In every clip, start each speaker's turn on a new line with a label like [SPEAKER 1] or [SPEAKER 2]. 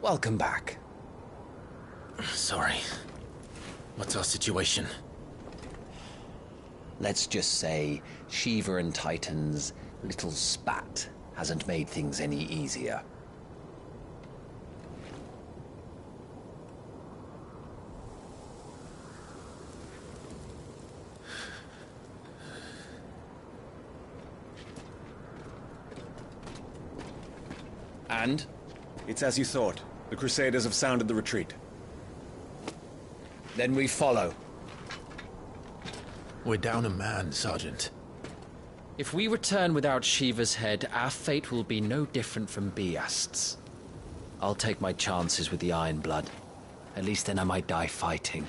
[SPEAKER 1] Welcome back.
[SPEAKER 2] Sorry. What's our situation?
[SPEAKER 1] Let's just say Shiva and Titan's little spat hasn't made things any easier. And?
[SPEAKER 3] It's as you thought. The Crusaders have sounded the retreat.
[SPEAKER 1] Then we follow.
[SPEAKER 2] We're down a man, Sergeant.
[SPEAKER 4] If we return without Shiva's head, our fate will be no different from Biast's. I'll take my chances with the Iron Blood. At least then I might die fighting.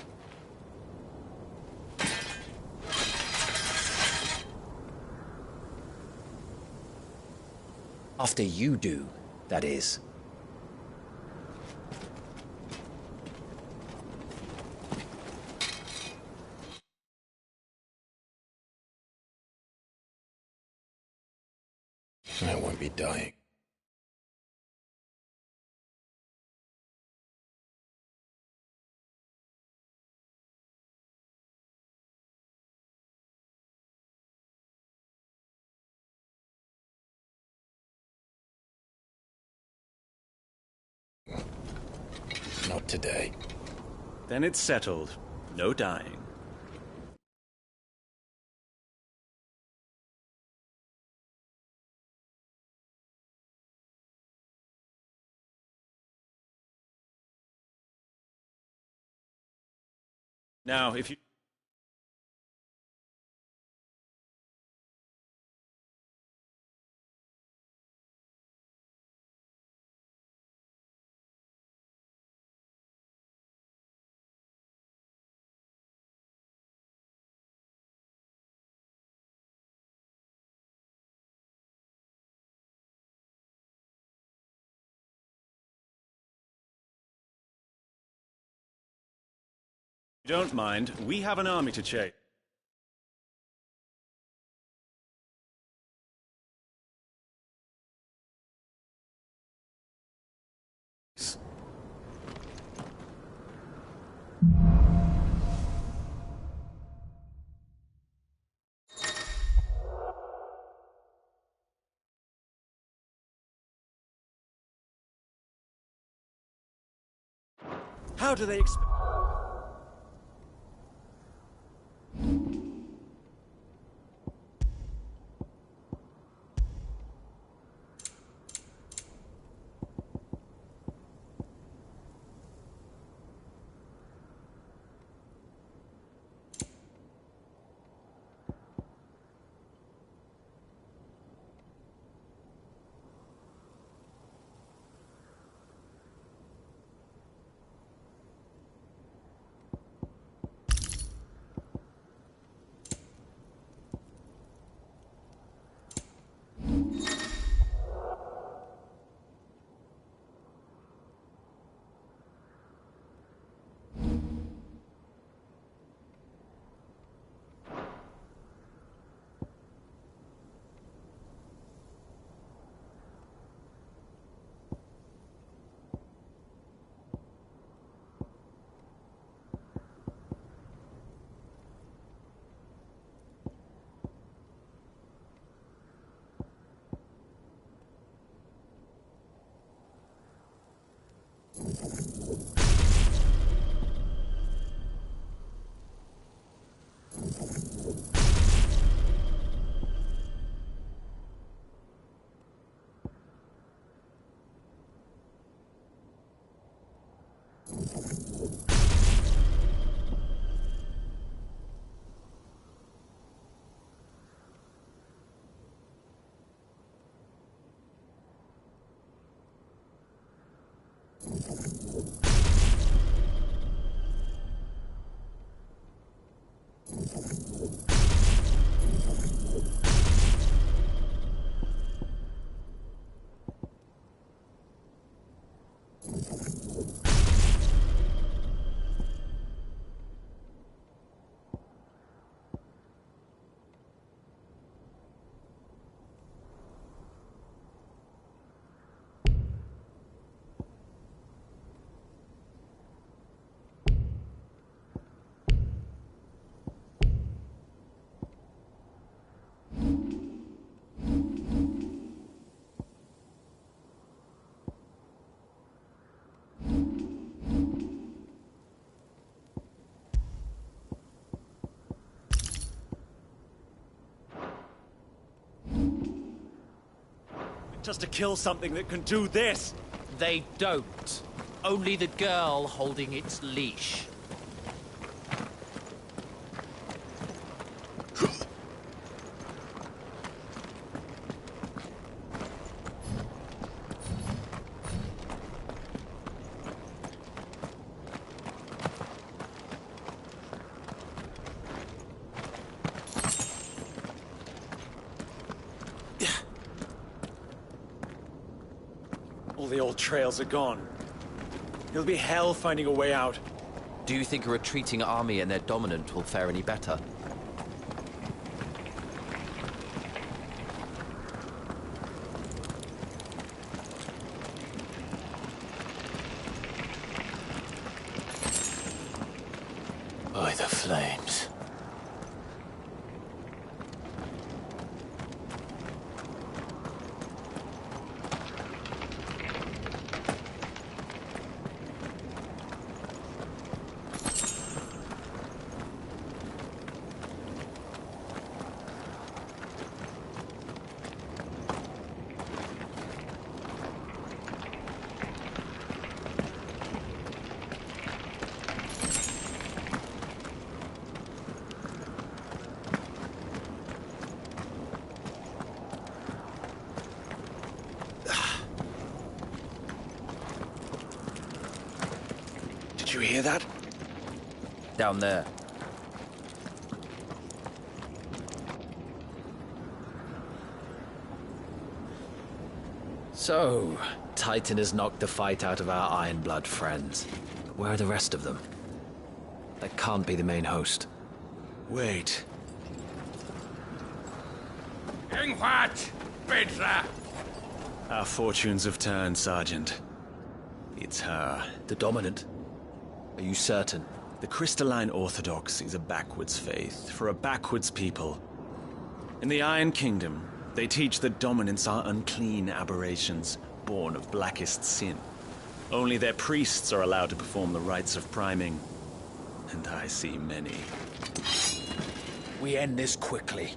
[SPEAKER 1] After you do, that is.
[SPEAKER 2] I won't be dying. Not today.
[SPEAKER 3] Then it's settled. No dying. Now, if you... don't mind, we have an army to chase. How do they expect... Just to kill something that can do this!
[SPEAKER 4] They don't. Only the girl holding its leash.
[SPEAKER 3] All the old trails are gone. It'll be hell finding a way out.
[SPEAKER 4] Do you think a retreating army and their dominant will fare any better?
[SPEAKER 2] By the flames.
[SPEAKER 3] Did you hear that?
[SPEAKER 4] Down there. So, Titan has knocked the fight out of our Ironblood friends. But where are the rest of them? That can't be the main host.
[SPEAKER 3] Wait.
[SPEAKER 5] What? Petra!
[SPEAKER 3] Our fortunes have turned, Sergeant. It's her.
[SPEAKER 4] The Dominant? Are you certain?
[SPEAKER 3] The Crystalline Orthodox is a backwards faith for a backwards people. In the Iron Kingdom, they teach that dominants are unclean aberrations, born of blackest sin. Only their priests are allowed to perform the rites of priming. And I see many.
[SPEAKER 4] We end this quickly.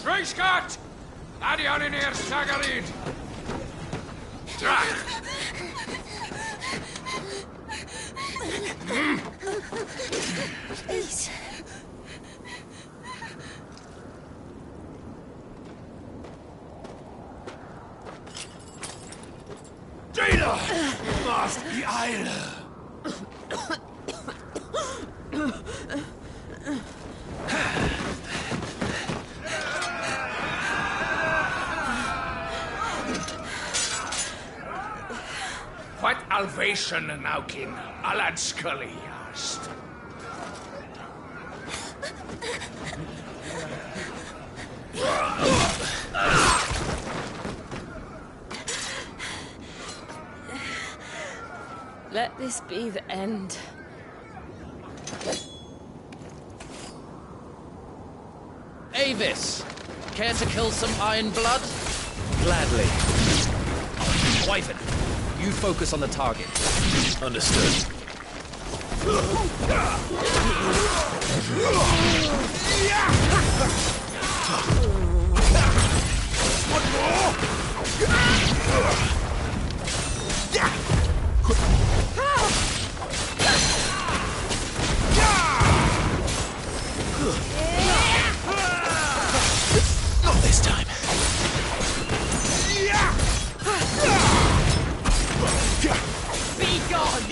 [SPEAKER 5] Reichsgott! Adioninir Sagarid!
[SPEAKER 6] Please.
[SPEAKER 5] Jada! Must be Eile! What alvation naukin alad skaliast?
[SPEAKER 6] Let this be the end.
[SPEAKER 4] Avis! Care to kill some Ironblood?
[SPEAKER 3] Gladly.
[SPEAKER 4] Wyvern, you focus on the target.
[SPEAKER 2] Understood.
[SPEAKER 3] Not this time.
[SPEAKER 6] Be gone!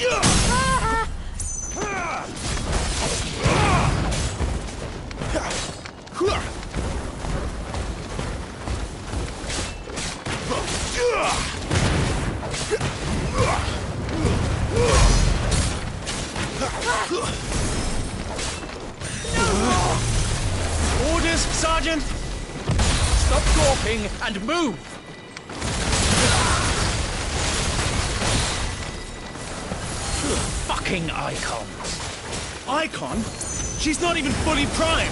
[SPEAKER 3] Orders, Sergeant!
[SPEAKER 4] Stop gawping and move! Fucking icons!
[SPEAKER 3] Icon? She's not even fully primed!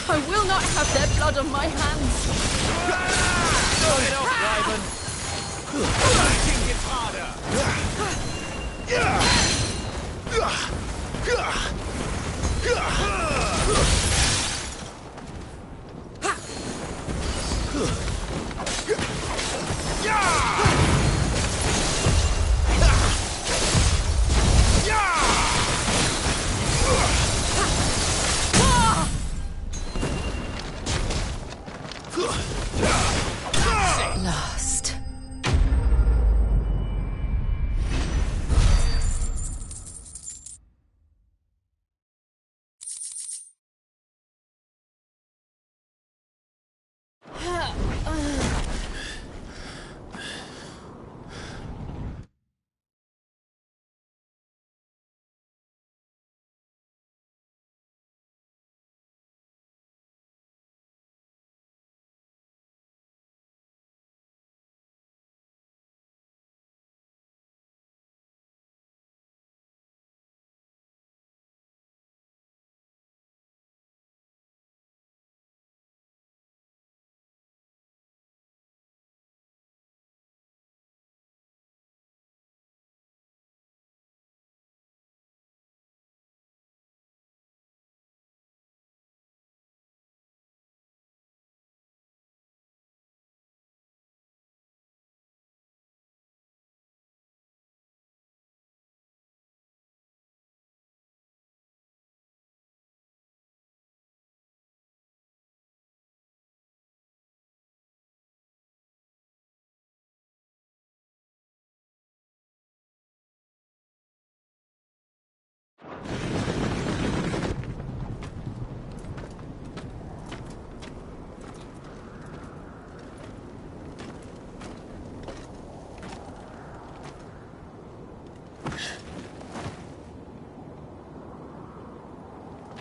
[SPEAKER 6] I will not have their blood on my hands.
[SPEAKER 4] Knock it off, Wyvern!
[SPEAKER 5] Fighting gets harder!
[SPEAKER 6] Lost.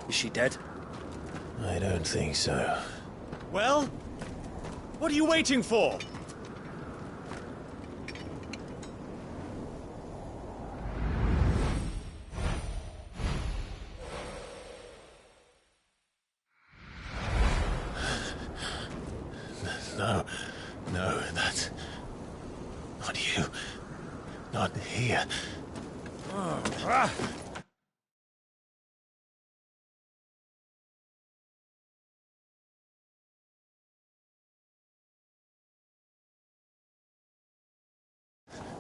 [SPEAKER 7] Is she dead?
[SPEAKER 2] I don't think so.
[SPEAKER 3] Well? What are you waiting for?
[SPEAKER 2] No, that's... not you. Not here.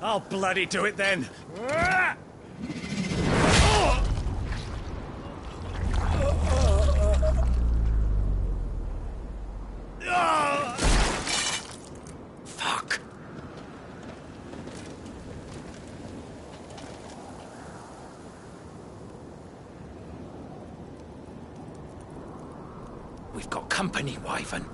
[SPEAKER 3] I'll bloody do it then!
[SPEAKER 7] Fuck. We've got company, Wyvern.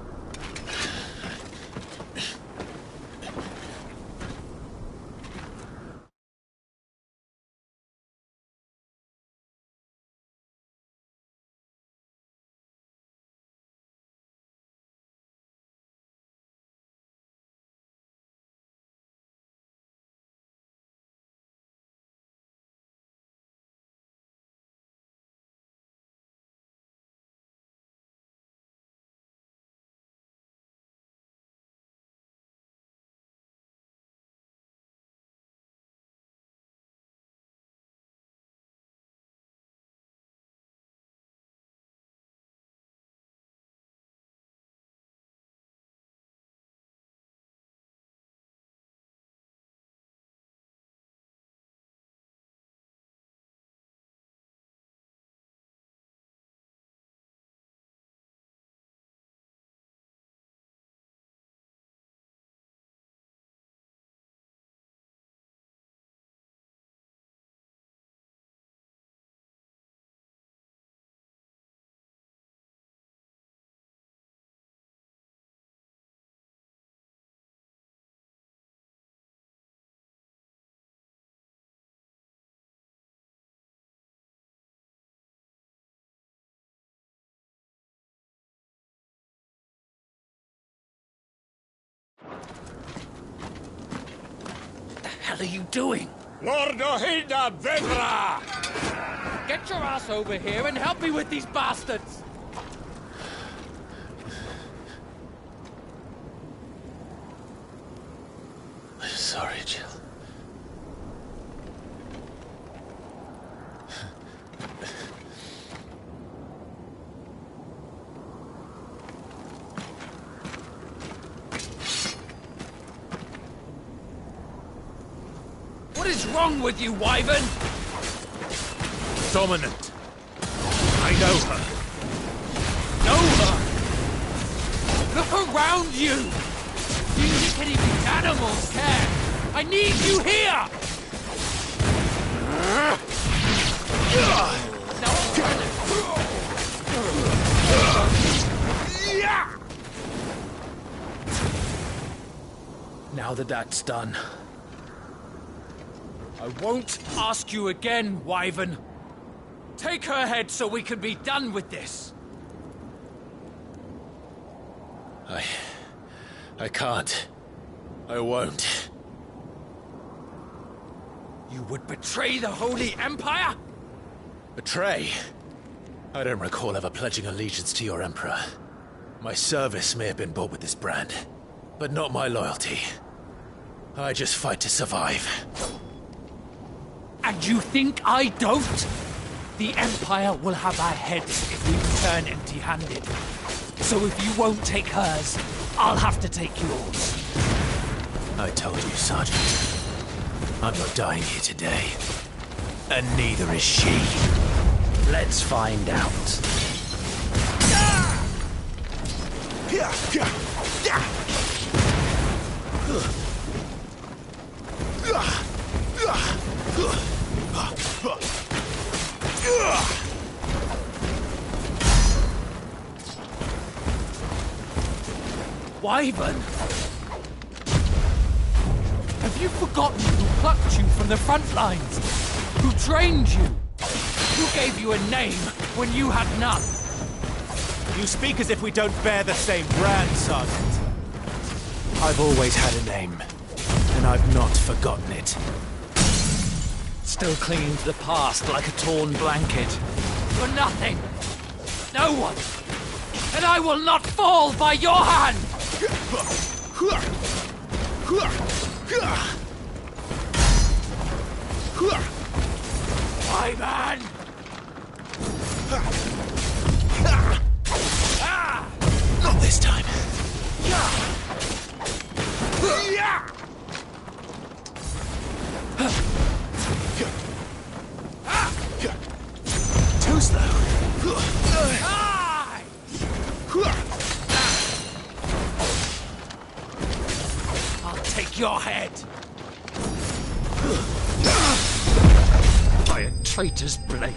[SPEAKER 7] What the hell are you doing?
[SPEAKER 5] Lord Ohida Vedra!
[SPEAKER 4] Get your ass over here and help me with these bastards!
[SPEAKER 2] sorry, Jill.
[SPEAKER 7] What is wrong with you, Wyvern?
[SPEAKER 5] Dominant. I know her.
[SPEAKER 7] Know her? Look around you! Do you think any big animals care? I need you here! Now that that's done, I won't ask you again, Wyvern. Take her head so we can be done with this.
[SPEAKER 2] I can't. I won't.
[SPEAKER 7] You would betray the Holy Empire?
[SPEAKER 2] Betray? I don't recall ever pledging allegiance to your Emperor. My service may have been bought with this brand, but not my loyalty. I just fight to survive.
[SPEAKER 7] And you think I don't? The Empire will have our heads if we return empty-handed. So if you won't take hers, I'll have to take yours.
[SPEAKER 2] I told you, Sergeant. I'm not dying here today. And neither is she.
[SPEAKER 4] Let's find out.
[SPEAKER 7] Wyvern? Have you forgotten who plucked you from the front lines? Who trained you? Who gave you a name when you had none?
[SPEAKER 8] You speak as if we don't bear the same brand, Sergeant. I've always had a name, and I've not forgotten it.
[SPEAKER 7] Still clinging to the past like a torn blanket. For nothing. No one. And I will not fall by your hand! Wyvern!
[SPEAKER 2] Not this time.
[SPEAKER 7] Too slow. I'll take your head. By a traitor's blade.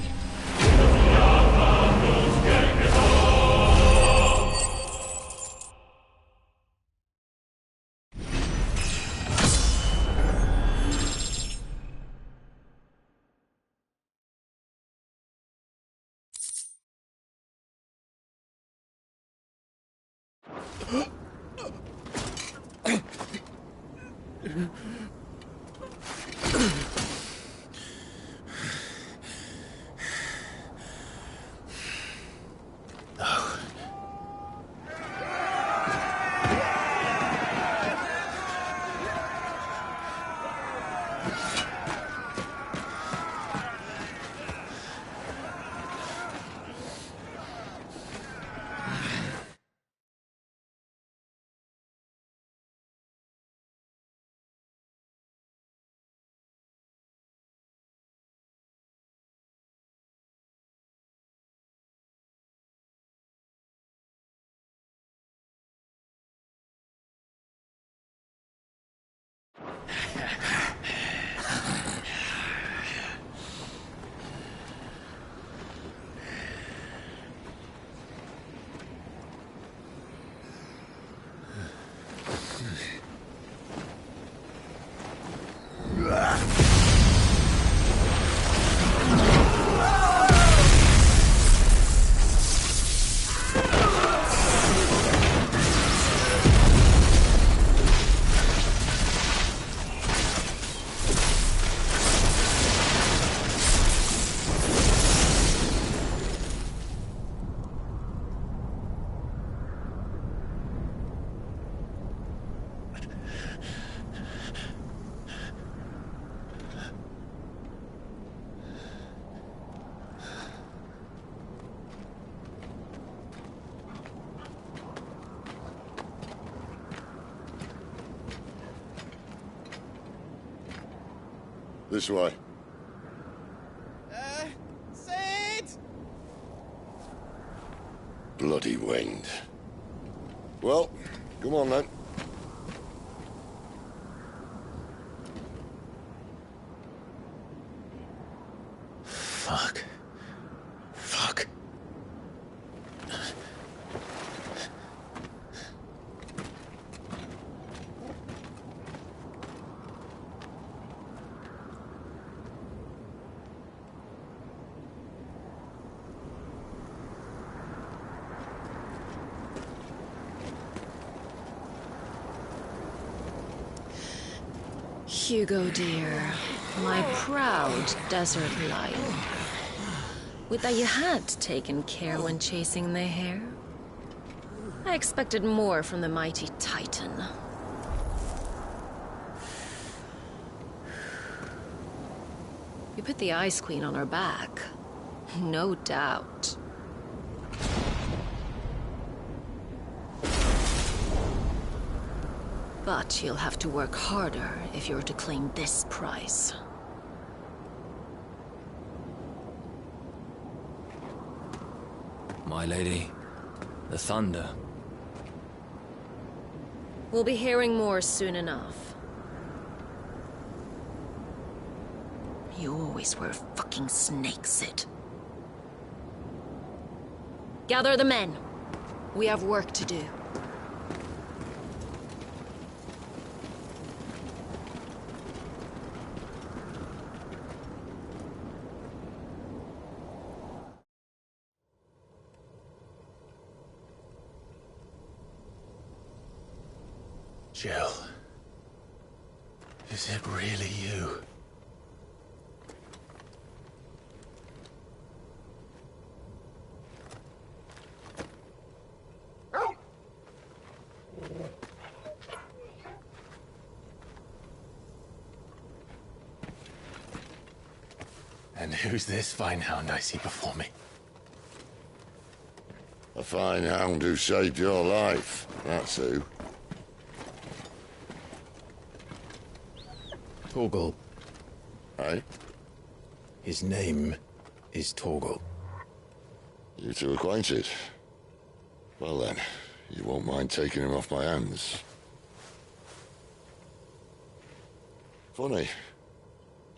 [SPEAKER 9] This way.
[SPEAKER 8] Sid!
[SPEAKER 9] Bloody wind. Well, come on then.
[SPEAKER 2] Fuck. Fuck.
[SPEAKER 6] Hugo, dear, my proud desert lion. Would that you had taken care when chasing the hare? I expected more from the mighty Titan. You put the Ice Queen on her back. No doubt. But you'll have to work harder if you're to claim this prize.
[SPEAKER 7] My lady, the thunder.
[SPEAKER 6] We'll be hearing more soon enough. You always were a fucking snake, Sid. Gather the men. We have work to do.
[SPEAKER 2] Jill. Is it really you? And who's this fine hound I see before me?
[SPEAKER 9] A fine hound who saved your life, that's who.
[SPEAKER 2] Torgal.
[SPEAKER 9] Eh?
[SPEAKER 2] His name is Torgal.
[SPEAKER 9] You two acquainted? Well then, you won't mind taking him off my hands. Funny.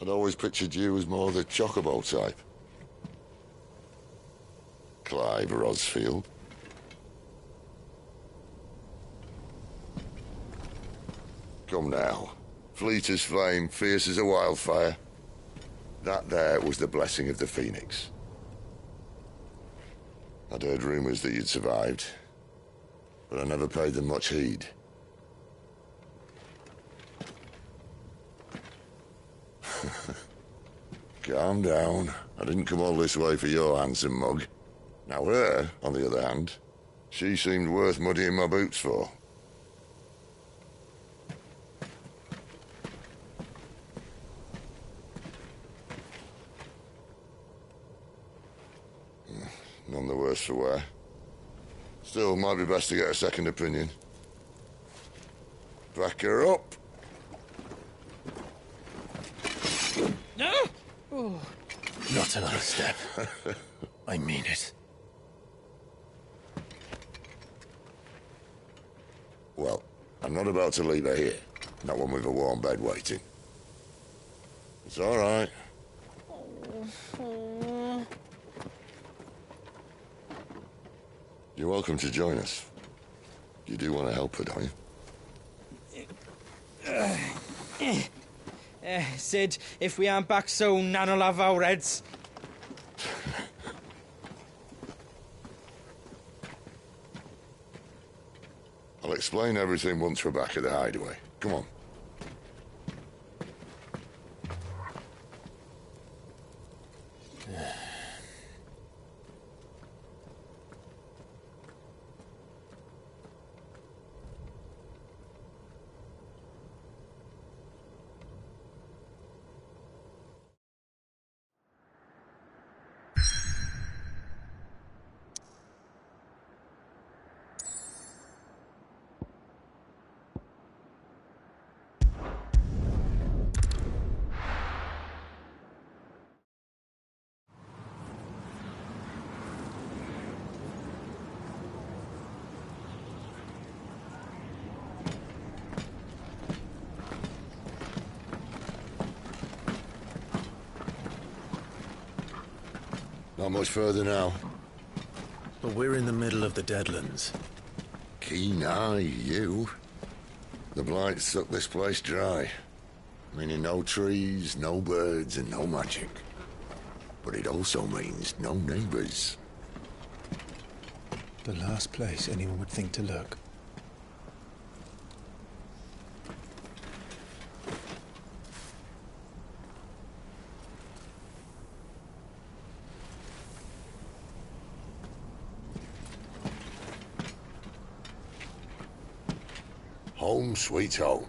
[SPEAKER 9] I'd always pictured you as more the chocobo type. Clive Rosfield. Come now. Fleet as flame, fierce as a wildfire. That there was the blessing of the Phoenix. I'd heard rumors that you'd survived, but I never paid them much heed. Calm down. I didn't come all this way for your handsome mug. Now her, on the other hand, she seemed worth muddying my boots for. None the worse for wear. Still, might be best to get a second opinion. Back her up.
[SPEAKER 2] No! Oh. Not another step. I mean it.
[SPEAKER 9] Well, I'm not about to leave her here. Not one with a warm bed waiting. It's all right. You're welcome to join us. You do want to help her, don't you?
[SPEAKER 8] Sid, if we aren't back soon, Nan'll have our heads.
[SPEAKER 9] I'll explain everything once we're back at the hideaway. Come on. Not much further now.
[SPEAKER 2] But we're in the middle of the Deadlands.
[SPEAKER 9] Keen eye, you. The blight sucked this place dry. Meaning no trees, no birds, and no magic. But it also means no neighbors.
[SPEAKER 8] The last place anyone would think to look.
[SPEAKER 9] Home sweet home.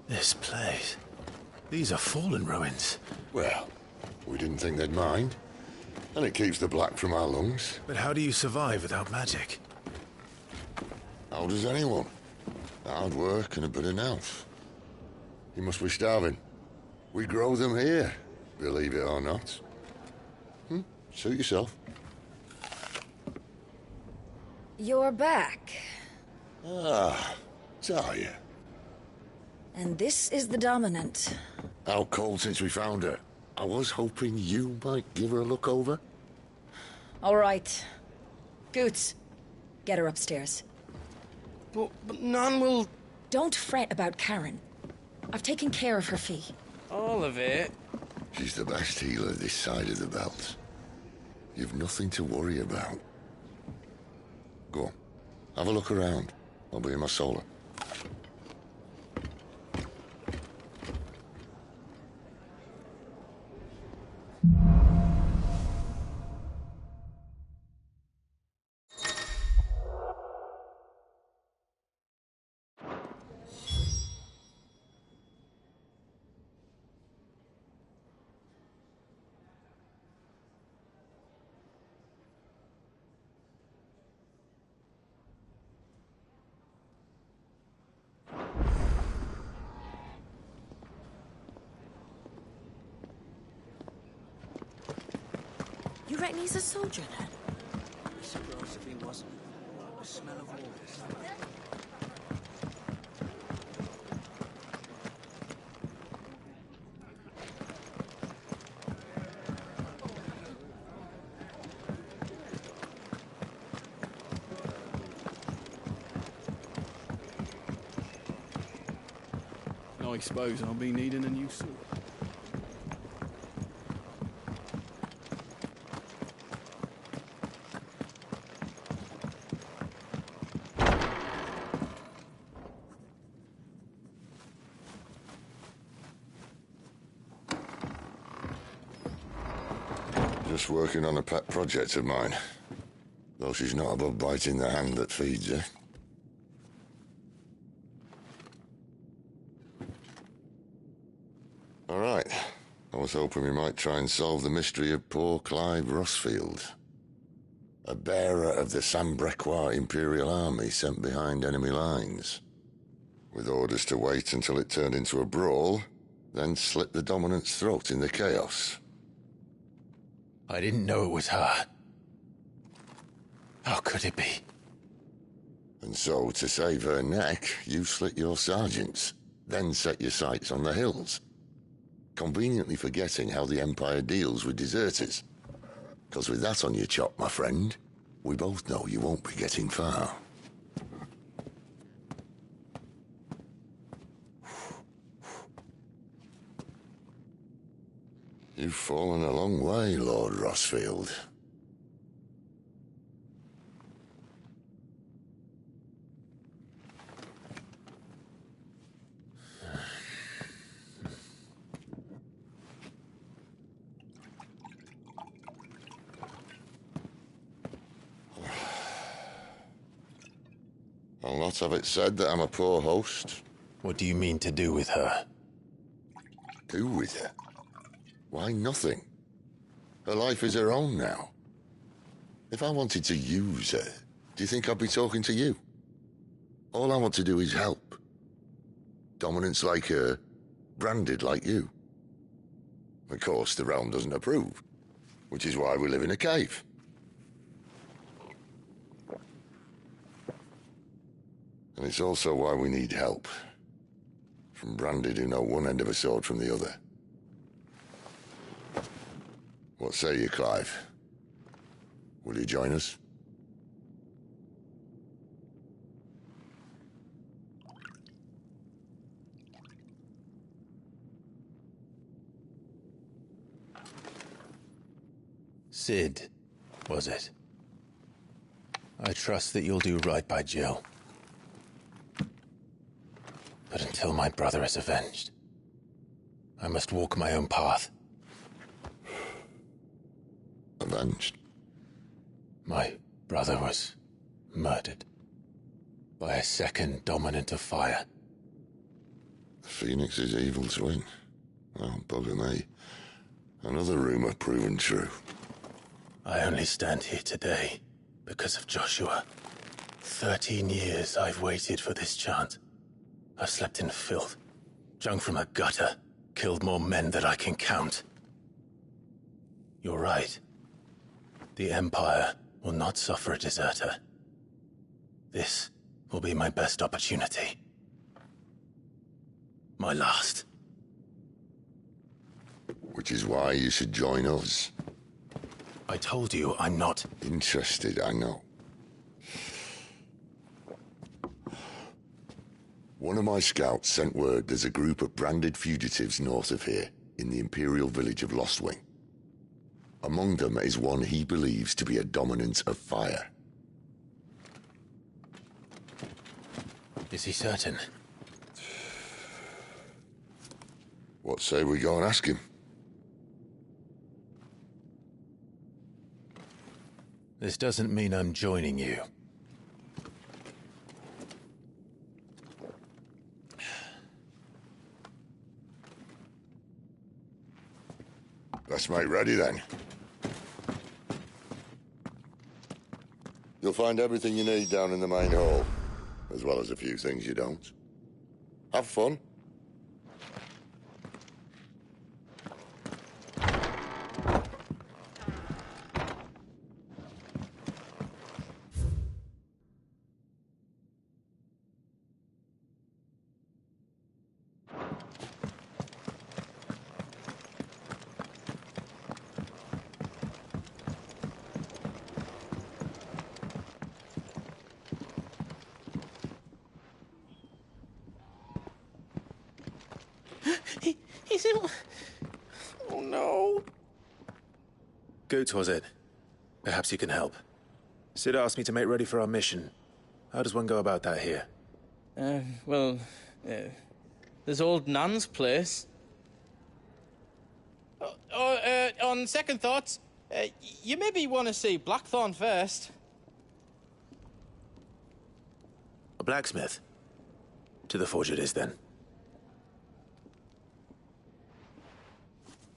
[SPEAKER 2] This place. These are fallen ruins.
[SPEAKER 9] Well, we didn't think they'd mind. And it keeps the black from our lungs.
[SPEAKER 2] But how do you survive without magic?
[SPEAKER 9] How does anyone? Hard work and a bit of mouth. You must be starving. We grow them here, believe it or not. Suit yourself.
[SPEAKER 10] You're back.
[SPEAKER 9] Ah, Talia.
[SPEAKER 10] And this is the Dominant.
[SPEAKER 9] Out cold since we found her. I was hoping you might give her a look over.
[SPEAKER 10] All right. Goots, get her upstairs.
[SPEAKER 11] But none will...
[SPEAKER 10] Don't fret about Karen. I've taken care of her fee.
[SPEAKER 11] All of it?
[SPEAKER 9] She's the best healer this side of the belt. You've nothing to worry about. Go on. Have a look around. I'll be in my solar.
[SPEAKER 10] You reckon he's a soldier, then?
[SPEAKER 11] I'm surprised if he wasn't. The smell of water. I suppose I'll be needing a new sword.
[SPEAKER 9] Just working on a pet project of mine. Though she's not above biting the hand that feeds her. All right. I was hoping we might try and solve the mystery of poor Clive Rossfield. A bearer of the Sambrequois Imperial Army sent behind enemy lines. With orders to wait until it turned into a brawl, then slit the Dominant's throat in the chaos.
[SPEAKER 2] I didn't know it was her. How could it be?
[SPEAKER 9] And so, to save her neck, you slit your sergeants, then set your sights on the hills. Conveniently forgetting how the Empire deals with deserters. Because with that on your chop, my friend, we both know you won't be getting far. You've fallen a long way, Lord Rossfield. I'll not have it said that I'm a poor host.
[SPEAKER 2] What do you mean to do with her?
[SPEAKER 9] Do with her? Why, nothing. Her life is her own now. If I wanted to use her, do you think I'd be talking to you? All I want to do is help. Dominants like her, branded like you. Of course, the realm doesn't approve, which is why we live in a cave. And it's also why we need help. From branded who know one end of a sword from the other. What say you, Clive? Will you join us?
[SPEAKER 2] Sid, was it? I trust that you'll do right by Jill. But until my brother is avenged, I must walk my own path.
[SPEAKER 9] Avenged?
[SPEAKER 2] My brother was murdered by a second dominant of fire.
[SPEAKER 9] Phoenix's evil twin. Oh, bugger me. Another rumor proven true.
[SPEAKER 2] I only stand here today because of Joshua. 13 years I've waited for this chance. I've slept in filth, drunk from a gutter, killed more men than I can count. You're right. The Empire will not suffer a deserter. This will be my best opportunity. My last.
[SPEAKER 9] Which is why you should join us.
[SPEAKER 2] I told you I'm not
[SPEAKER 9] interested, I know. One of my scouts sent word there's a group of branded fugitives north of here, in the Imperial village of Lostwing. Among them is one he believes to be a dominant of fire.
[SPEAKER 2] Is he certain?
[SPEAKER 9] What say we go and ask him?
[SPEAKER 2] This doesn't mean I'm joining you.
[SPEAKER 9] Let's make ready then. You'll find everything you need down in the main hall, as well as a few things you don't. Have fun.
[SPEAKER 2] He's in... Oh no. Goots, was it? Perhaps you can help. Sid asked me to make ready for our mission. How does one go about that here?
[SPEAKER 12] There's old Nan's place. On second thoughts, you maybe want to see Blackthorn first.
[SPEAKER 2] A blacksmith? To the forge it is, then.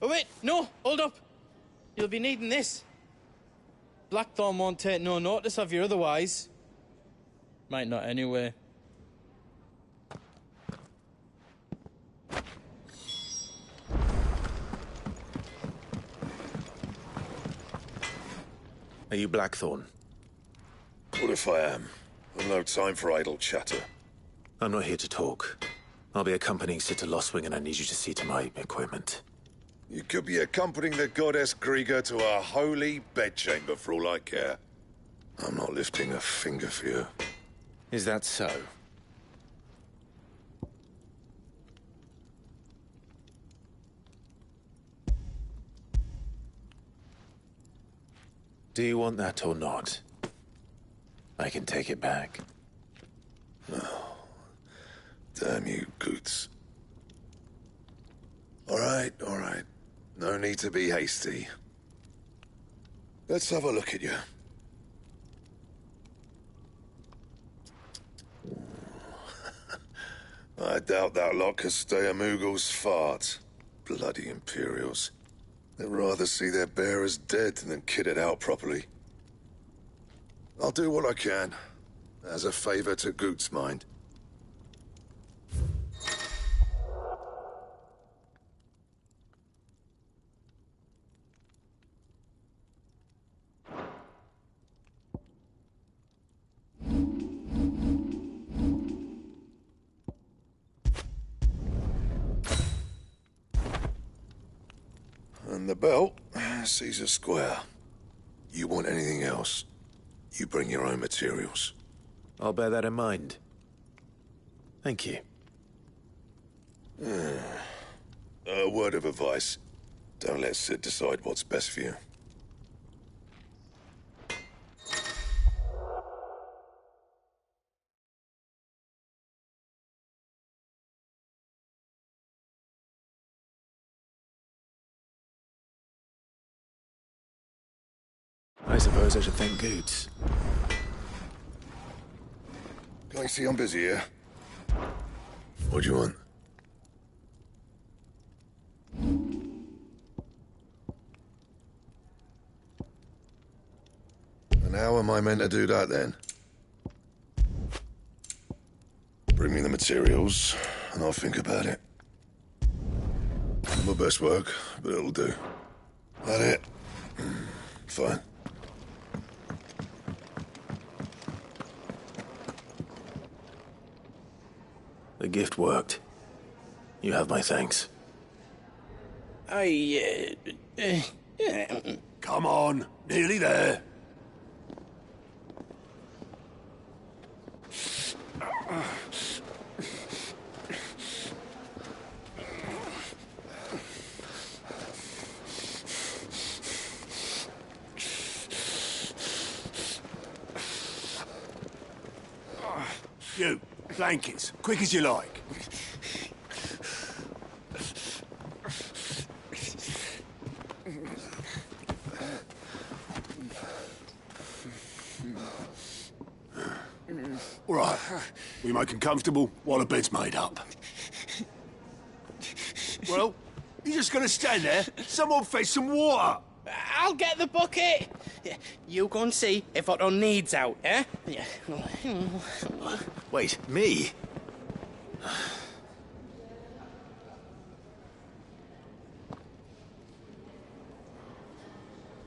[SPEAKER 12] Oh wait, no, hold up. You'll be needing this. Blackthorn won't take no notice of you otherwise. Might not anyway.
[SPEAKER 2] Are you Blackthorn?
[SPEAKER 5] What if I am? I've no time for idle chatter.
[SPEAKER 2] I'm not here to talk. I'll be accompanying Sid to Lostwing, and I need you to see to my equipment.
[SPEAKER 5] You could be accompanying the goddess Krieger to a holy bedchamber for all I care. I'm not lifting a finger for you.
[SPEAKER 2] Is that so? Do you want that or not? I can take it back.
[SPEAKER 5] No. Damn you, Goots. All right. No need to be hasty. Let's have a look at you. I doubt that lot could stay a Moogle's fart. Bloody Imperials. They'd rather see their bearers dead than kitted out properly. I'll do what I can, as a favor to Goot's mind. And the belt, Caesar Square. You want anything else, you bring your own materials.
[SPEAKER 8] I'll bear that in mind. Thank you.
[SPEAKER 5] A word of advice. Don't let Sid decide what's best for you.
[SPEAKER 8] I suppose I should thank Goots.
[SPEAKER 5] Can I see I'm busy here? What do you want? And how am I meant to do that then? Bring me the materials, and I'll think about it. Not my best work, but it'll do. That it? Fine.
[SPEAKER 8] The gift worked. You have my thanks.
[SPEAKER 5] Come on, nearly there.
[SPEAKER 13] You, blankets, quick as you like. All right, we make 'em comfortable while the bed's made up. Well, you just gonna stand there? Someone fetch some water.
[SPEAKER 12] I'll get the bucket. You go and see if Otto needs out, eh?
[SPEAKER 8] Wait, me?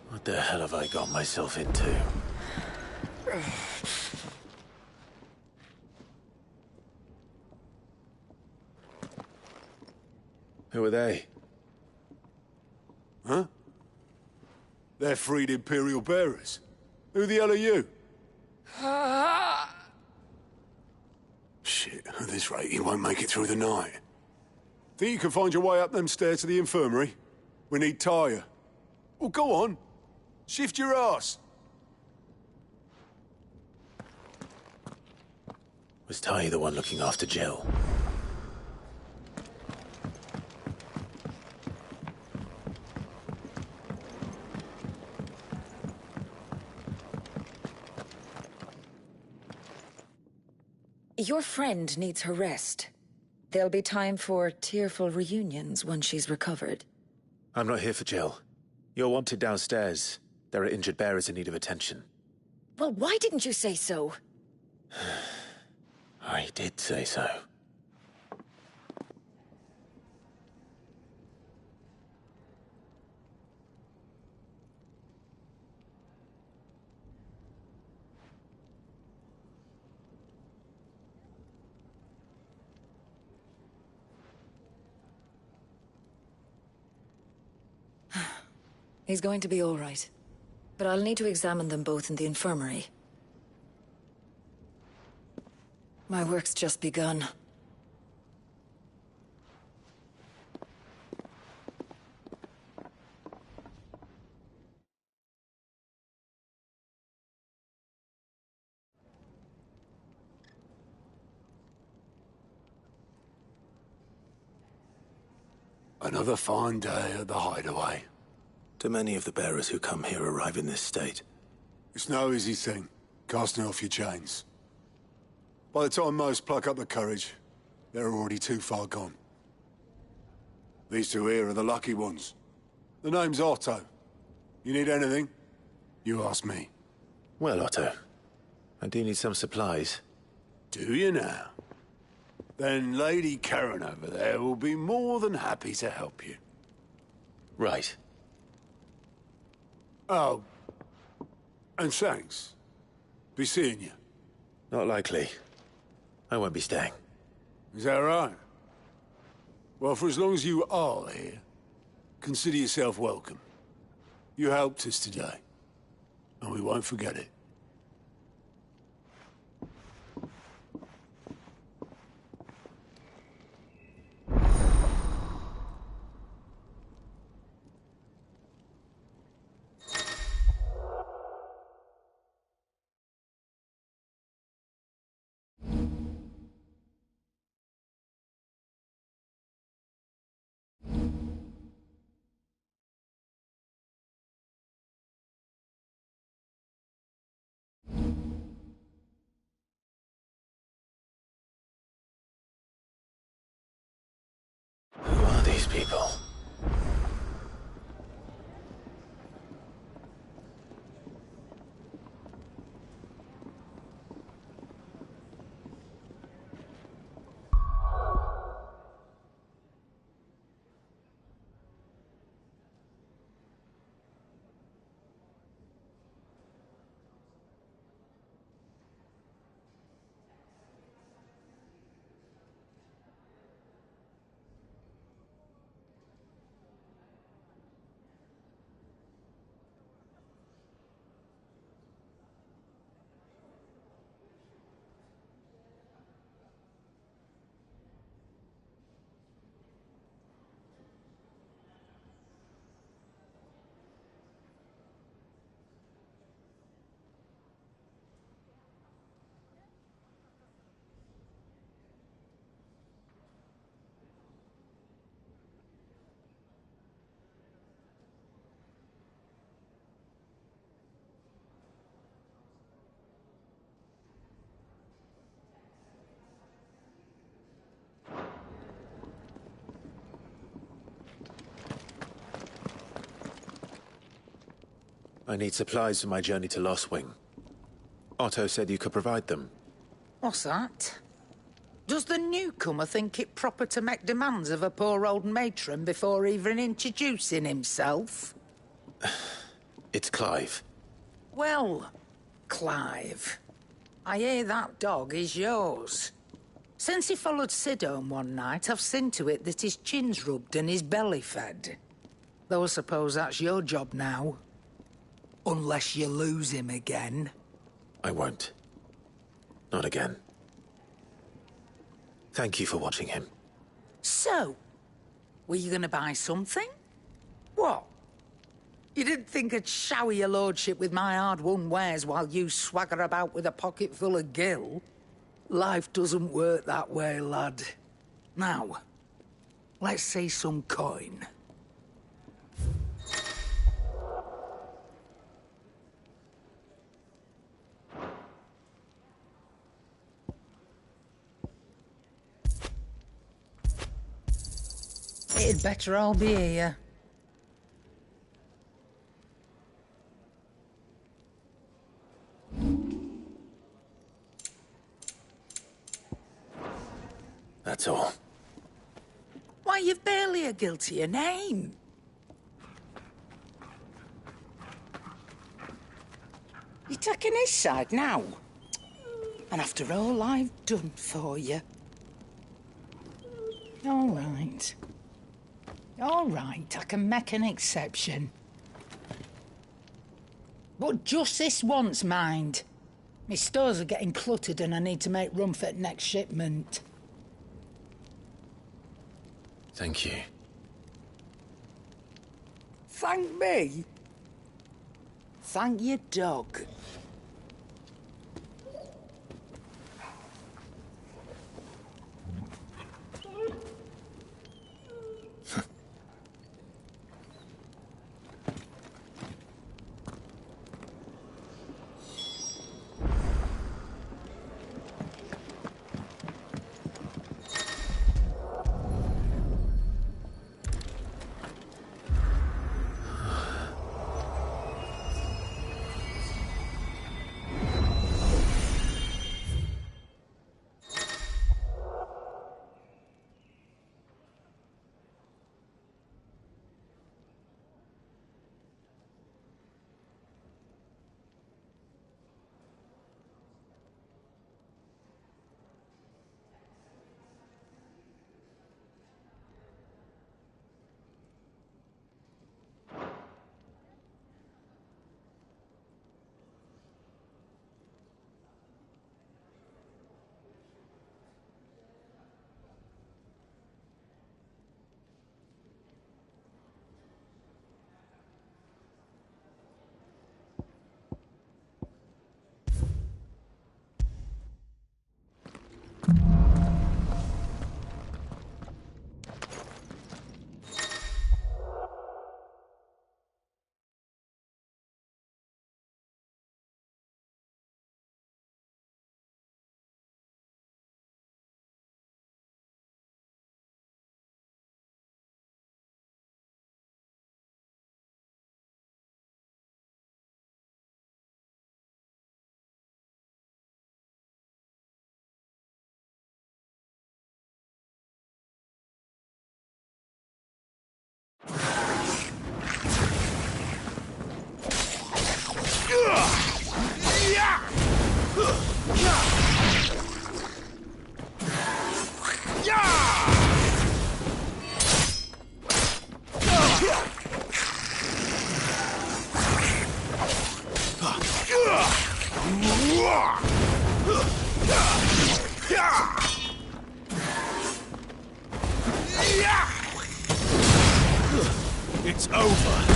[SPEAKER 8] What the hell have I got myself into? Who are they?
[SPEAKER 13] Huh? They're freed Imperial bearers. Who the hell are you? Shit, at this rate, you won't make it through the night. Think you can find your way up them stairs to the infirmary? We need Tyre. Well, go on. Shift your ass.
[SPEAKER 8] Was Ty the one looking after Jill?
[SPEAKER 10] Your friend needs her rest. There'll be time for tearful reunions once she's recovered.
[SPEAKER 8] I'm not here for Jill. You're wanted downstairs. There are injured bearers in need of attention.
[SPEAKER 10] Well, why didn't you say so?
[SPEAKER 8] I did say so.
[SPEAKER 10] He's going to be all right. But I'll need to examine them both in the infirmary. My work's just begun.
[SPEAKER 13] Another fine day at the hideaway.
[SPEAKER 8] Do many of the bearers who come here arrive in this state?
[SPEAKER 13] It's no easy thing, casting off your chains. By the time most pluck up the courage, They're already too far gone. These two here are the lucky ones. The name's Otto. You need anything? You ask me.
[SPEAKER 2] Well, Otto, I do need some supplies.
[SPEAKER 13] Do you now? Then Lady Karen over there will be more than happy to help you.
[SPEAKER 2] Right.
[SPEAKER 13] Oh. And thanks. Be seeing you.
[SPEAKER 2] Not likely. I won't be staying.
[SPEAKER 13] Is that right? Well, for as long as you are here, consider yourself welcome. You helped us today, and we won't forget it.
[SPEAKER 2] Who are these people? I need supplies for my journey to Lost Wing. Otto said you could provide them.
[SPEAKER 14] What's that? Does the newcomer think it proper to make demands of a poor old matron before even introducing himself?
[SPEAKER 2] It's Clive.
[SPEAKER 14] Well, Clive, I hear that dog is yours. Since he followed Sid home one night, I've seen to it that his chin's rubbed and his belly fed. Though I suppose that's your job now. Unless you lose him again.
[SPEAKER 2] I won't. Not again. Thank you for watching him.
[SPEAKER 14] So, were you gonna buy something? What? You didn't think I'd shower your lordship with my hard-won wares while you swagger about with a pocket full of gil? Life doesn't work that way, lad. Now, let's see some coin. It'd better all be here.
[SPEAKER 2] That's all.
[SPEAKER 14] Why, you've barely a guiltier name. You're taking his side now? And after all I've done for you. All right. All right, I can make an exception. But just this once, mind. My stores are getting cluttered and I need to make room for the next shipment.
[SPEAKER 2] Thank you.
[SPEAKER 14] Thank me? Thank your dog.
[SPEAKER 2] over.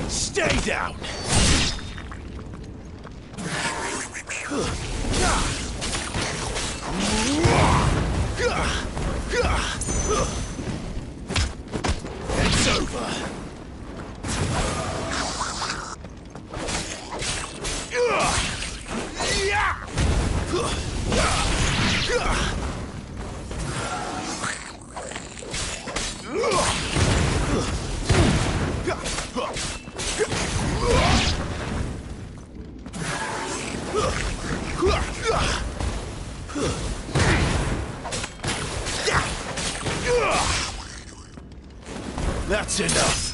[SPEAKER 2] Stay down. It's over. That's enough.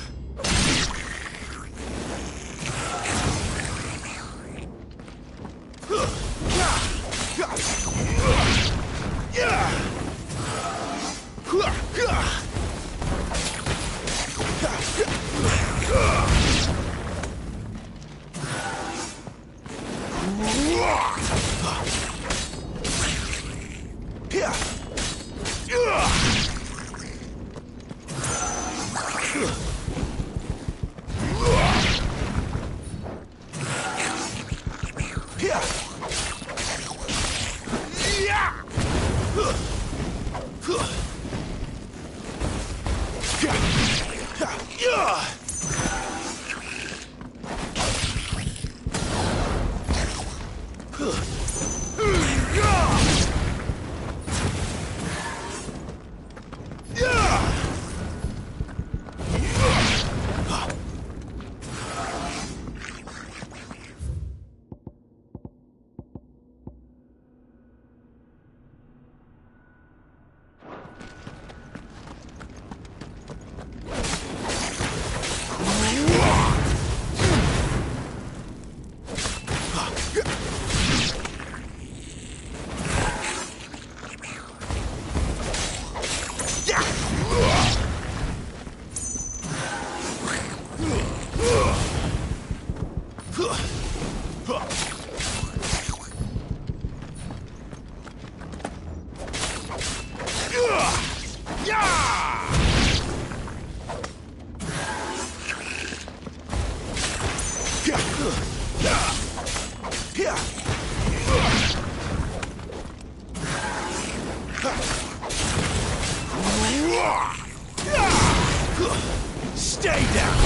[SPEAKER 2] Stay down.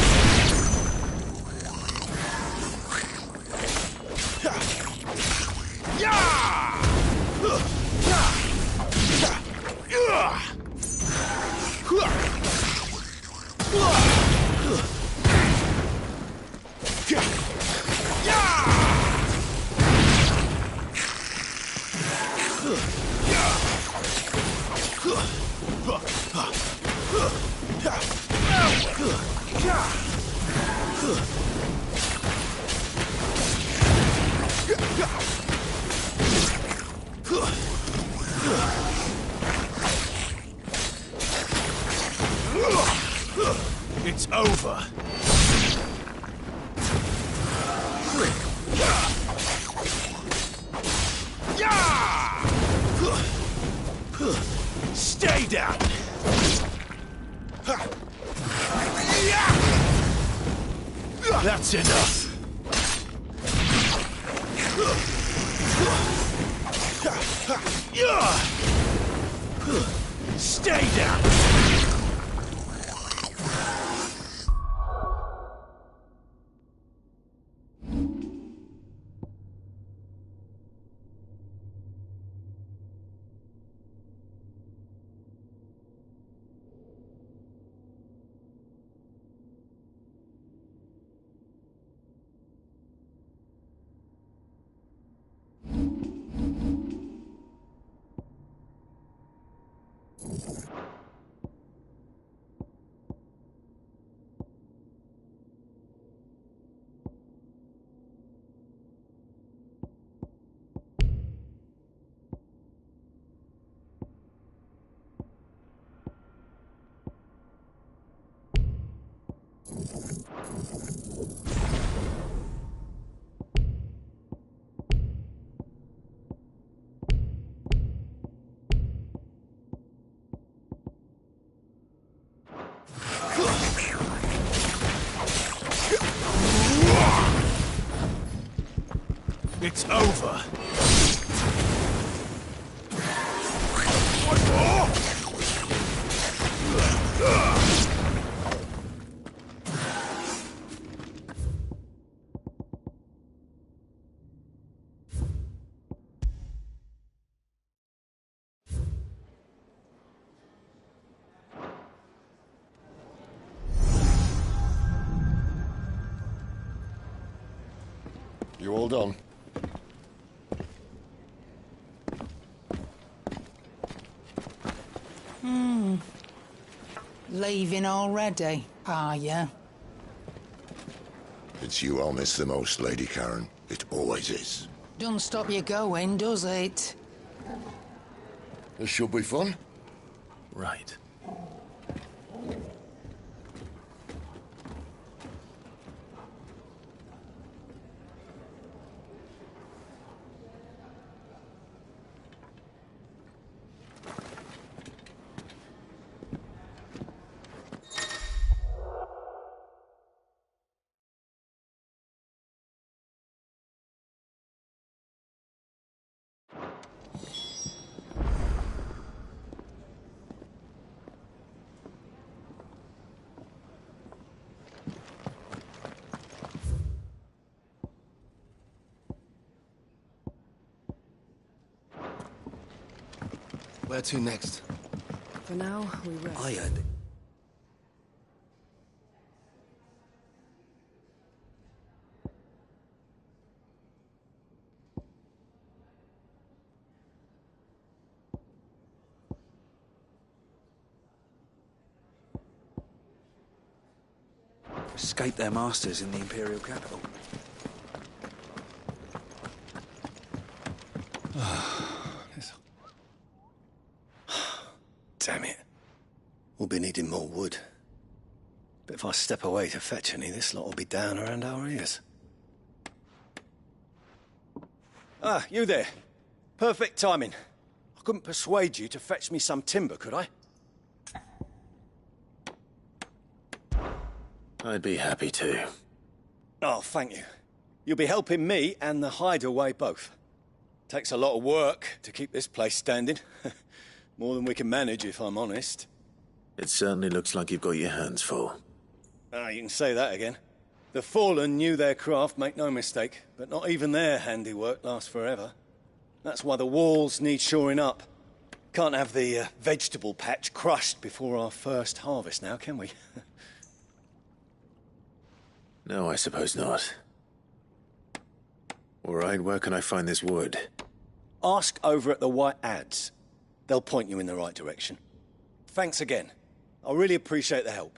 [SPEAKER 2] It's over. Stay down. That's enough. Stay down. It's over.
[SPEAKER 9] You all done?
[SPEAKER 14] Leaving already, are ya?
[SPEAKER 9] It's you I'll miss the most, Lady Karen. It always is.
[SPEAKER 14] Don't stop you going, does it?
[SPEAKER 9] This should be fun.
[SPEAKER 2] Right.
[SPEAKER 15] Where to next?
[SPEAKER 16] For now, we rest.
[SPEAKER 15] I heard. Escape their masters in the Imperial capital.
[SPEAKER 17] Damn it. We'll be needing more wood. But if I step away to fetch any, this lot will be down around our ears. Ah, you there. Perfect timing. I couldn't persuade you to fetch me some timber, could I?
[SPEAKER 2] I'd be happy to.
[SPEAKER 17] Oh, thank you. You'll be helping me and the hideaway both. Takes a lot of work to keep this place standing. More than we can manage, if I'm honest.
[SPEAKER 2] It certainly looks like you've got your hands full.
[SPEAKER 17] Ah, you can say that again. The Fallen knew their craft, make no mistake, but not even their handiwork lasts forever. That's why the walls need shoring up. Can't have the vegetable patch crushed before our first harvest now, can we?
[SPEAKER 2] No, I suppose not. All right, where can I find this wood?
[SPEAKER 17] Ask over at the White Ads. They'll point you in the right direction. Thanks again. I really appreciate the help.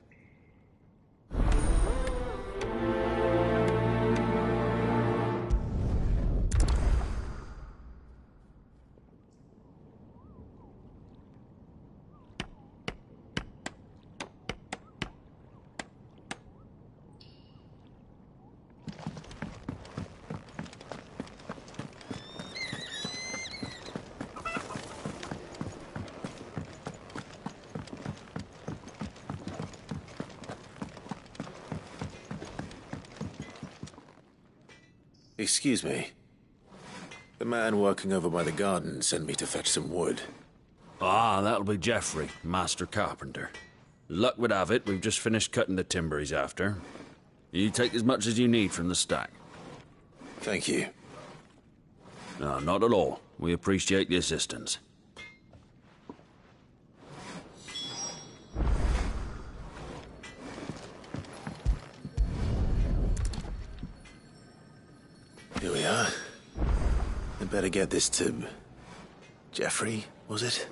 [SPEAKER 2] Excuse me. The man working over by the garden sent me to fetch some wood.
[SPEAKER 18] Ah, that'll be Geoffrey, master carpenter. Luck would have it, we've just finished cutting the timber he's after. You take as much as you need from the stack.
[SPEAKER 2] Thank you.
[SPEAKER 18] No, not at all. We appreciate the assistance.
[SPEAKER 2] Here we are. I'd better get this to... Geoffrey, was it?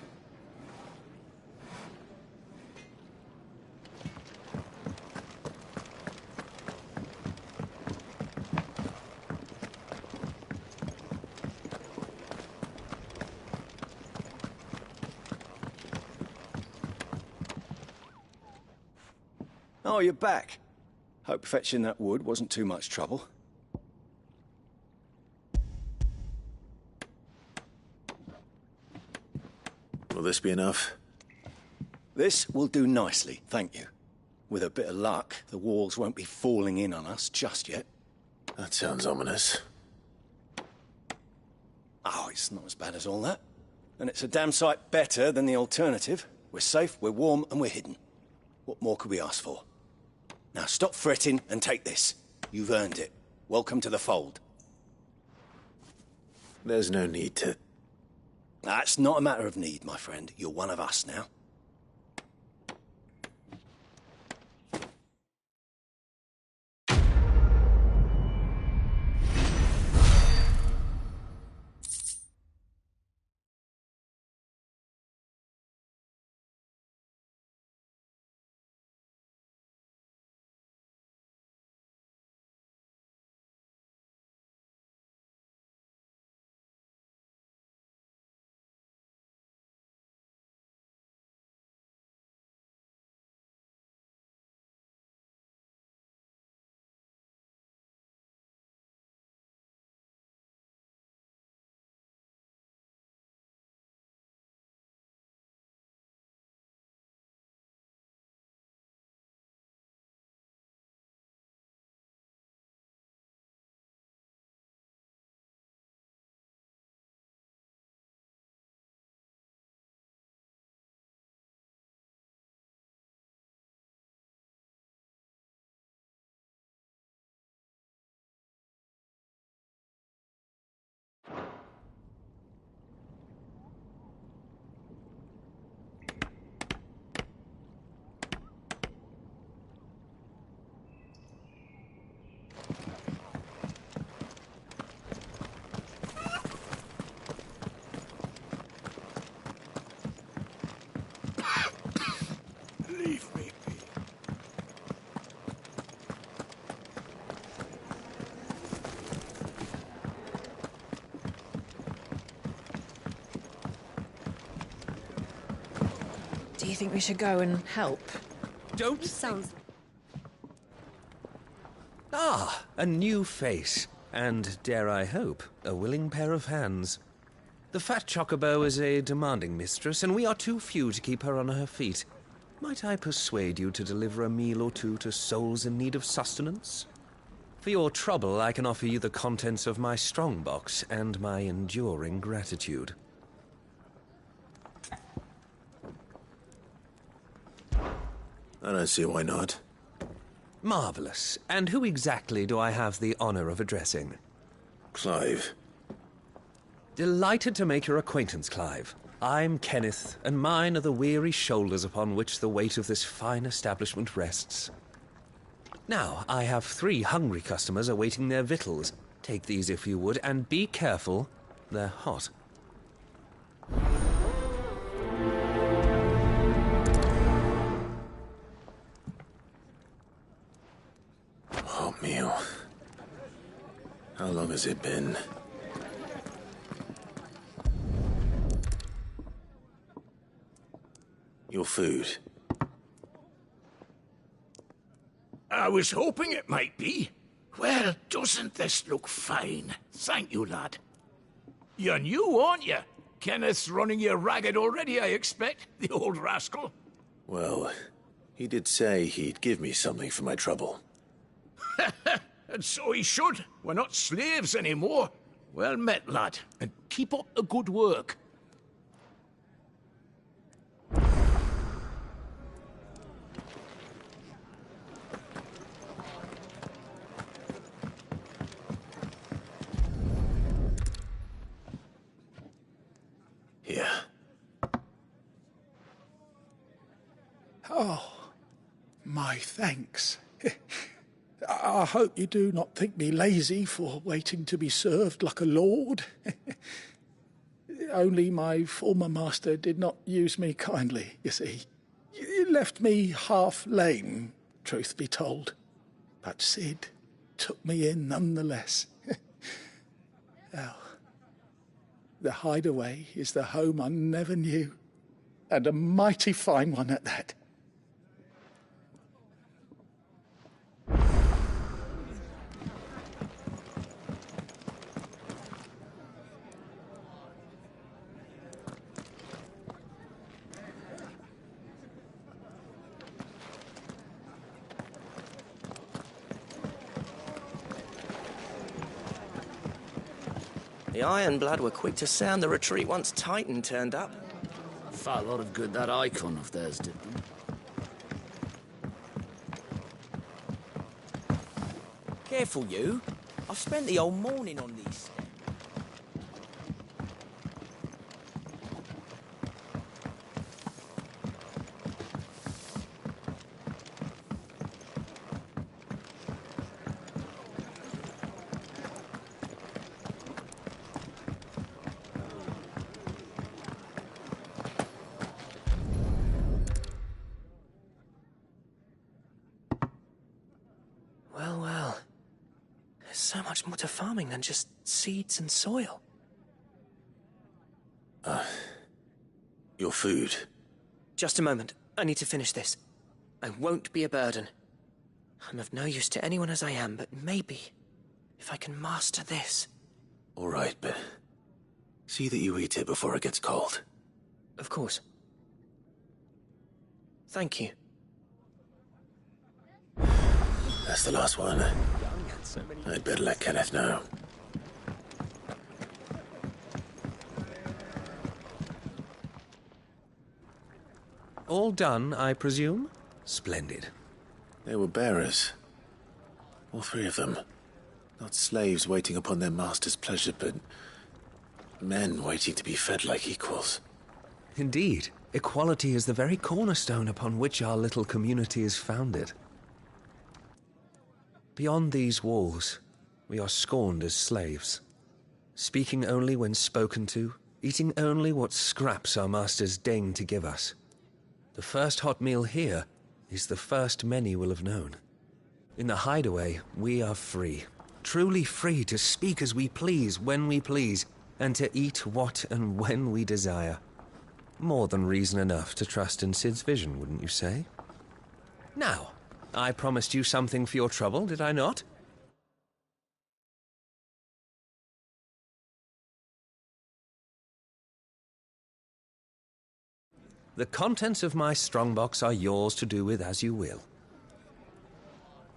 [SPEAKER 17] Oh, you're back. Hope fetching that wood wasn't too much trouble.
[SPEAKER 8] Will this be enough?
[SPEAKER 17] This will do nicely, thank you. With a bit of luck, the walls won't be falling in on us just yet.
[SPEAKER 8] That sounds ominous.
[SPEAKER 17] Oh, it's not as bad as all that. And it's a damn sight better than the alternative. We're safe, we're warm, and we're hidden. What more could we ask for? Now stop fretting and take this. You've earned it. Welcome to the fold.
[SPEAKER 8] There's no need to...
[SPEAKER 17] That's not a matter of need, my friend. You're one of us now.
[SPEAKER 16] Do you think we should go and help?
[SPEAKER 19] Don't
[SPEAKER 16] sounds...
[SPEAKER 19] Ah, a new face. And, dare I hope, a willing pair of hands. The fat chocobo is a demanding mistress, and we are too few to keep her on her feet. Might I persuade you to deliver a meal or two to souls in need of sustenance? For your trouble, I can offer you the contents of my strongbox and my enduring gratitude.
[SPEAKER 8] I don't see why not.
[SPEAKER 19] Marvelous. And who exactly do I have the honor of addressing?
[SPEAKER 8] Clive.
[SPEAKER 19] Delighted to make your acquaintance, Clive. I'm Kenneth, and mine are the weary shoulders upon which the weight of this fine establishment rests. Now, I have 3 hungry customers awaiting their victuals. Take these if you would, and be careful. They're hot.
[SPEAKER 8] Oh, meal. How long has it been? Your food.
[SPEAKER 20] I was hoping it might be. Well, doesn't this look fine? Thank you, lad. You're new, aren't you? Kenneth's running you ragged already, I expect, the old rascal.
[SPEAKER 8] Well, he did say he'd give me something for my trouble.
[SPEAKER 20] And so he should. We're not slaves anymore. Well met, lad, and keep up the good work.
[SPEAKER 8] Here.
[SPEAKER 21] Oh, my thanks. I hope you do not think me lazy for waiting to be served like a lord. Only my former master did not use me kindly, you see. He left me half lame, truth be told. But Sid took me in nonetheless. Well, the hideaway is the home I never knew, and a mighty fine one at that.
[SPEAKER 1] The Ironblood were quick to sound the retreat once Titan turned up.
[SPEAKER 18] Far lot of good that icon of theirs did them.
[SPEAKER 1] Careful, you. I've spent the whole morning on these. Well. There's so much more to farming than just seeds and soil.
[SPEAKER 2] Your food.
[SPEAKER 1] Just a moment. I need to finish this. I won't be a burden. I'm of no use to anyone as I am, but maybe if I can master this.
[SPEAKER 2] All right, but see that you eat it before it gets cold.
[SPEAKER 1] Of course. Thank you.
[SPEAKER 2] That's the last one. I'd better let Kenneth know.
[SPEAKER 19] All done, I presume? Splendid.
[SPEAKER 2] They were bearers. All three of them. Not slaves waiting upon their master's pleasure, but men waiting to be fed like equals.
[SPEAKER 19] Indeed. Equality is the very cornerstone upon which our little community is founded. Beyond these walls, we are scorned as slaves, speaking only when spoken to, eating only what scraps our masters deign to give us. The first hot meal here is the first many will have known. In the hideaway, we are free, truly free to speak as we please, when we please, and to eat what and when we desire. More than reason enough to trust in Sid's vision, wouldn't you say? Now, I promised you something for your trouble, did I not? The contents of my strongbox are yours to do with as you will.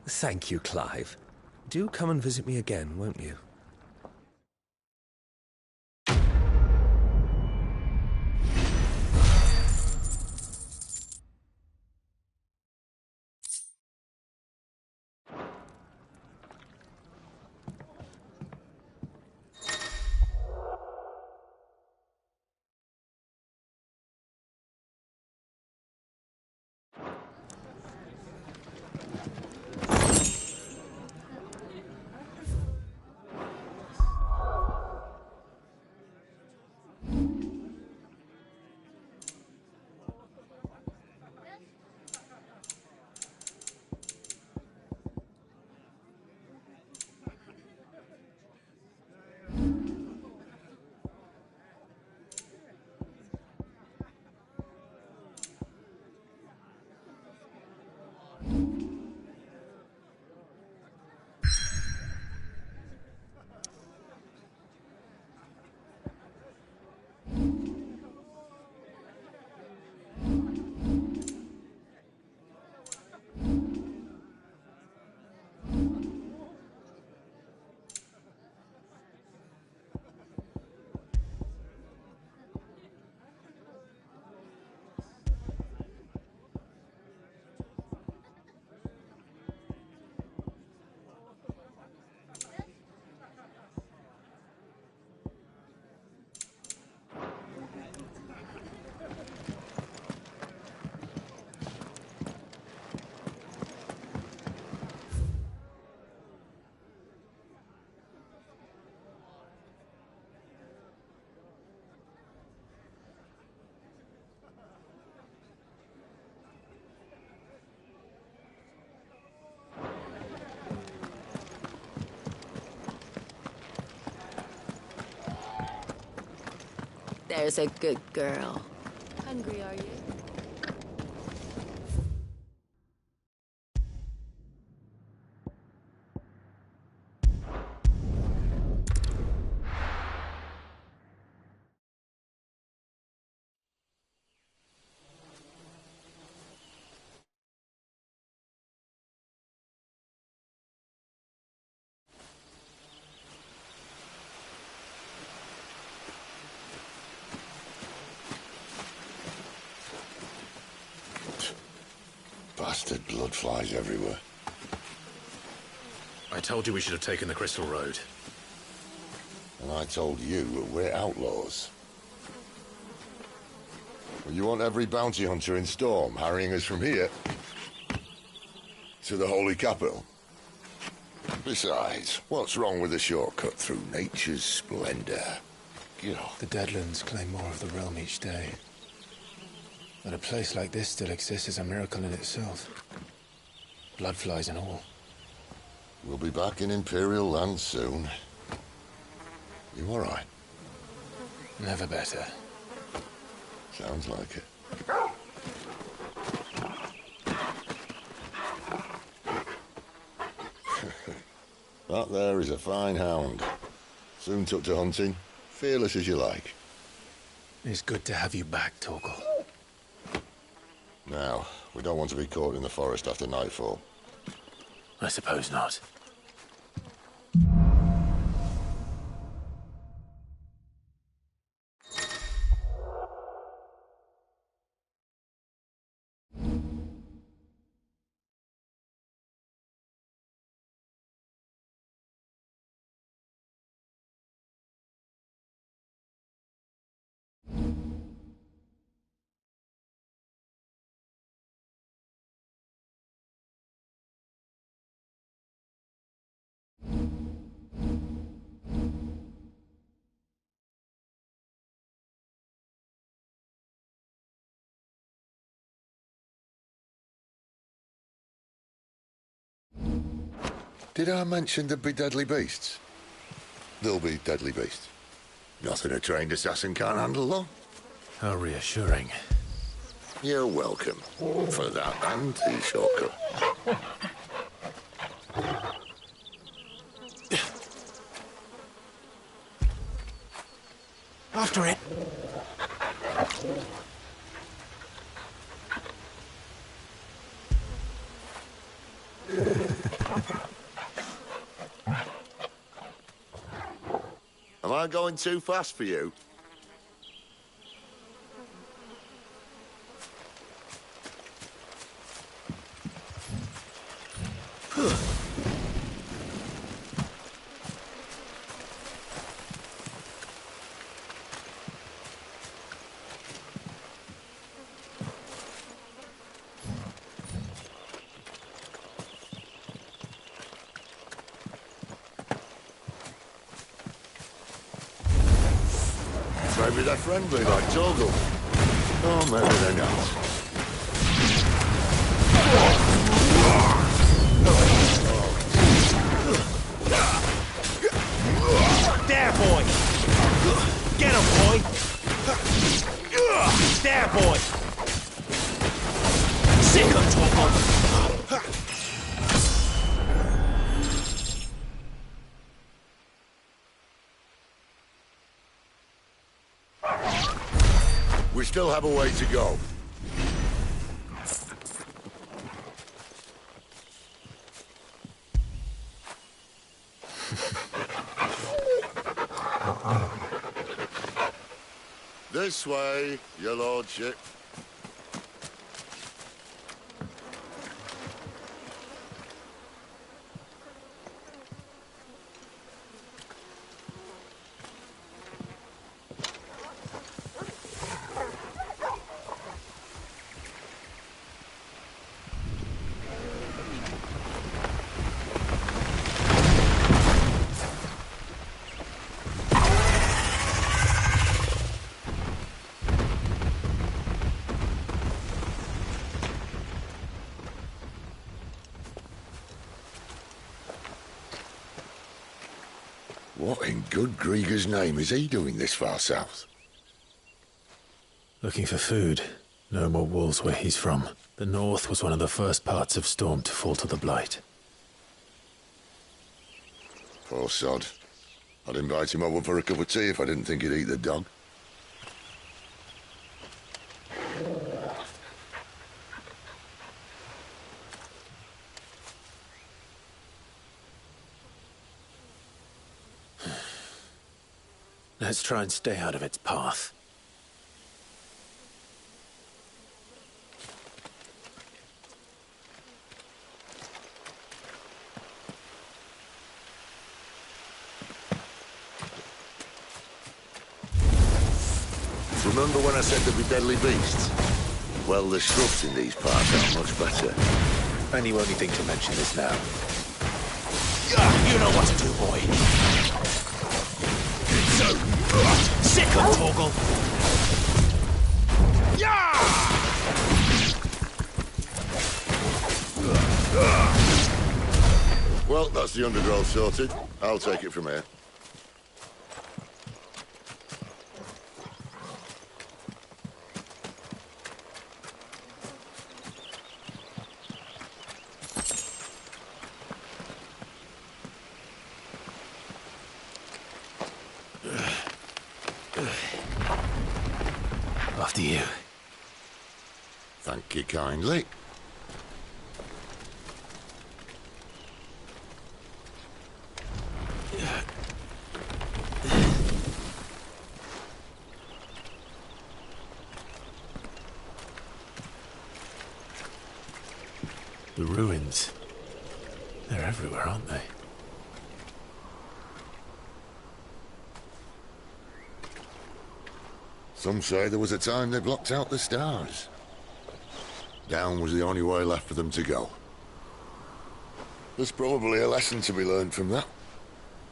[SPEAKER 19] Thank you, Clive. Do come and visit me again, won't you?
[SPEAKER 6] There's a good girl. Hungry, are you?
[SPEAKER 9] bastard blood flies everywhere.
[SPEAKER 2] I told you we should have taken the Crystal Road.
[SPEAKER 9] And I told you that we're outlaws. Well, you want every bounty hunter in Storm harrying us from here to the Holy Capital? Besides, what's wrong with a shortcut through nature's splendor? God.
[SPEAKER 3] The Deadlands claim more of the realm each day. That a place like this still exists is a miracle in itself. Bloodflies and all.
[SPEAKER 9] We'll be back in Imperial land soon. You all right?
[SPEAKER 3] Never better.
[SPEAKER 9] Sounds like it. That there is a fine hound. Soon took to hunting. Fearless as you like.
[SPEAKER 3] It's good to have you back, Torgal.
[SPEAKER 9] Now, we don't want to be caught in the forest after nightfall.
[SPEAKER 3] I suppose not.
[SPEAKER 9] Did I mention there'd be deadly beasts? There'll be deadly beasts. Nothing a trained assassin can't handle, though.
[SPEAKER 2] How reassuring.
[SPEAKER 9] You're welcome for that and the shortcut.
[SPEAKER 3] After it.
[SPEAKER 9] Am I going too fast for you? Maybe they're friendly like Torgal. Or maybe they're not.
[SPEAKER 8] There, boy! Get him, boy! There, boy! Sick him, Torgal!
[SPEAKER 9] We still have a way to go. This way, your lordship. What in good Grieger's name is he doing this far south?
[SPEAKER 2] Looking for food. No more wolves where he's from. The north was one of the first parts of Storm to fall to the Blight.
[SPEAKER 9] Poor sod. I'd invite him over for a cup of tea if I didn't think he'd eat the dog.
[SPEAKER 2] Let's try and stay out of its path.
[SPEAKER 9] Remember when I said there'd be deadly beasts? Well, the shrubs in these parts are much better.
[SPEAKER 3] And you only think to mention this now.
[SPEAKER 2] You know what to do, boy. So, sick of Torgal.
[SPEAKER 9] Well, that's the undergrowth sorted. I'll take it from here.
[SPEAKER 2] After you.
[SPEAKER 9] Thank you kindly.
[SPEAKER 2] The ruins. They're everywhere, aren't they?
[SPEAKER 9] Some say there was a time they blocked out the stars. Down was the only way left for them to go. There's probably a lesson to be learned from that.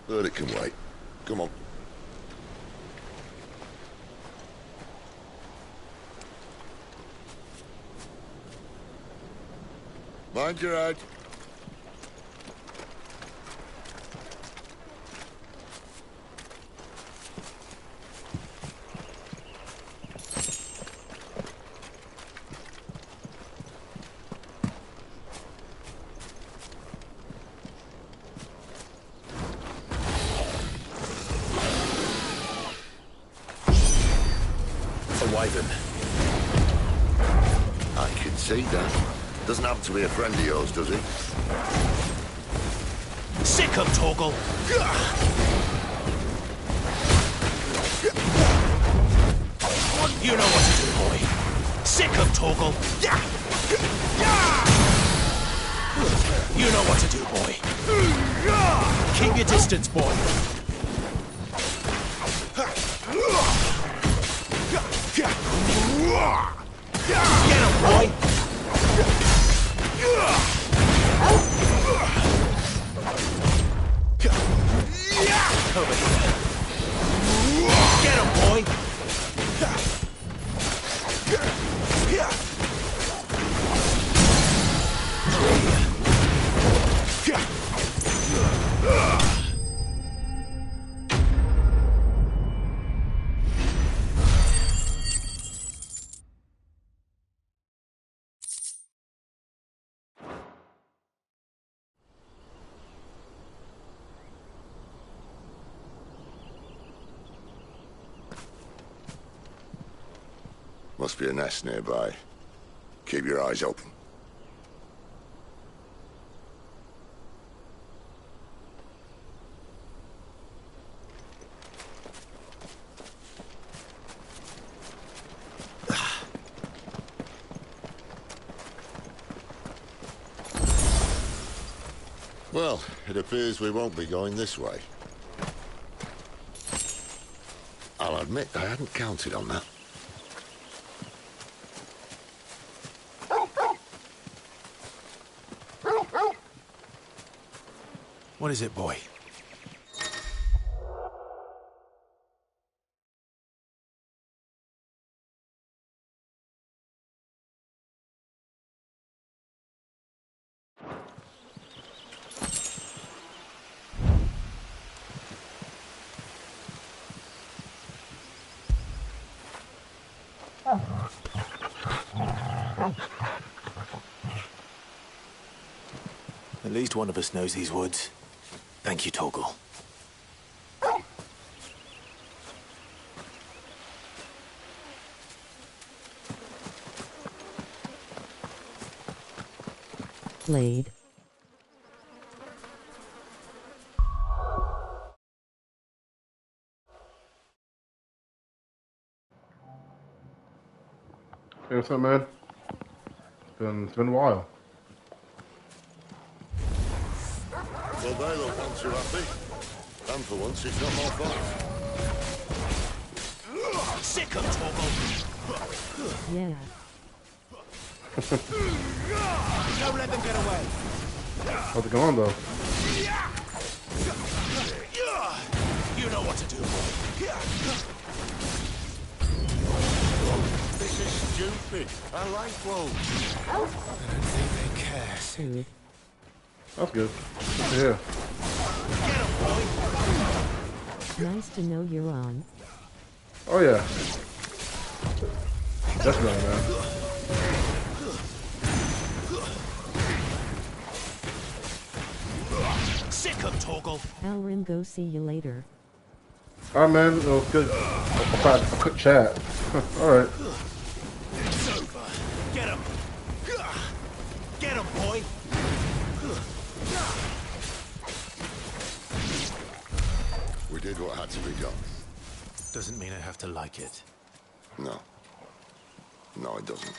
[SPEAKER 9] But it can wait. Come on. Mind your head.
[SPEAKER 2] Wyvern.
[SPEAKER 9] I can see that. Doesn't happen to be a friend of yours, does he?
[SPEAKER 2] Sick of Torgal! You know what to do, boy. Sick of Torgal! You know what to do, boy. Keep your distance, boy. Get him, boy! Over here. Get him, boy!
[SPEAKER 9] Must be a nest nearby. Keep your eyes open. Well, it appears we won't be going this way. I'll admit I hadn't counted on that.
[SPEAKER 2] What is it, boy?
[SPEAKER 3] At least one of us knows these woods. Thank you, Torgal.
[SPEAKER 4] Laid.
[SPEAKER 22] Hey, what's up, man? It's been a while.
[SPEAKER 9] Well, they look none too happy. And for once, it's not my fault.
[SPEAKER 2] Sick of Torgal.
[SPEAKER 4] Yeah.
[SPEAKER 8] Don't let them get away.
[SPEAKER 22] How's it going though?
[SPEAKER 2] You know what to do.
[SPEAKER 20] This is stupid. I like wolves.
[SPEAKER 2] I don't think they care.
[SPEAKER 22] That's good. Yeah.
[SPEAKER 4] Nice to know you're on.
[SPEAKER 22] Oh yeah. Definitely, man.
[SPEAKER 2] Sick of Torgal.
[SPEAKER 4] Alrin, go see you later.
[SPEAKER 22] Alright, man. It was good. A quick chat. Alright.
[SPEAKER 2] It's over. Get him. Get him, boy.
[SPEAKER 9] We did what had to be done.
[SPEAKER 2] Doesn't mean I have to like it.
[SPEAKER 9] No. No, it doesn't.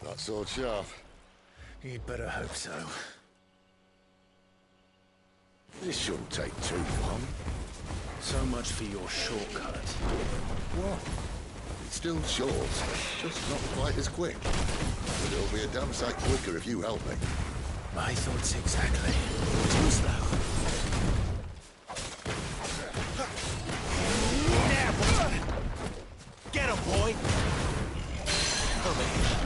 [SPEAKER 9] That sword sharp.
[SPEAKER 2] You'd better hope so.
[SPEAKER 9] This shouldn't take too long.
[SPEAKER 2] So much for your shortcut.
[SPEAKER 9] What? It's still short, just not quite as quick. But it'll be a damn sight quicker if you help me.
[SPEAKER 2] My thoughts exactly. Too slow. Get him, boy! Over here.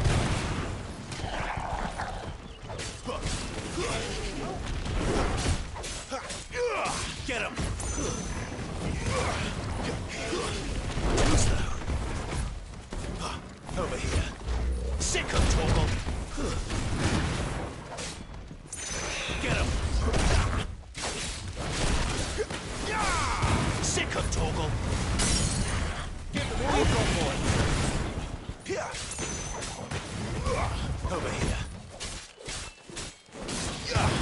[SPEAKER 2] Get him! Too slow. Over here. Sick of Torgal. Get him! Sick of Torgal. Get the move on, boy. Over here.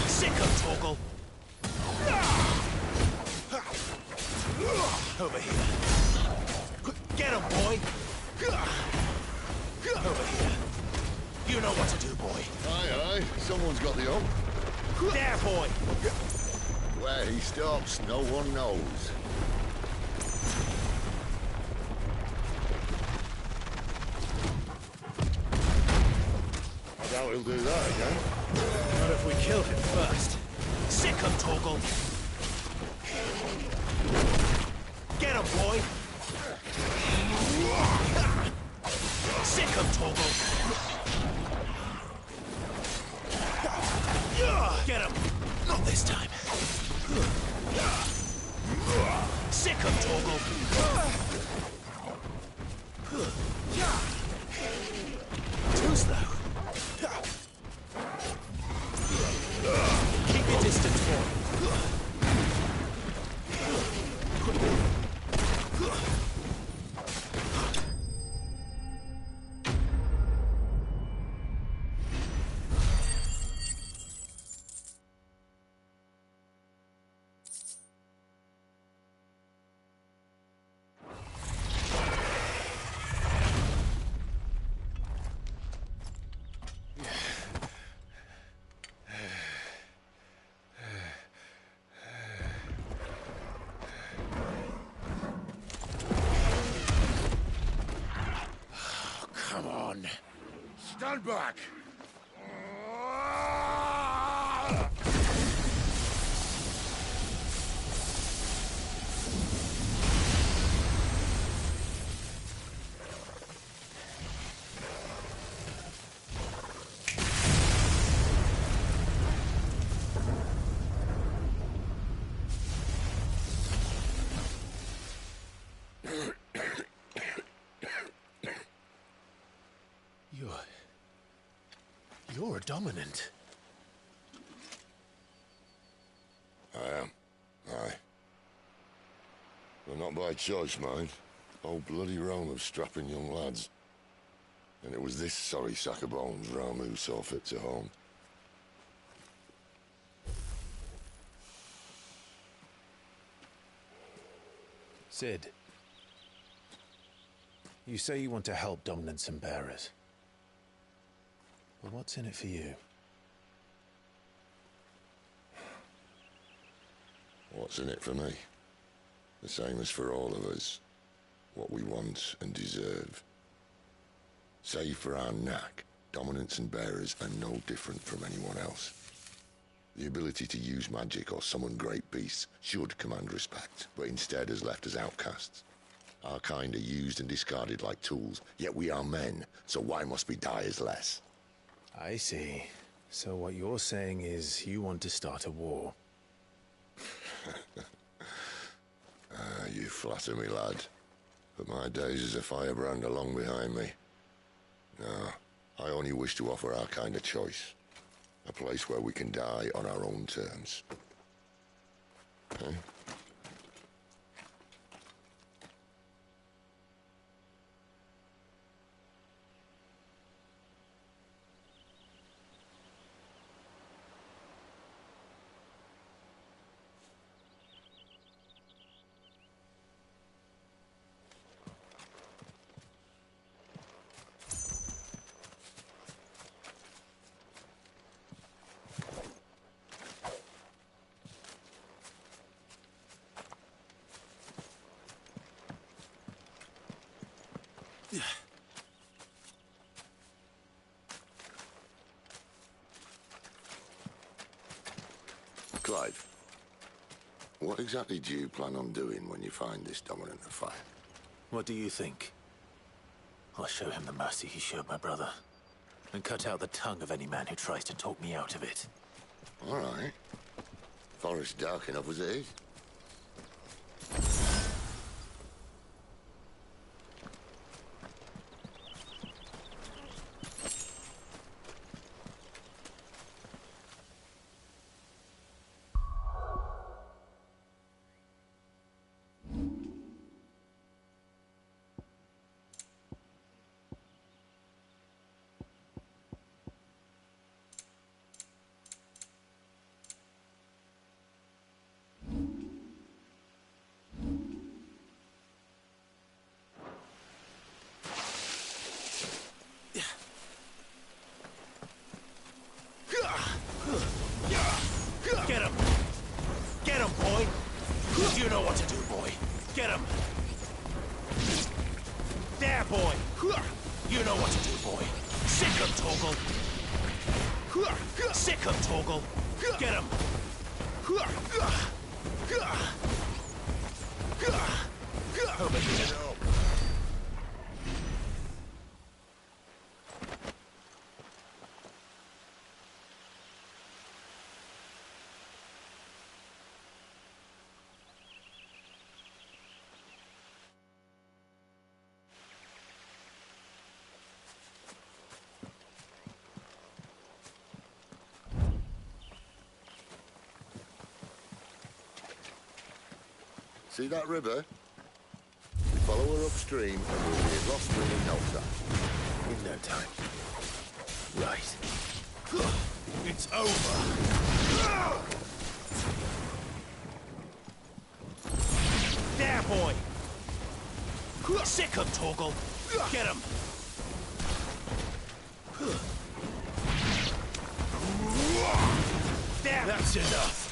[SPEAKER 2] Sick of Torgal. Over here. Get him, boy. Over here. You know what to do, boy.
[SPEAKER 9] Aye, aye. Someone's got the hump.
[SPEAKER 2] There, boy.
[SPEAKER 9] Where he stops, no one knows. I doubt he'll do that again.
[SPEAKER 2] Not if we kill him first. Sick of Torgal. Get him, boy. Sick of Torgal. Get him. Not this time. Sick of Torgal. Too slow. Keep your distance, boy.
[SPEAKER 9] Stand back!
[SPEAKER 2] You're a dominant.
[SPEAKER 9] I am. Aye. But not by choice, mind. Whole bloody realm of strapping young lads. And it was this sorry sack of bones Ramu saw fit to home.
[SPEAKER 2] Sid. You say you want to help dominants and bearers. But what's in it for you?
[SPEAKER 9] What's in it for me? The same as for all of us. What we want and deserve. Save for our knack, dominants and bearers are no different from anyone else. The ability to use magic or summon great beasts should command respect, but instead has left us outcasts. Our kind are used and discarded like tools, yet we are men, so why must we die as less?
[SPEAKER 2] I see. So what you're saying is you want to start a war.
[SPEAKER 9] You flatter me, lad. But my days as a firebrand are long behind me. No, I only wish to offer our kind a choice. A place where we can die on our own terms. Huh? Clive, what exactly do you plan on doing when you find this dominant of fire?
[SPEAKER 2] What do you think? I'll show him the mercy he showed my brother, and cut out the tongue of any man who tries to talk me out of it.
[SPEAKER 9] All right. Forest dark enough as it is.
[SPEAKER 2] Get him! Get him, boy! You know what to do, boy. Get him! There, boy! You know what to do, boy. Sick him, Torgal! Sick him, Torgal! Get him! Open it up.
[SPEAKER 9] See that river? We follow her upstream and we'll be at Lost Spring in no time.
[SPEAKER 2] In no time. Right.
[SPEAKER 20] It's over.
[SPEAKER 2] There, boy! Sick him, Torgal! Get him! There!
[SPEAKER 20] That's enough.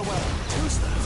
[SPEAKER 8] Farewell. Who's that?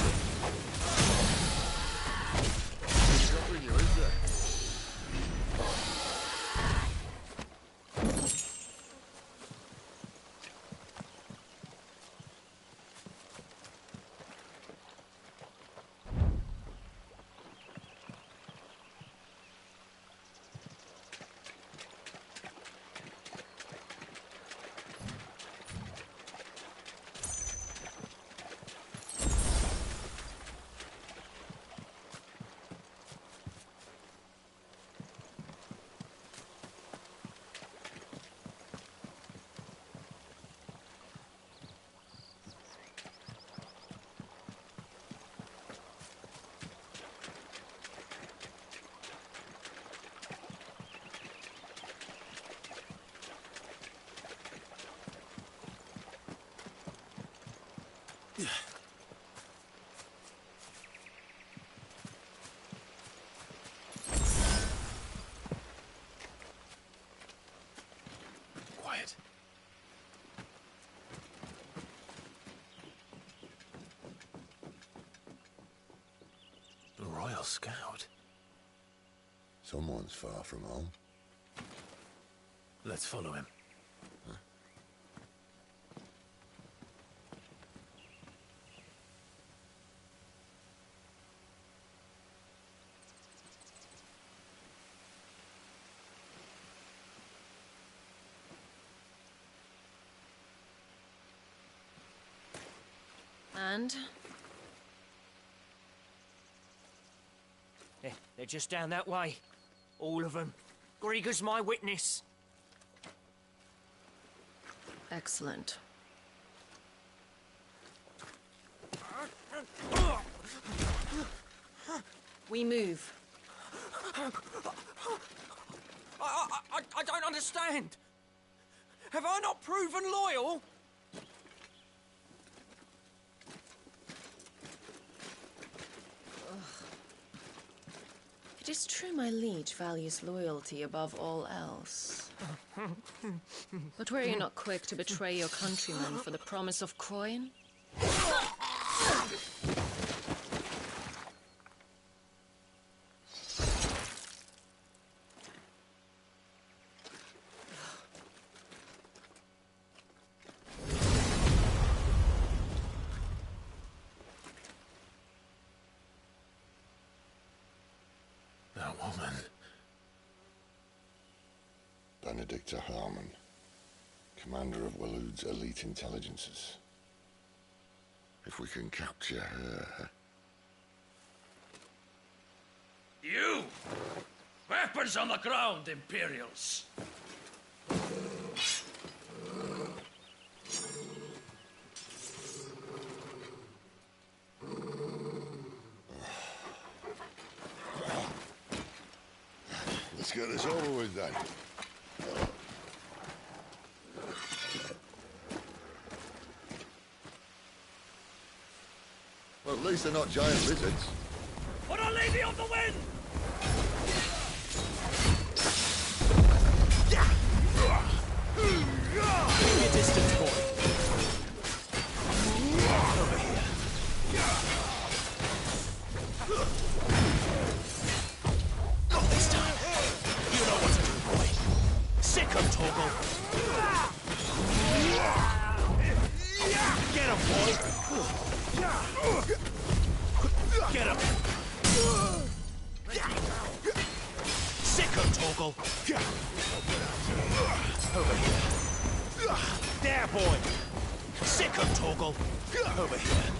[SPEAKER 2] Quiet. The Royal Scout.
[SPEAKER 9] Someone's far from home.
[SPEAKER 2] Let's follow him.
[SPEAKER 6] And?
[SPEAKER 1] They're just down that way. All of them. Grieger's my witness.
[SPEAKER 6] Excellent. We move.
[SPEAKER 1] I don't understand. Have I not proven loyal?
[SPEAKER 6] It is true my liege values loyalty above all else. But were you not quick to betray your countrymen for the promise of coin?
[SPEAKER 2] That woman.
[SPEAKER 9] Benedicta Harmon, commander of Waloed's elite intelligences. If we can capture her...
[SPEAKER 20] You! Weapons on the ground, Imperials!
[SPEAKER 9] Let's get this over with then. Well, at least they're not giant lizards.
[SPEAKER 20] Put a lady on the wind!
[SPEAKER 8] Keep your distance, boy. Over here. Not this time. You know what to do, boy. Sick him, Torgal. Get him, boy. Get him. Sick him, Torgal. Over here. There, boy. Sick him, Torgal. Over here.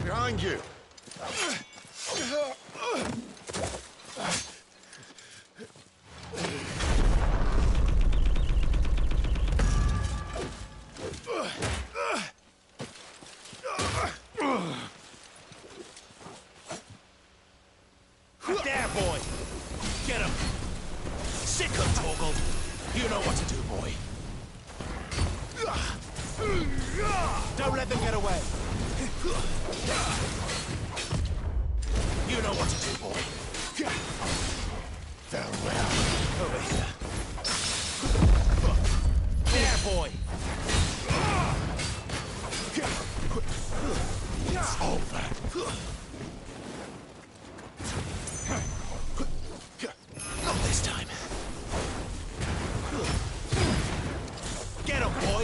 [SPEAKER 9] Behind you!
[SPEAKER 8] There, boy. Get him! Sick of Torgal! You know what to do, boy. Don't let them get away. You know what to do, boy. Farewell. Over here. There, boy. It's over. Not this time. Get him, boy.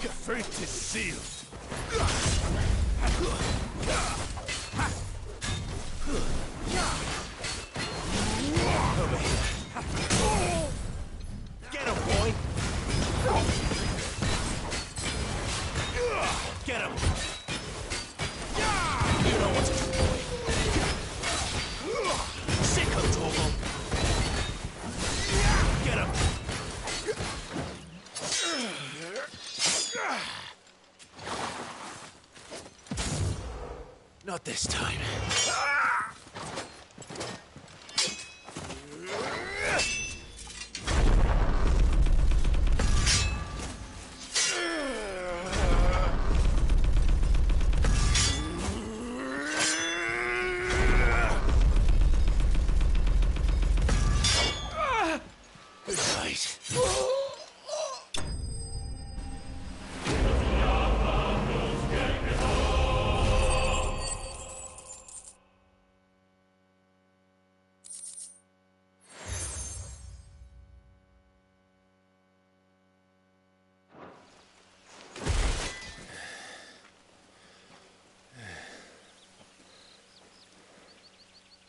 [SPEAKER 8] Your fate is sealed. Over here. Get him, boy. Get him. You know what to do, boy. Sick of Torgal. Get him. Not this time.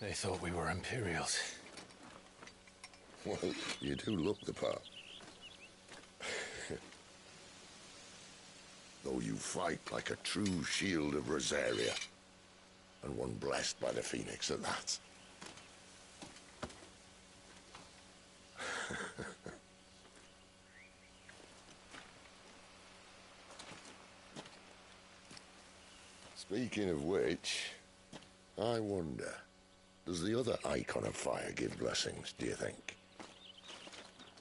[SPEAKER 2] They thought we were Imperials.
[SPEAKER 9] Well, you do look the part. Though you fight like a true shield of Rosaria, and one blessed by the Phoenix at that. Speaking of which, I wonder, does the other icon of fire give blessings, do you think?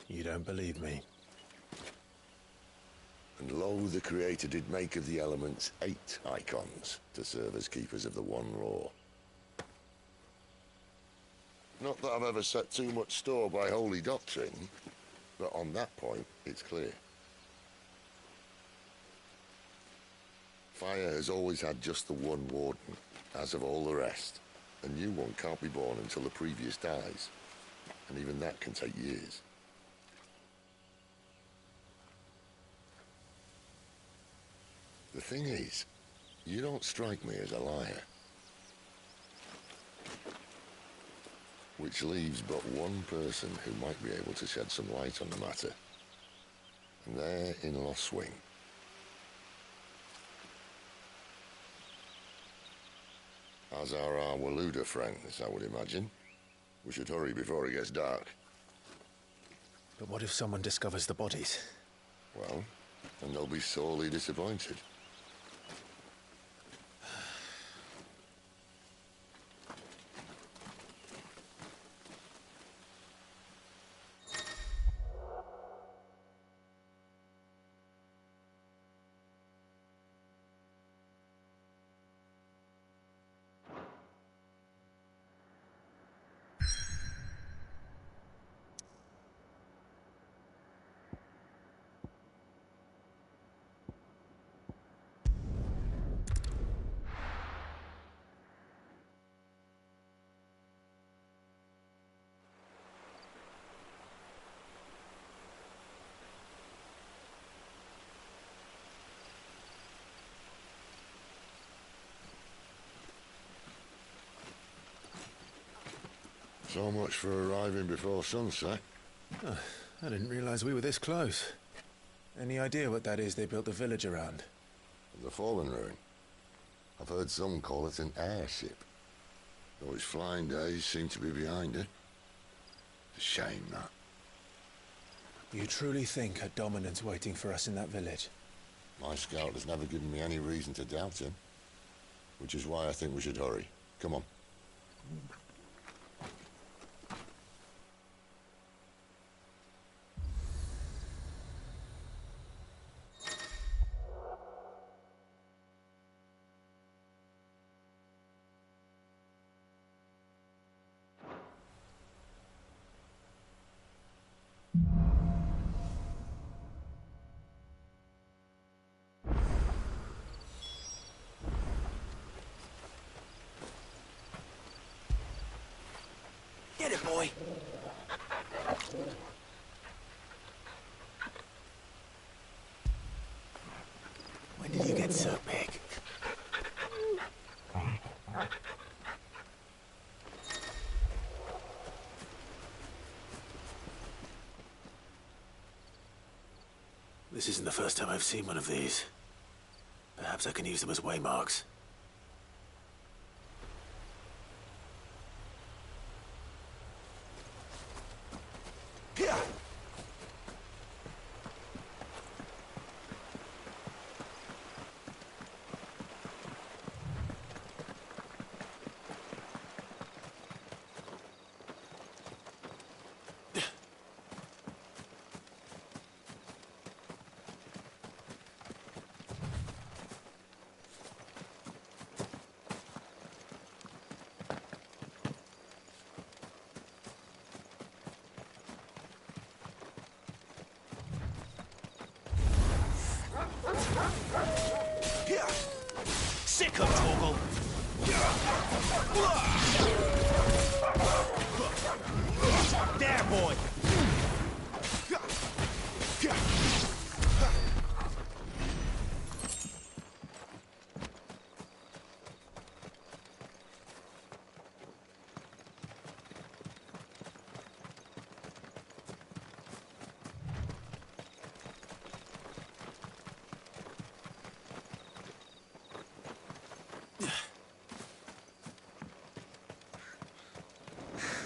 [SPEAKER 2] You don't believe me?
[SPEAKER 9] And lo, the Creator did make of the elements 8 icons to serve as keepers of the one law. Not that I've ever set too much store by holy doctrine, but on that point, it's clear. Fire has always had just the one warden, as of all the rest. A new one can't be born until the previous dies, and even that can take years. The thing is, you don't strike me as a liar. Which leaves but one person who might be able to shed some light on the matter. And they're in Lost Swing. As are our Waluda friends, I would imagine. We should hurry before it gets dark.
[SPEAKER 2] But what if someone discovers the bodies?
[SPEAKER 9] Well, then they'll be sorely disappointed. So much for arriving before sunset.
[SPEAKER 2] Oh, I didn't realize we were this close. Any idea what that is they built the village around?
[SPEAKER 9] The Fallen Ruin. I've heard some call it an airship. Though its flying days seem to be behind it. It's a shame, that.
[SPEAKER 2] You truly think a dominant's waiting for us in that village?
[SPEAKER 9] My scout has never given me any reason to doubt him. Which is why I think we should hurry. Come on.
[SPEAKER 2] boy. When did you get so big? This isn't the first time I've seen one of these. Perhaps I can use them as waymarks. Sick of Torgal! There, boy!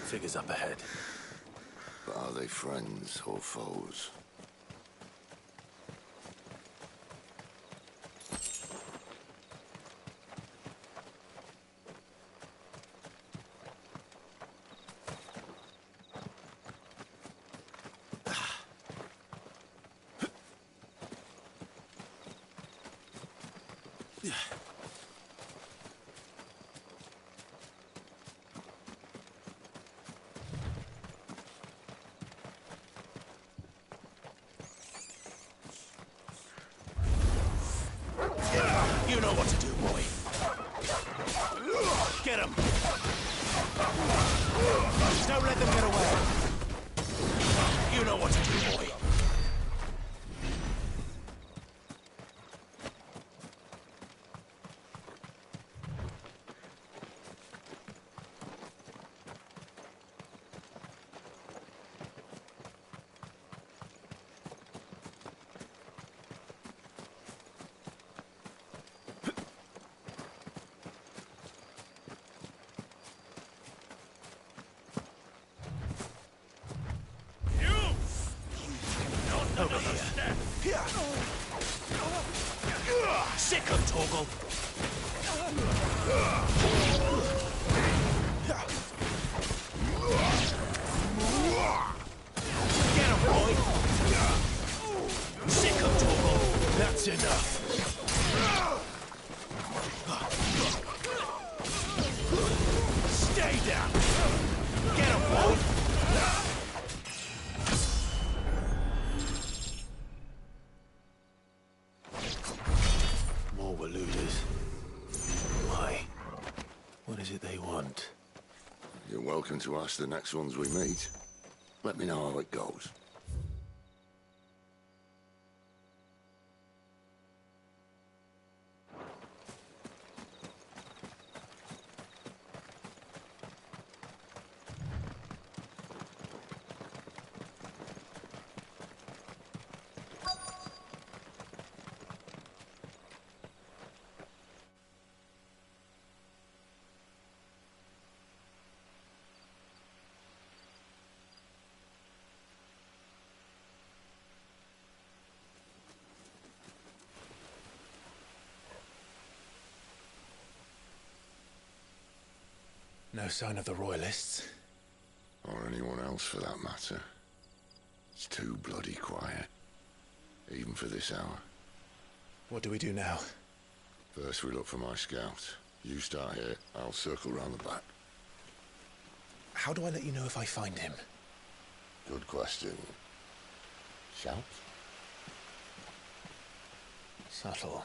[SPEAKER 2] Figures up ahead.
[SPEAKER 9] But are they friends or foes?
[SPEAKER 2] You know what to do, boy. Get him! Don't let them get away. You know what to do, boy. Over here. Sick of Torgal. Get him, boy. Sick of Torgal. That's enough. Stay down. Get him, boy. Why? What is it they want?
[SPEAKER 9] You're welcome to ask the next ones we meet. Let me know how it goes.
[SPEAKER 2] No sign of the Royalists.
[SPEAKER 9] Or anyone else for that matter. It's too bloody quiet. Even for this hour.
[SPEAKER 2] What do we do now?
[SPEAKER 9] First we look for my scout. You start here, I'll circle round the back.
[SPEAKER 2] How do I let you know if I find him?
[SPEAKER 9] Good question. Shout?
[SPEAKER 2] Subtle.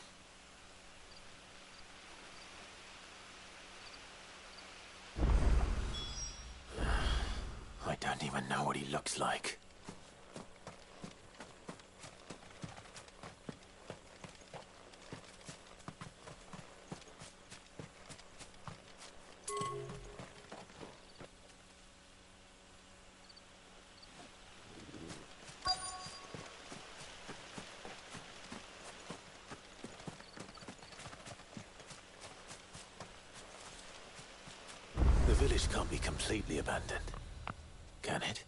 [SPEAKER 2] don't even know what he looks like. The village can't be completely abandoned, can it?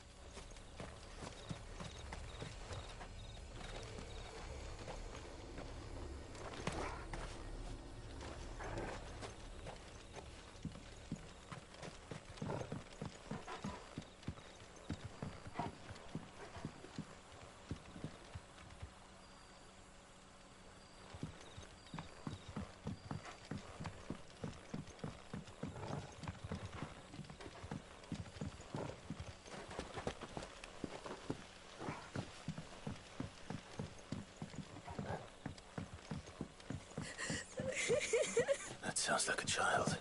[SPEAKER 2] That sounds like a child.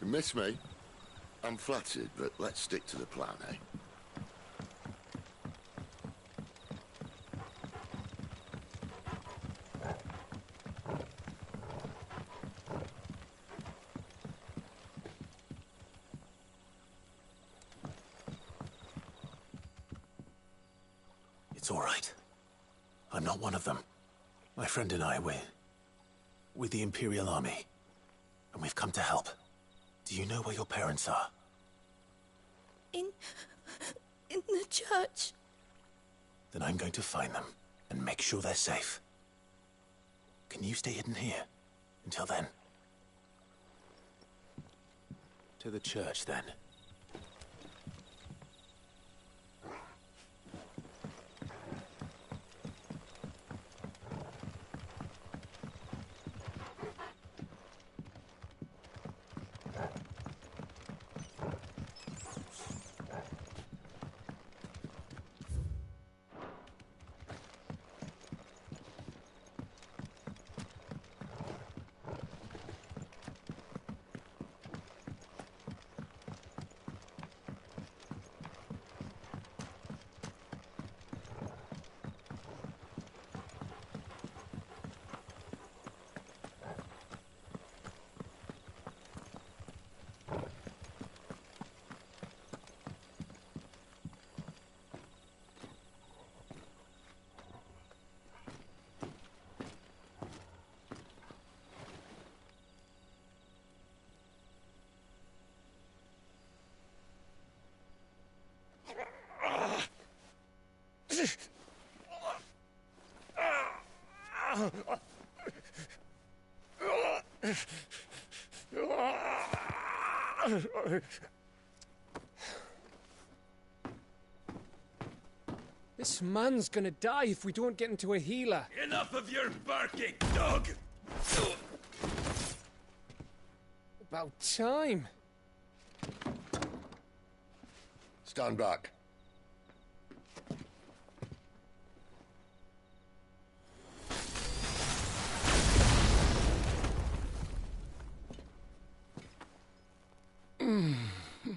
[SPEAKER 9] You miss me? I'm flattered, but let's stick to the plan, eh?
[SPEAKER 2] It's all right. I'm not one of them. My friend and I, we're with the Imperial Army, and we've come to help. Do you know where your parents are?
[SPEAKER 7] In the church.
[SPEAKER 2] Then I'm going to find them and make sure they're safe. Can you stay hidden here until then? To the church, then.
[SPEAKER 11] This man's gonna die if we don't get into a healer.
[SPEAKER 20] Enough of your barking, dog!
[SPEAKER 11] About time.
[SPEAKER 9] Stand back.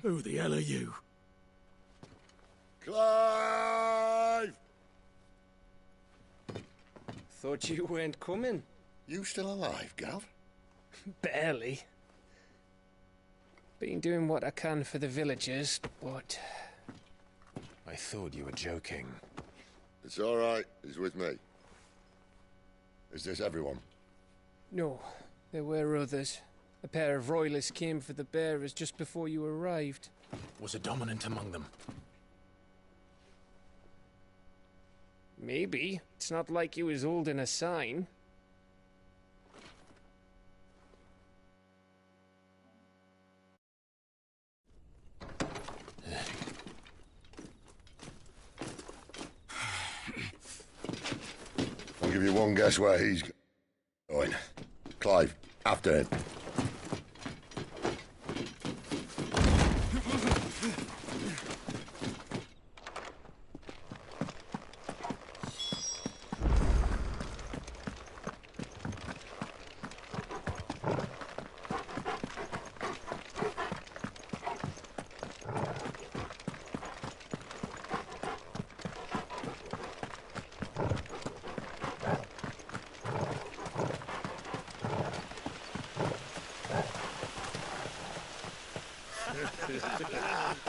[SPEAKER 20] Who the hell are you?
[SPEAKER 9] Clive!
[SPEAKER 11] Thought you weren't coming.
[SPEAKER 9] You still alive, Gav?
[SPEAKER 11] Barely. Been doing what I can for the villagers, but...
[SPEAKER 3] I thought you were joking.
[SPEAKER 9] It's all right. He's with me. Is this everyone?
[SPEAKER 11] No, there were others. A pair of royalists came for the bearers just before you arrived.
[SPEAKER 2] Was a dominant among them?
[SPEAKER 11] Maybe. It's not like he was holding a sign.
[SPEAKER 9] I'll give you one guess where he's going. Clive, after him.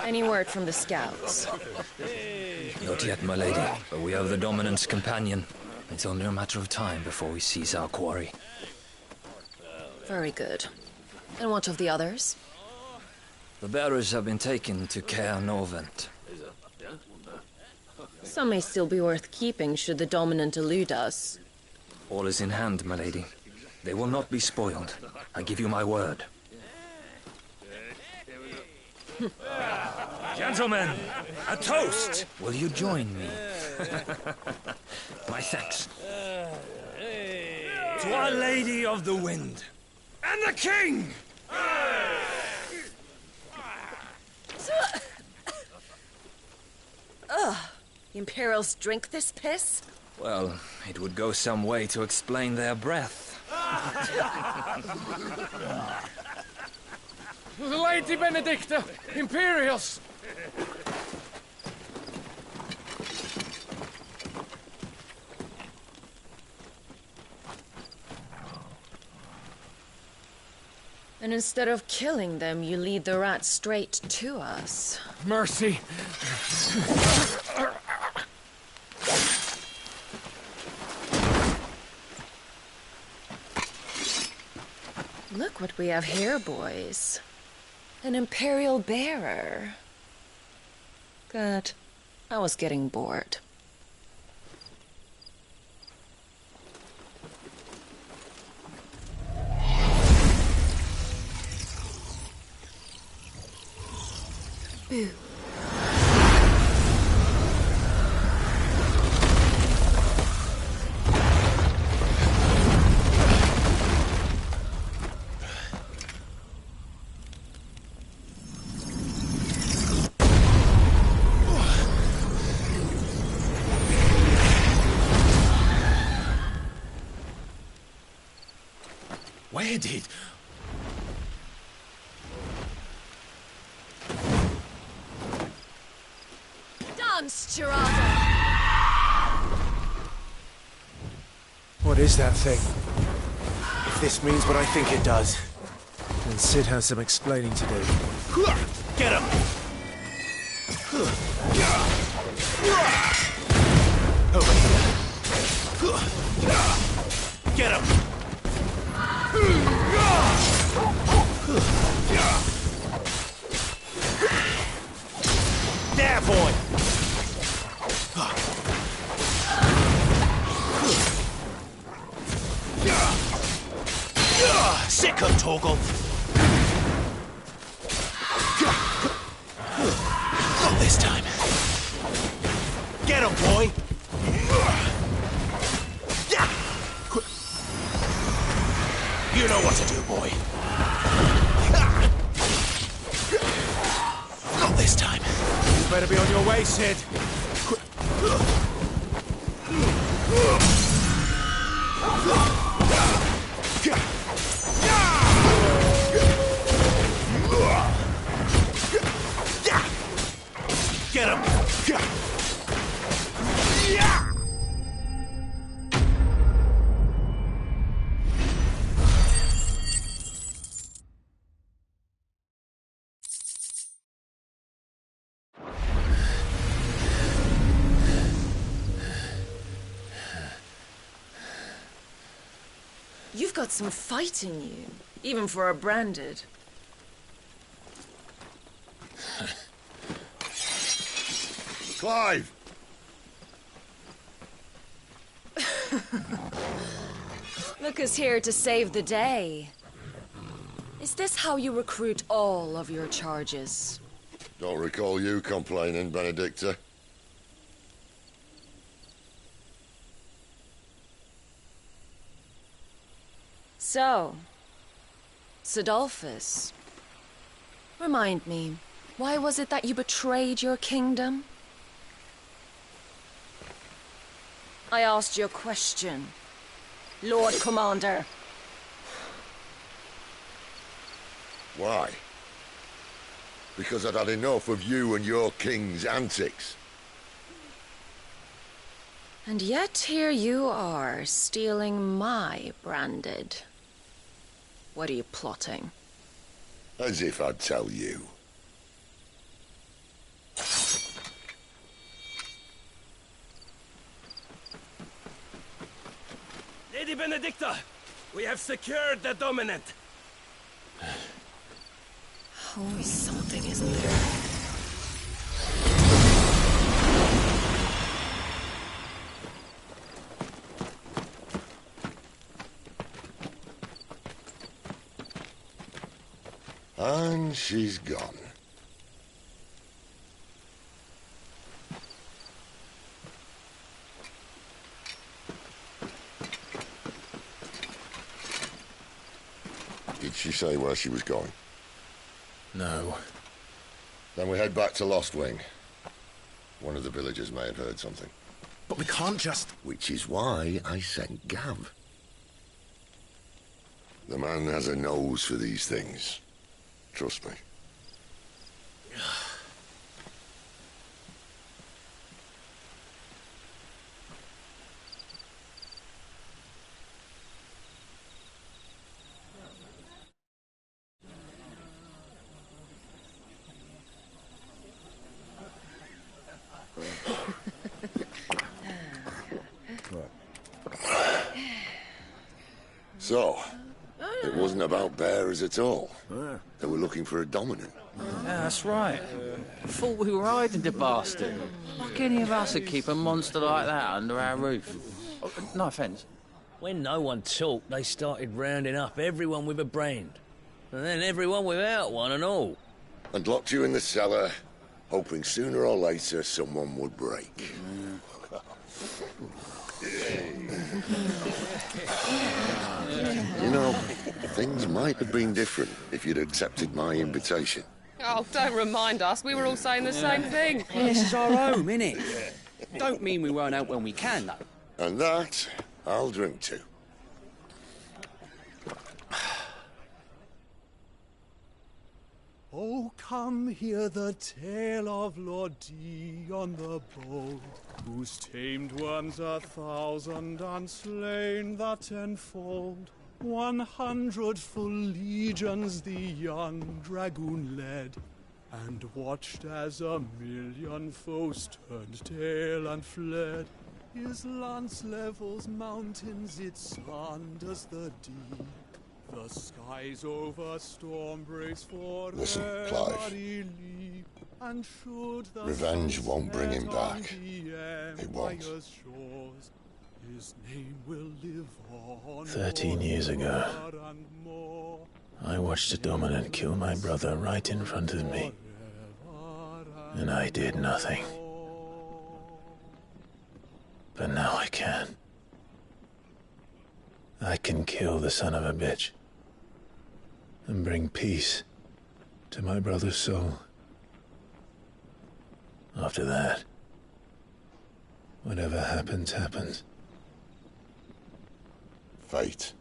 [SPEAKER 6] Any word from the scouts?
[SPEAKER 5] Not yet, my lady, but we have the dominant's companion. It's only a matter of time before we seize our quarry.
[SPEAKER 6] Very good. And what of the others?
[SPEAKER 5] The bearers have been taken to Caer Novent.
[SPEAKER 6] Some may still be worth keeping should the dominant elude us.
[SPEAKER 5] All is in hand, my lady. They will not be spoiled. I give you my word. Gentlemen, a toast! Will you join me? My thanks. To Our Lady of the Wind. And the King!
[SPEAKER 6] Ugh. The Imperials drink this piss?
[SPEAKER 5] Well, it would go some way to explain their breath.
[SPEAKER 11] Lady Benedicta! Imperials!
[SPEAKER 6] And instead of killing them, you lead the rats straight to us.
[SPEAKER 11] Mercy!
[SPEAKER 6] Look what we have here, boys. An Imperial bearer. Good. I was getting bored. Boo.
[SPEAKER 2] Where did...
[SPEAKER 6] Dance, Gerardo!
[SPEAKER 8] What is that thing? If this means what I think it does, then Sid has some explaining to do.
[SPEAKER 2] Get him! Over here. Get him! There, boy! Sick of Torgal! Not this time. Get him, boy! You know what to do, boy. Not this time.
[SPEAKER 8] You better be on your way, Sid.
[SPEAKER 2] Get him!
[SPEAKER 6] You've got some fight in you, even for a branded.
[SPEAKER 9] Clive!
[SPEAKER 6] Look who's here to save the day. Is this how you recruit all of your charges?
[SPEAKER 9] Don't recall you complaining, Benedicta.
[SPEAKER 6] So, Sidolphus, remind me, why was it that you betrayed your kingdom? I asked you a question, Lord Commander.
[SPEAKER 9] Why? Because I'd had enough of you and your king's antics.
[SPEAKER 6] And yet here you are, stealing my branded. What are you plotting?
[SPEAKER 9] As if I'd tell you.
[SPEAKER 10] Lady Benedicta! We have secured the dominant!
[SPEAKER 6] Always something, isn't there?
[SPEAKER 9] And she's gone. Did she say where she was going?
[SPEAKER 2] No.
[SPEAKER 9] Then we head back to Lost Wing. One of the villagers may have heard something.
[SPEAKER 2] But we can't just...
[SPEAKER 9] Which is why I sent Gav. The man has a nose for these things. Trust me. So, it wasn't about bearers at all. They were looking for a dominant.
[SPEAKER 12] Yeah, that's right. Thought we were hiding the bastard. Like any of us would keep a monster like that under our roof. Oh, no offence.
[SPEAKER 10] When no one talked, they started rounding up everyone with a brand. And then everyone without one and all.
[SPEAKER 9] And locked you in the cellar, hoping sooner or later someone would break. You know, things might have been different if you'd accepted my invitation.
[SPEAKER 23] Oh, don't remind us. We were all saying the same thing.
[SPEAKER 15] Well, this is our home, innit? Don't mean we won't out when we can, though.
[SPEAKER 9] And that, I'll drink to.
[SPEAKER 24] Oh, come hear the tale of Lord D on the bold, who's tamed worms 1,000 and slain the tenfold. 100 full legions the young dragoon led, and watched as 1,000,000 foes turned tail and fled. His lance levels mountains, it sanders the deep. The skies over storm breaks for
[SPEAKER 9] Listen, Clive.
[SPEAKER 24] and should the
[SPEAKER 9] Revenge won't bring him back.
[SPEAKER 24] It
[SPEAKER 9] won't.
[SPEAKER 24] His name will live on
[SPEAKER 2] 13 years ago,
[SPEAKER 24] and more.
[SPEAKER 2] I watched a dominant kill my brother right in front of me. And I did nothing. But now I can. I can kill the son of a bitch. And bring peace to my brother's soul. After that, whatever happens, happens.
[SPEAKER 9] Fate.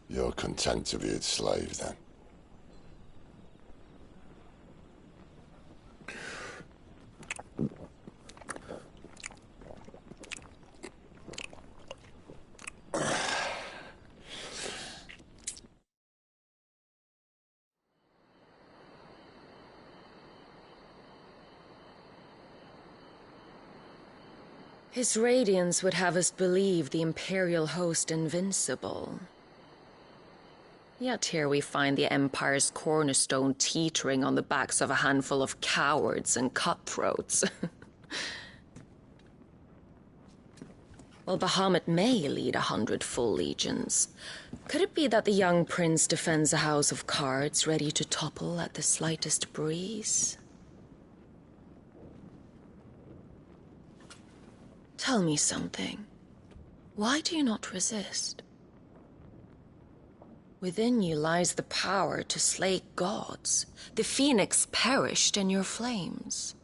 [SPEAKER 9] You're content to be its slave, then?
[SPEAKER 6] His radiance would have us believe the Imperial host invincible. Yet here we find the Empire's cornerstone teetering on the backs of a handful of cowards and cutthroats. Well, Bahamut may lead 100 full legions. Could it be that the young prince defends a house of cards ready to topple at the slightest breeze? Tell me something. Why do you not resist? Within you lies the power to slay gods. The phoenix perished in your flames.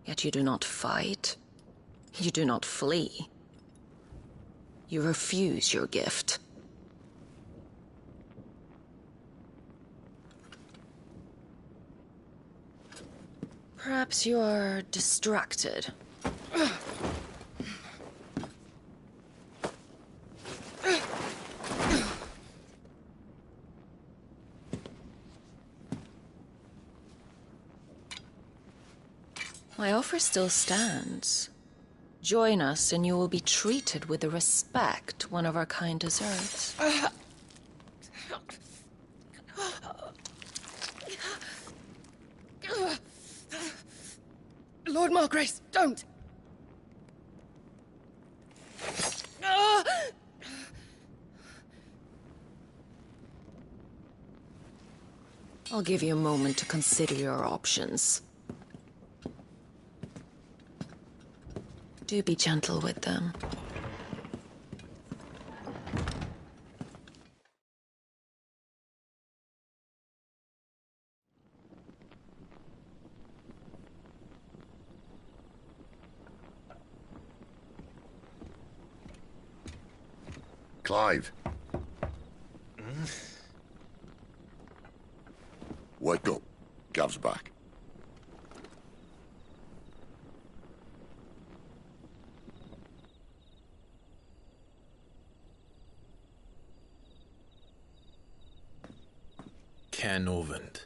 [SPEAKER 6] Yet you do not fight. You do not flee. You refuse your gift. Perhaps you're distracted. My offer still stands. Join us and you will be treated with the respect one of our kind deserves.
[SPEAKER 23] Lord Margrace, don't!
[SPEAKER 6] I'll give you a moment to consider your options. Do be gentle with them.
[SPEAKER 9] Clive. Wake up. Gav's back.
[SPEAKER 3] Caernarvon.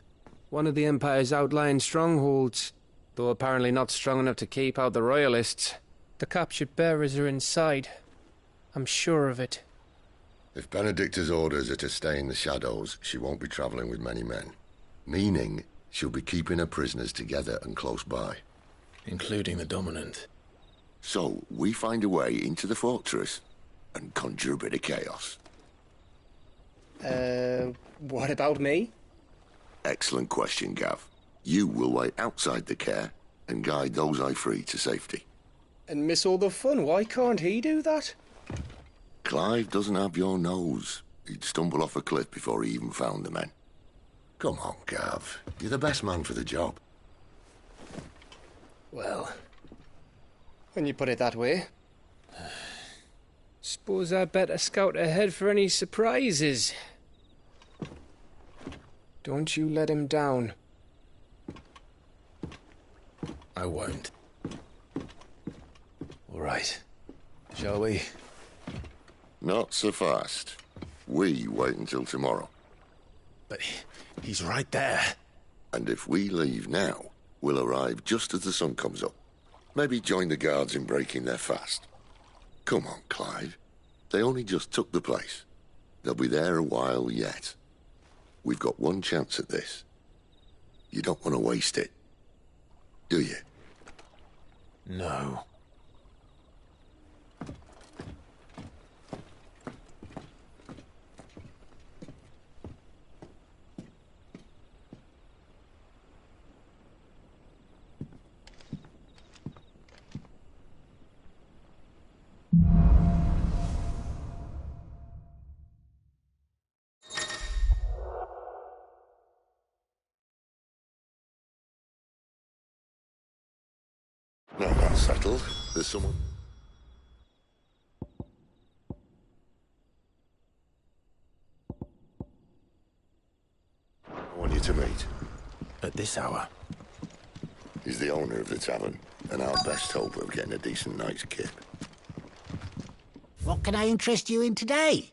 [SPEAKER 11] One of the Empire's outlying strongholds, though apparently not strong enough to keep out the Royalists. The captured bearers are inside. I'm sure of it.
[SPEAKER 9] If Benedicta's orders are to stay in the shadows, she won't be travelling with many men. Meaning, she'll be keeping her prisoners together and close by.
[SPEAKER 3] Including the Dominant.
[SPEAKER 9] So, we find a way into the fortress and conjure a bit of chaos.
[SPEAKER 11] What about me?
[SPEAKER 9] Excellent question, Gav. You will wait outside the care and guide those I free to safety.
[SPEAKER 11] And miss all the fun. Why can't he do that?
[SPEAKER 9] Clive doesn't have your nose. He'd stumble off a cliff before he even found the men. Come on, Gav. You're the best man for the job.
[SPEAKER 11] Well, when you put it that way. Suppose I'd better scout ahead for any surprises. Don't you let him down.
[SPEAKER 3] I won't. All right. Shall we?
[SPEAKER 9] Not so fast. We wait until tomorrow.
[SPEAKER 3] But he's right there.
[SPEAKER 9] And if we leave now, we'll arrive just as the sun comes up. Maybe join the guards in breaking their fast. Come on, Clive. They only just took the place. They'll be there a while yet. We've got one chance at this. You don't want to waste it, do you?
[SPEAKER 3] No.
[SPEAKER 9] Now that's settled. There's someone... I want you to meet.
[SPEAKER 3] At this hour?
[SPEAKER 9] He's the owner of the tavern, and our best hope of getting a decent night's kip.
[SPEAKER 13] What can I interest you in today?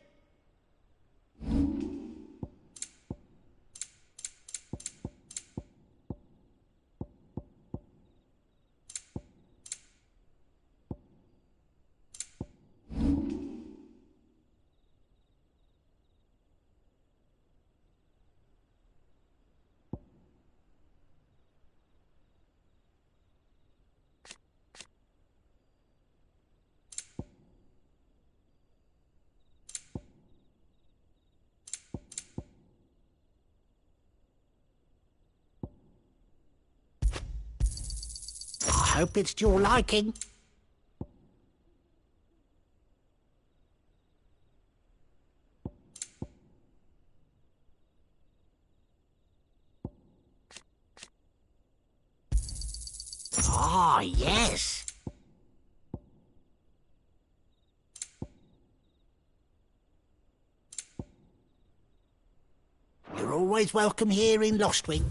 [SPEAKER 13] I hope it's to your liking. Ah, yes. You're always welcome here in Lostwing.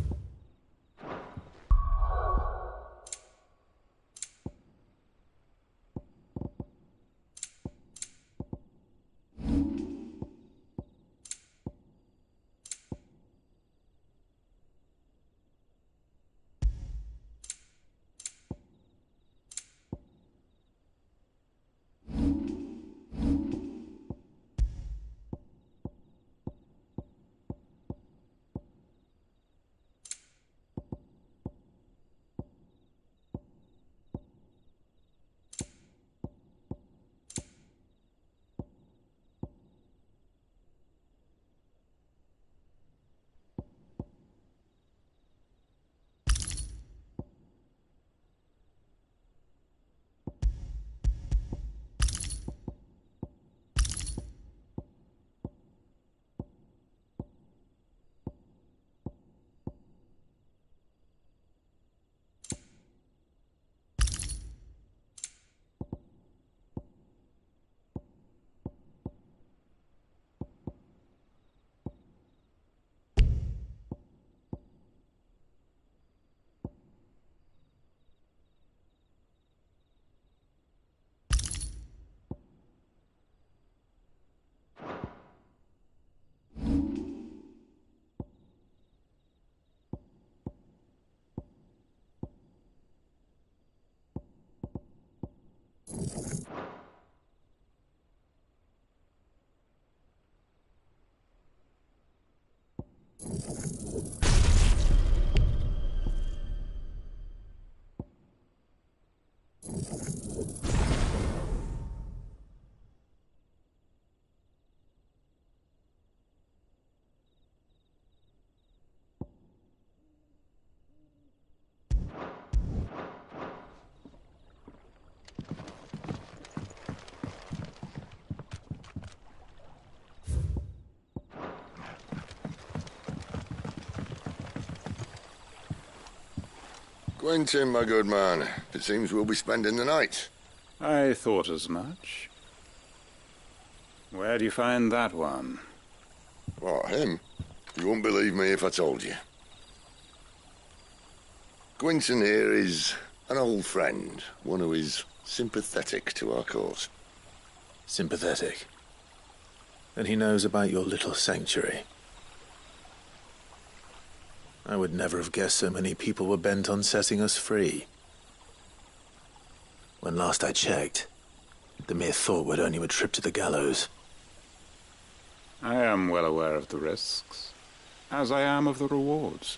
[SPEAKER 9] Quentin, my good man. It seems we'll be spending the night.
[SPEAKER 24] I thought as much. Where do you find that one?
[SPEAKER 9] What, him? You wouldn't believe me if I told you. Quentin here is an old friend, one who is sympathetic to our cause.
[SPEAKER 3] Sympathetic? And he knows about your little sanctuary. I would never have guessed so many people were bent on setting us free. When last I checked, the mere thought would earn you a trip to the gallows.
[SPEAKER 24] I am well aware of the risks, as I am of the rewards.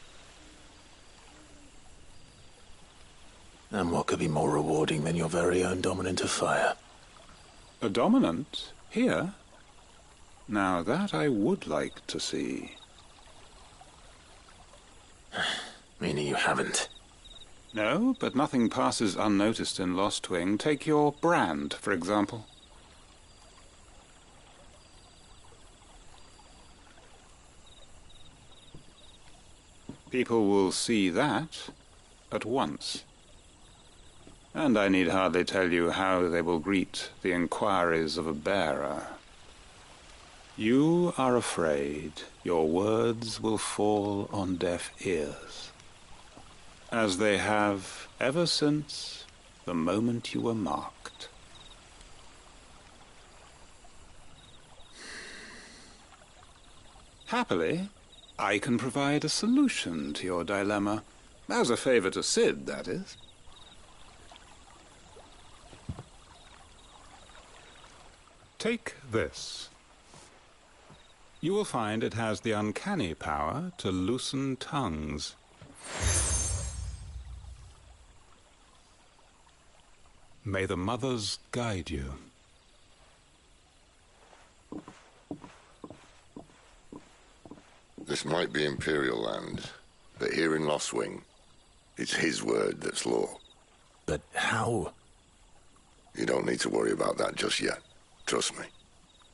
[SPEAKER 3] And what could be more rewarding than your very own dominant of fire?
[SPEAKER 24] A dominant? Here? Now that I would like to see.
[SPEAKER 3] Meaning you haven't?
[SPEAKER 24] No, but nothing passes unnoticed in Lost Wing. Take your brand, for example. People will see that at once. And I need hardly tell you how they will greet the inquiries of a bearer. You are afraid your words will fall on deaf ears, as they have ever since the moment you were marked. Happily, I can provide a solution to your dilemma, as a favor to Sid, that is. Take this. You will find it has the uncanny power to loosen tongues. May the mothers guide you.
[SPEAKER 9] This might be Imperial land, but here in Lost Wing, it's his word that's law.
[SPEAKER 3] But how?
[SPEAKER 9] You don't need to worry about that just yet. Trust me.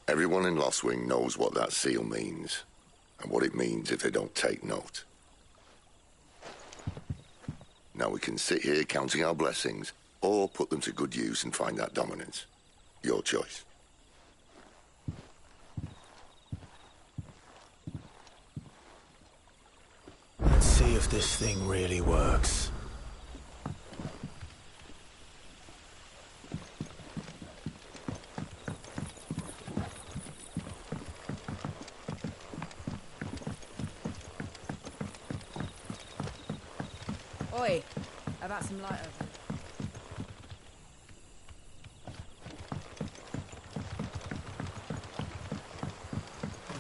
[SPEAKER 9] Everyone in Lost Wing knows what that seal means, and what it means if they don't take note. Now we can sit here counting our blessings, or put them to good use and find that dominance. Your choice.
[SPEAKER 3] Let's see if this thing really works.
[SPEAKER 14] Oi, how about some light over?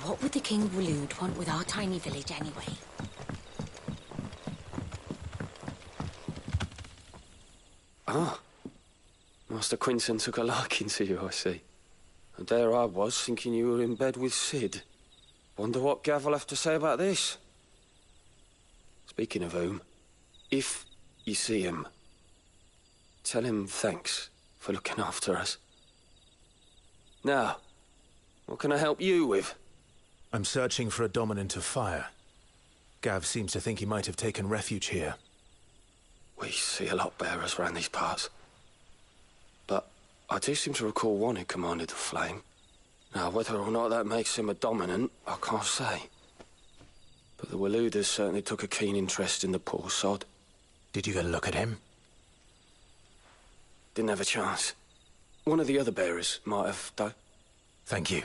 [SPEAKER 16] What would the King of Waloed want with our tiny village anyway?
[SPEAKER 11] Ah. Master Quinton took a liking to you, I see. And there I was, thinking you were in bed with Sid. Wonder what Gav will have to say about this. Speaking of whom, if you see him, tell him thanks for looking after us. Now, what can I help you with?
[SPEAKER 3] I'm searching for a dominant of fire. Gav seems to think he might have taken refuge here.
[SPEAKER 11] We see a lot bearers around these parts. But I do seem to recall one who commanded the flame. Now, whether or not that makes him a dominant, I can't say. But the Waloeders certainly took a keen interest in the poor sod.
[SPEAKER 3] Did you get a look at him?
[SPEAKER 11] Didn't have a chance. One of the other bearers might have, though.
[SPEAKER 3] Thank you.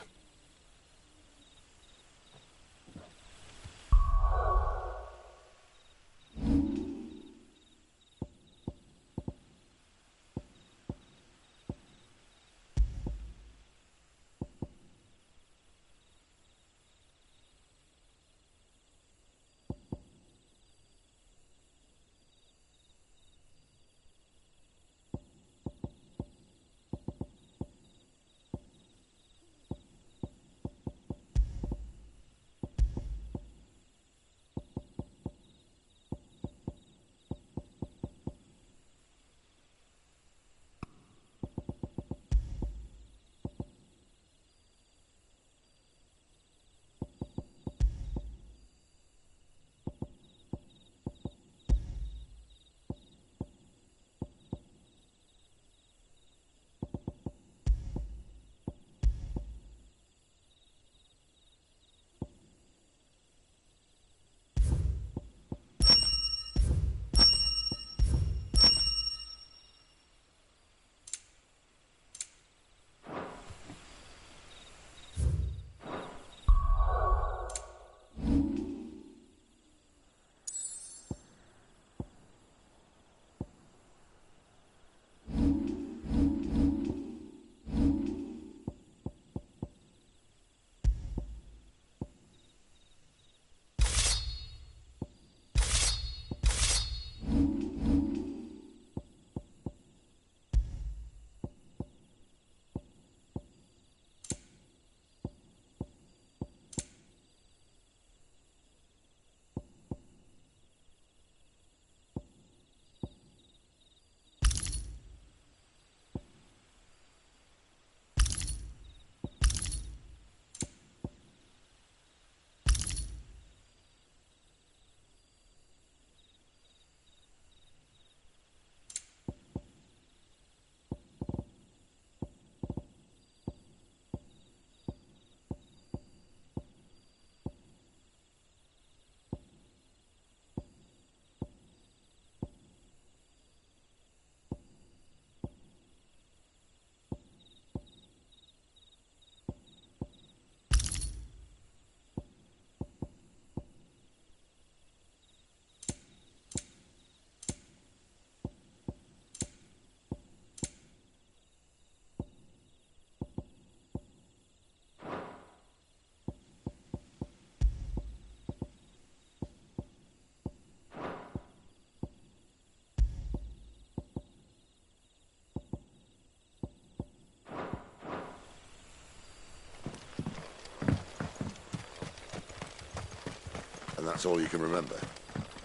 [SPEAKER 9] and that's all you can remember.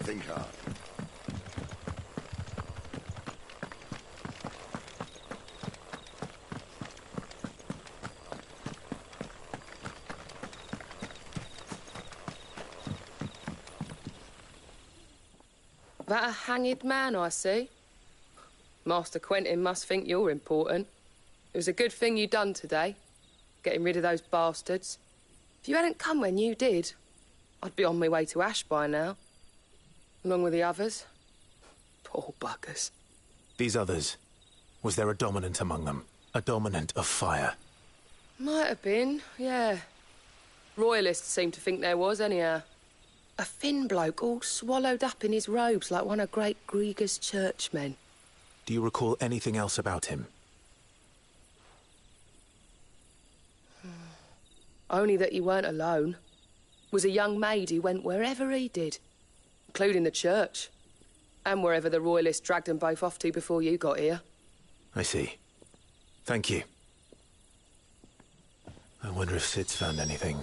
[SPEAKER 9] Think hard.
[SPEAKER 23] That a hanged man, I see. Master Quentin must think you're important. It was a good thing you done today, getting rid of those bastards. If you hadn't come when you did, I'd be on my way to Ash by now, along with the others. Poor buggers.
[SPEAKER 8] These others, was there a dominant among them? A dominant of fire?
[SPEAKER 23] Might have been, yeah. Royalists seem to think there was, anyhow. A thin bloke all swallowed up in his robes like one of Great Gregor's churchmen.
[SPEAKER 8] Do you recall anything else about him?
[SPEAKER 23] Only that he weren't alone. Was a young maid who went wherever he did, including the church, and wherever the Royalists dragged them both off to before you got here.
[SPEAKER 8] I see. Thank you. I wonder if Sid's found anything.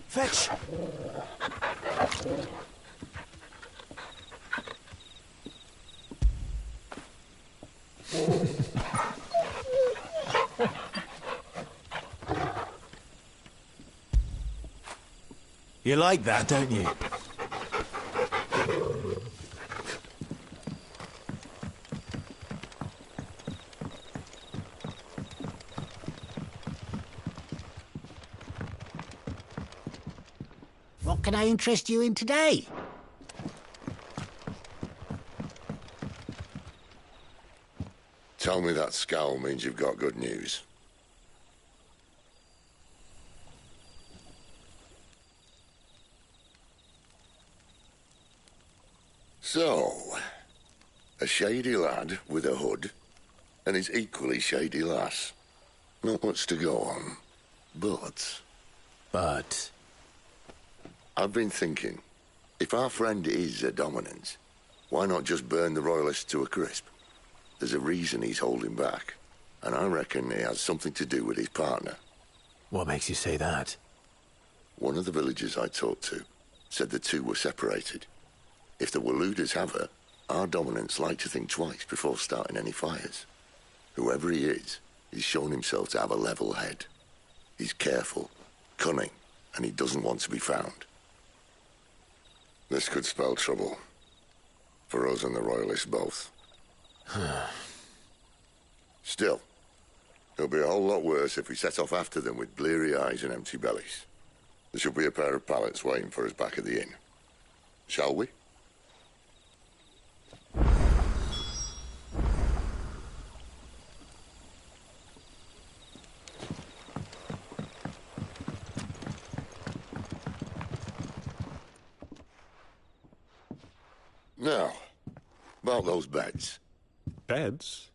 [SPEAKER 8] Fetch! You like that, don't you?
[SPEAKER 13] What can I interest you in today?
[SPEAKER 9] Tell me that scowl means you've got good news. So, a shady lad with a hood, and his equally shady lass. Not much to go on, but...
[SPEAKER 8] But...
[SPEAKER 9] I've been thinking, if our friend is a dominant, why not just burn the Royalists to a crisp? There's a reason he's holding back, and I reckon he has something to do with his partner.
[SPEAKER 8] What makes you say that?
[SPEAKER 9] One of the villagers I talked to said the two were separated. If the Waluders have her, our dominants like to think twice before starting any fires. Whoever he is, he's shown himself to have a level head. He's careful, cunning, and he doesn't want to be found. This could spell trouble. For us and the Royalists both. Still, it'll be a whole lot worse if we set off after them with bleary eyes and empty bellies. There should be a pair of pallets waiting for us back at the inn. Shall we? Now, about those beds.
[SPEAKER 17] Beds?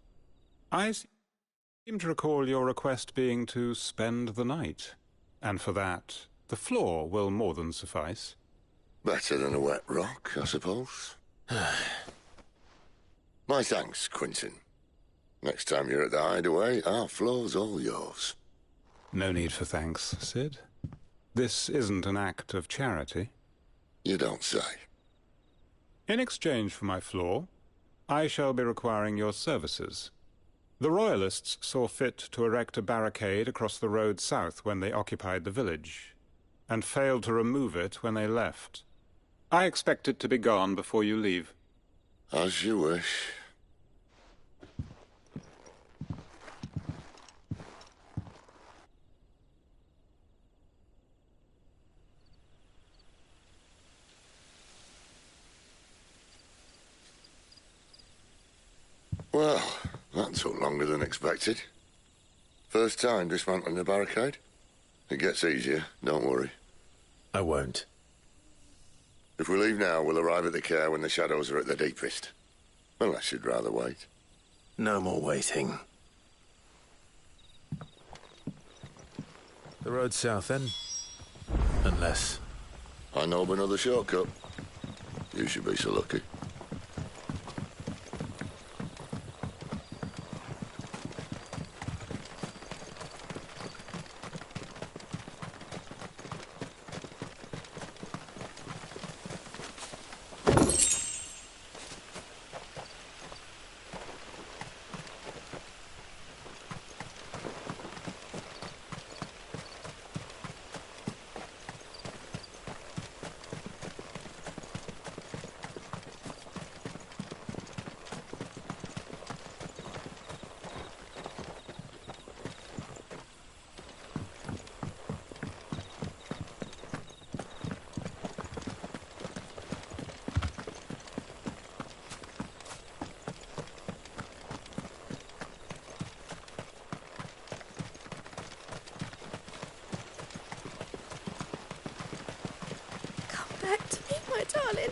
[SPEAKER 17] I seem to recall your request being to spend the night. And for that, the floor will more than suffice.
[SPEAKER 9] Better than a wet rock, I suppose. My thanks, Quentin. Next time you're at the hideaway, our floor's all yours.
[SPEAKER 17] No need for thanks, Sid. This isn't an act of charity.
[SPEAKER 9] You don't say.
[SPEAKER 17] In exchange for my floor, I shall be requiring your services. The Royalists saw fit to erect a barricade across the road south when they occupied the village, and failed to remove it when they left. I expect it to be gone before you leave.
[SPEAKER 9] As you wish. Well, that took longer than expected. First time dismantling the barricade? It gets easier, don't worry.
[SPEAKER 8] I won't.
[SPEAKER 9] If we leave now, we'll arrive at the care when the shadows are at their deepest. Unless you'd rather wait.
[SPEAKER 8] No more waiting. The road south, then? Unless...
[SPEAKER 9] I know of another shortcut. You should be so lucky.
[SPEAKER 7] back to me, my darling.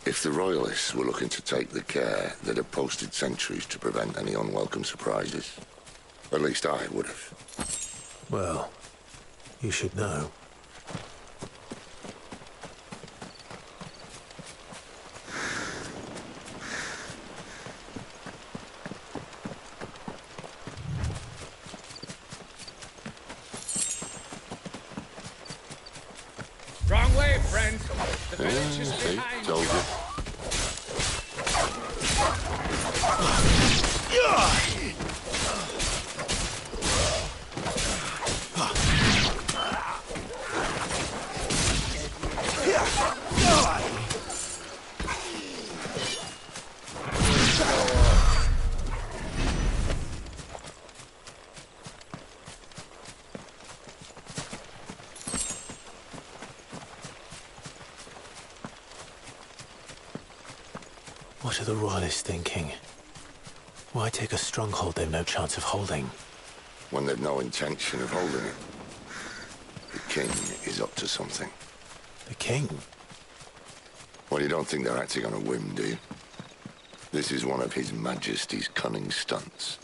[SPEAKER 9] If the Royalists were looking to take the care, they'd have posted sentries to prevent any unwelcome surprises. At least I would have.
[SPEAKER 2] Well, you should know.
[SPEAKER 20] Wrong way, friend. The village is
[SPEAKER 9] See,
[SPEAKER 20] behind
[SPEAKER 9] told you.
[SPEAKER 2] What are the Royalists thinking? Why take a stronghold they've no chance of holding?
[SPEAKER 9] When they've no intention of holding it. The king is up to something.
[SPEAKER 2] The king?
[SPEAKER 9] Well, you don't think they're acting on a whim, do you? This is one of His Majesty's cunning stunts,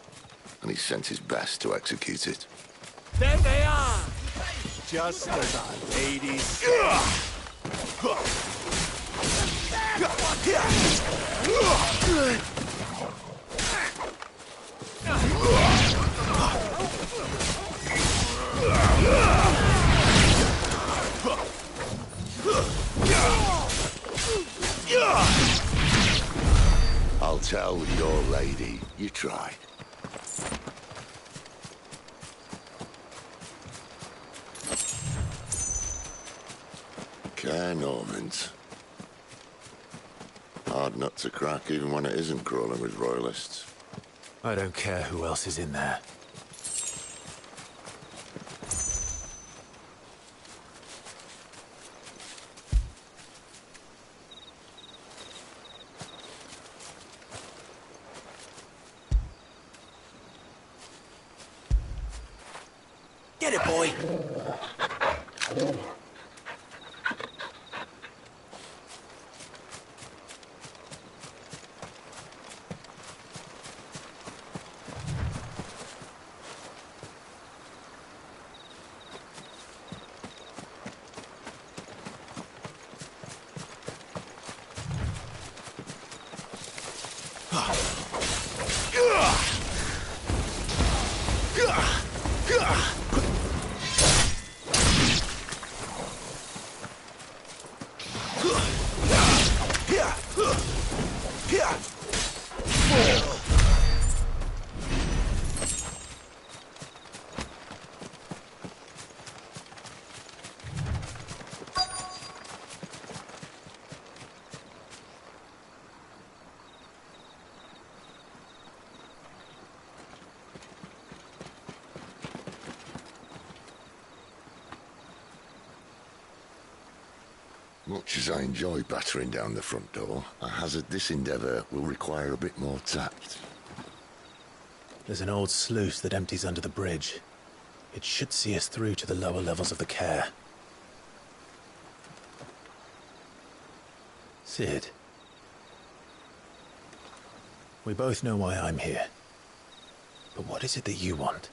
[SPEAKER 9] and he's sent his best to execute it.
[SPEAKER 24] There they are! Just as our ladies say.
[SPEAKER 9] I'll tell your lady you tried. Caernarvon. Hard nut to crack, even when it isn't crawling with Royalists.
[SPEAKER 2] I don't care who else is in there.
[SPEAKER 1] Get it, boy!
[SPEAKER 9] Much as I enjoy battering down the front door, I hazard this endeavour will require a bit more tact.
[SPEAKER 2] There's an old sluice that empties under the bridge. It should see us through to the lower levels of the care. Sid. We both know why I'm here. But what is it that you want?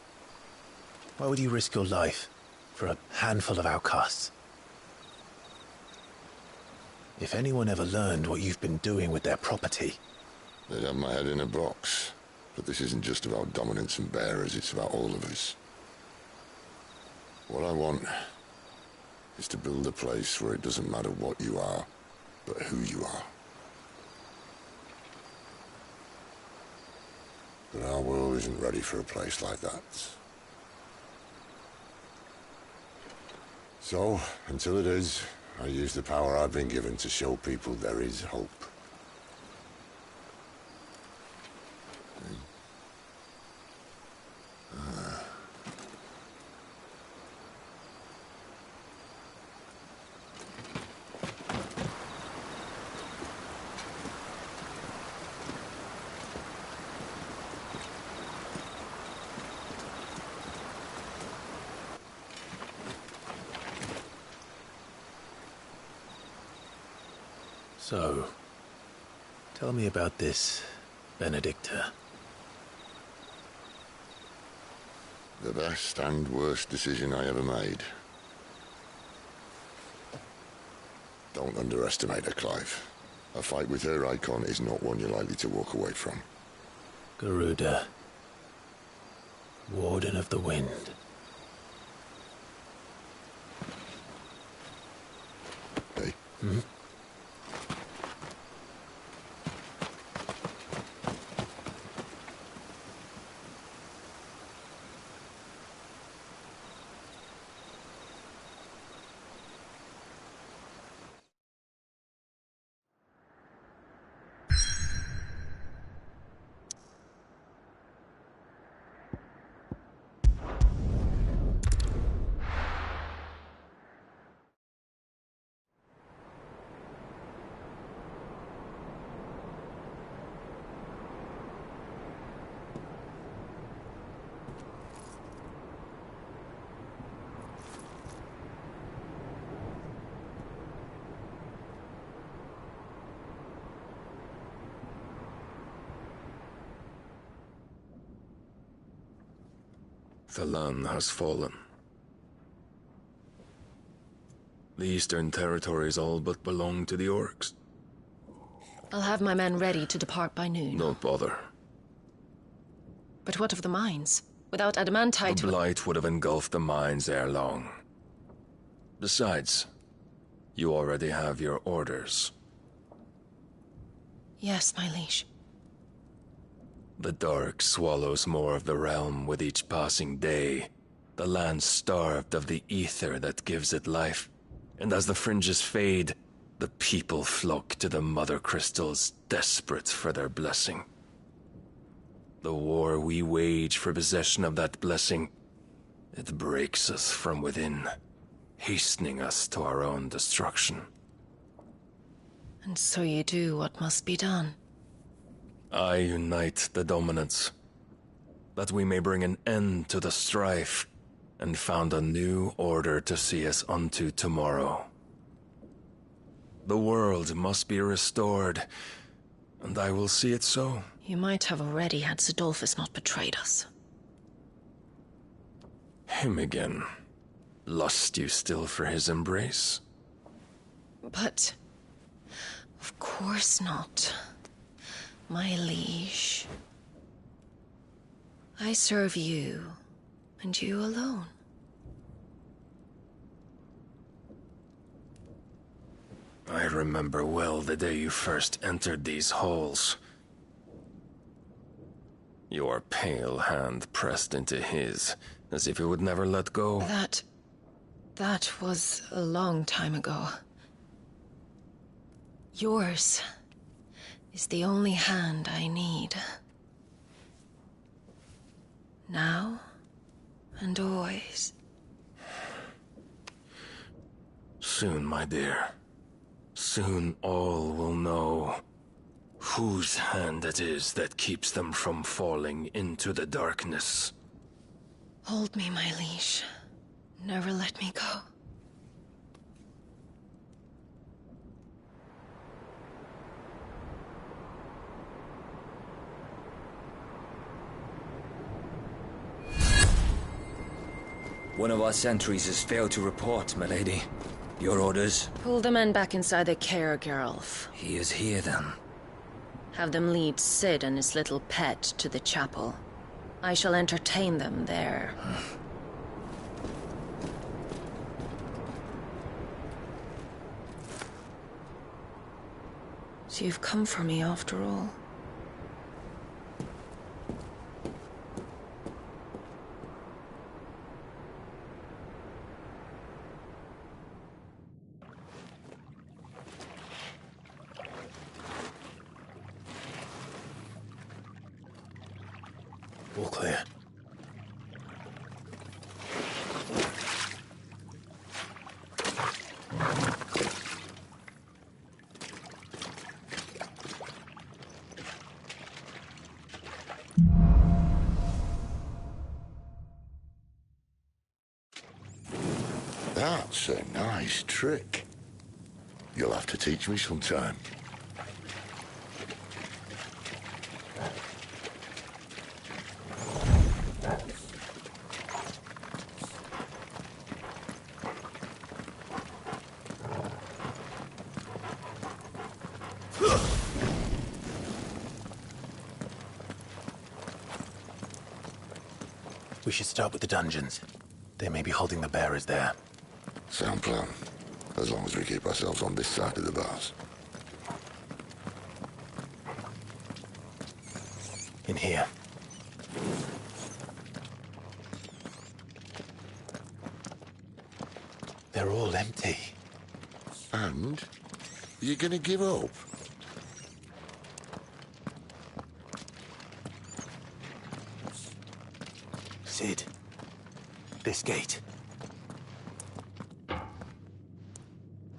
[SPEAKER 2] Why would you risk your life for a handful of outcasts? If anyone ever learned what you've been doing with their property...
[SPEAKER 9] They'd have my head in a box. But this isn't just about dominance and bearers, it's about all of us. What I want is to build a place where it doesn't matter what you are, but who you are. But our world isn't ready for a place like that. So, until it is, I use the power I've been given to show people there is hope.
[SPEAKER 2] So, tell me about this Benedicta.
[SPEAKER 9] The best and worst decision I ever made. Don't underestimate her, Clive. A fight with her icon is not one you're likely to walk away from.
[SPEAKER 2] Garuda. Warden of the Wind.
[SPEAKER 9] Hey?
[SPEAKER 2] Hmm?
[SPEAKER 4] The land has fallen. The Eastern Territories all but belong to the Orcs.
[SPEAKER 6] I'll have my men ready to depart by noon.
[SPEAKER 4] Don't bother.
[SPEAKER 6] But what of the mines? Without adamantite...
[SPEAKER 4] The Blight would have engulfed the mines ere long. Besides, you already have your orders.
[SPEAKER 6] Yes, my liege.
[SPEAKER 4] The dark swallows more of the realm with each passing day. The land starved of the ether that gives it life. And as the fringes fade, the people flock to the mother crystals, desperate for their blessing. The war we wage for possession of that blessing, it breaks us from within, hastening us to our own destruction.
[SPEAKER 6] And so you do what must be done.
[SPEAKER 4] I unite the dominants, that we may bring an end to the strife, and found a new order to see us unto tomorrow. The world must be restored, and I will see it so.
[SPEAKER 6] You might have already had Zidolphus not betrayed us.
[SPEAKER 4] Him again. Lust you still for his embrace?
[SPEAKER 6] But... of course not. My liege. I serve you, and you alone.
[SPEAKER 4] I remember well the day you first entered these halls. Your pale hand pressed into his, as if it would never let go.
[SPEAKER 6] That was a long time ago. Yours is the only hand I need. Now and always.
[SPEAKER 4] Soon, my dear. Soon all will know whose hand it is that keeps them from falling into the darkness.
[SPEAKER 6] Hold me, my liege. Never let me go.
[SPEAKER 5] One of our sentries has failed to report, milady. Your orders?
[SPEAKER 6] Pull the men back inside the care, Geralf.
[SPEAKER 5] He is here, then.
[SPEAKER 6] Have them lead Sid and his little pet to the chapel. I shall entertain them there. So you've come for me after all.
[SPEAKER 2] All clear.
[SPEAKER 9] That's a nice trick. You'll have to teach me sometime.
[SPEAKER 2] We should start with the dungeons. They may be holding the bearers there.
[SPEAKER 9] Sound plan. As long as we keep ourselves on this side of the bars.
[SPEAKER 2] In here. They're all empty.
[SPEAKER 9] And? You gonna give up?
[SPEAKER 2] Sid. This gate.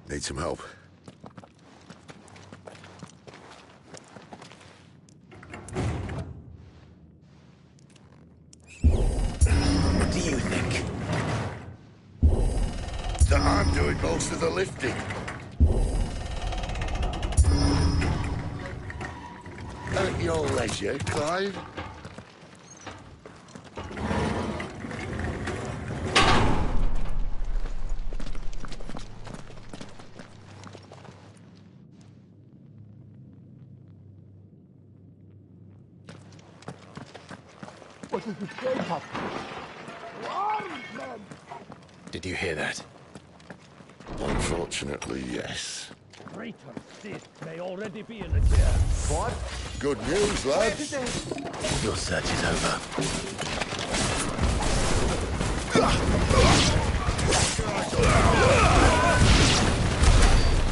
[SPEAKER 9] Need some help.
[SPEAKER 2] What do you think?
[SPEAKER 9] That I'm doing most of the lifting. At your leisure, Clive.
[SPEAKER 20] What does it say, Pop?
[SPEAKER 2] Did you hear that?
[SPEAKER 9] Unfortunately, yes.
[SPEAKER 20] Traitor Sid may already be in the chair. What?
[SPEAKER 9] Good news, lads.
[SPEAKER 2] Your search is over.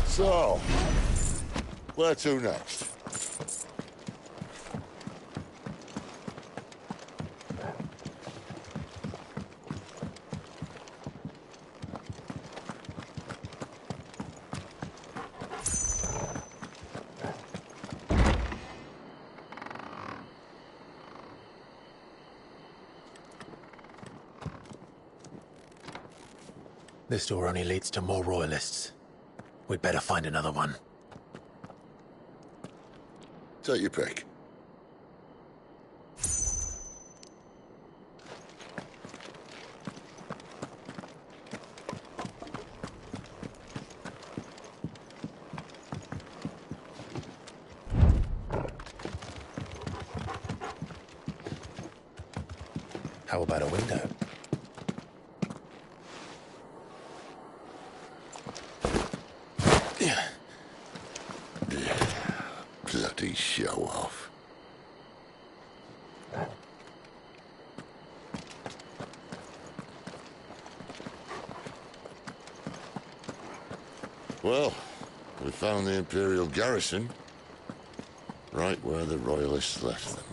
[SPEAKER 9] So, where to next?
[SPEAKER 2] This door only leads to more royalists. We'd better find another one.
[SPEAKER 9] Take your pick.
[SPEAKER 2] How about a window?
[SPEAKER 9] Bloody show off. Well, we found the Imperial garrison, right where the Royalists left them.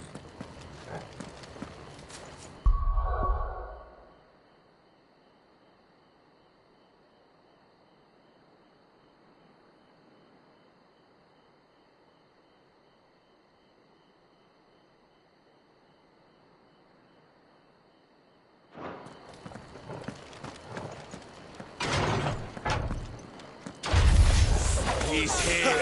[SPEAKER 20] He's here.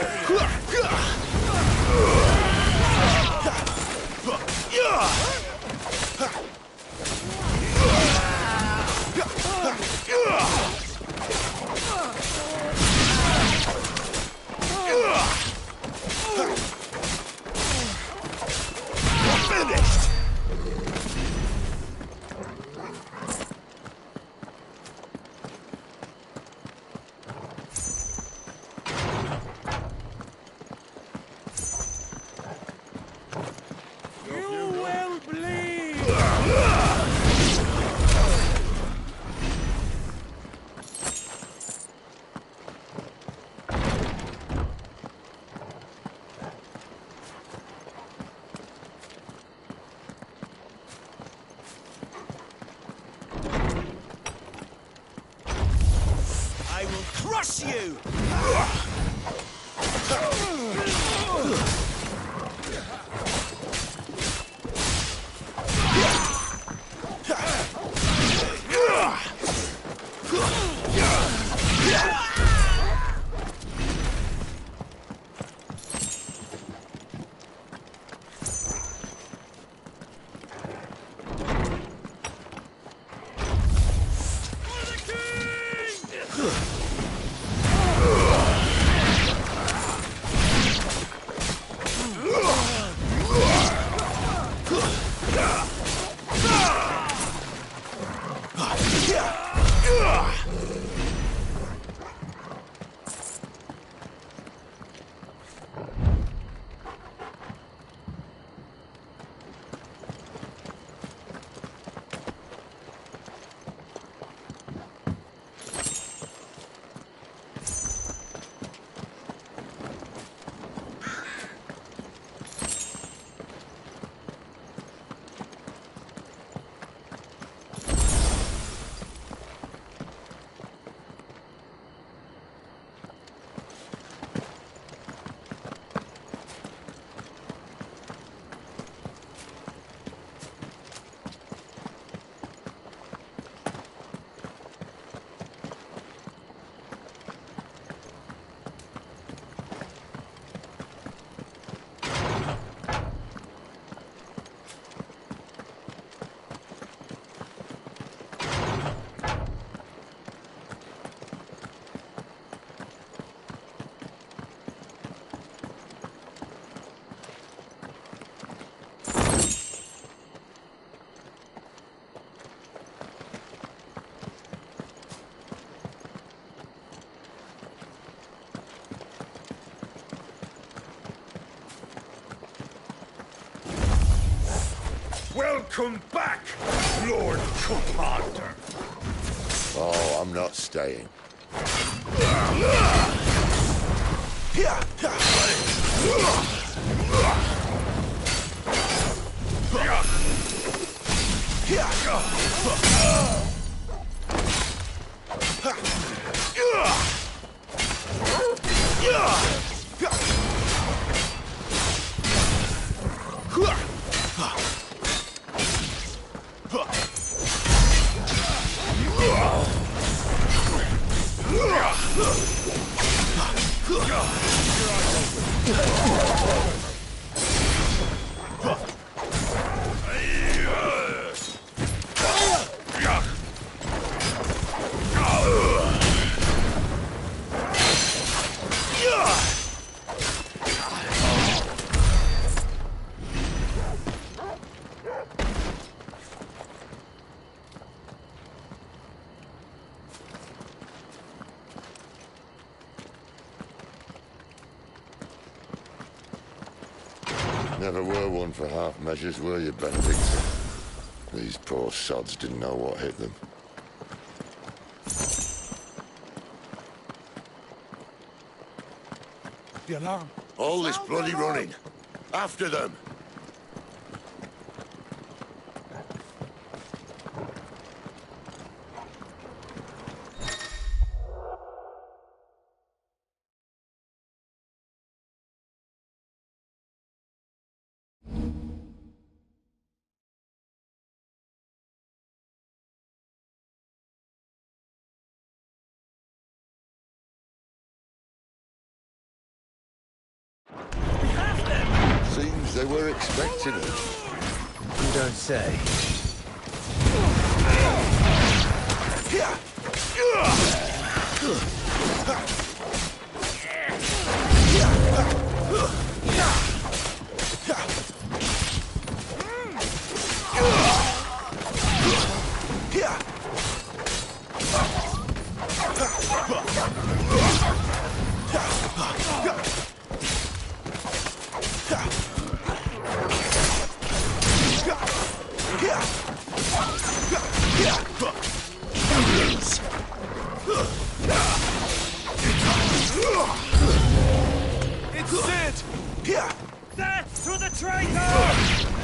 [SPEAKER 20] Finished. I will crush you!
[SPEAKER 9] Welcome back, Lord Commander. Oh, I'm not staying. Never were one for half measures, were you, Benedict? These poor sods didn't know what hit them.
[SPEAKER 24] The alarm.
[SPEAKER 9] All this bloody running. After them. Seems they were expecting us.
[SPEAKER 2] You don't say.
[SPEAKER 24] It's Sid! Death to the traitor!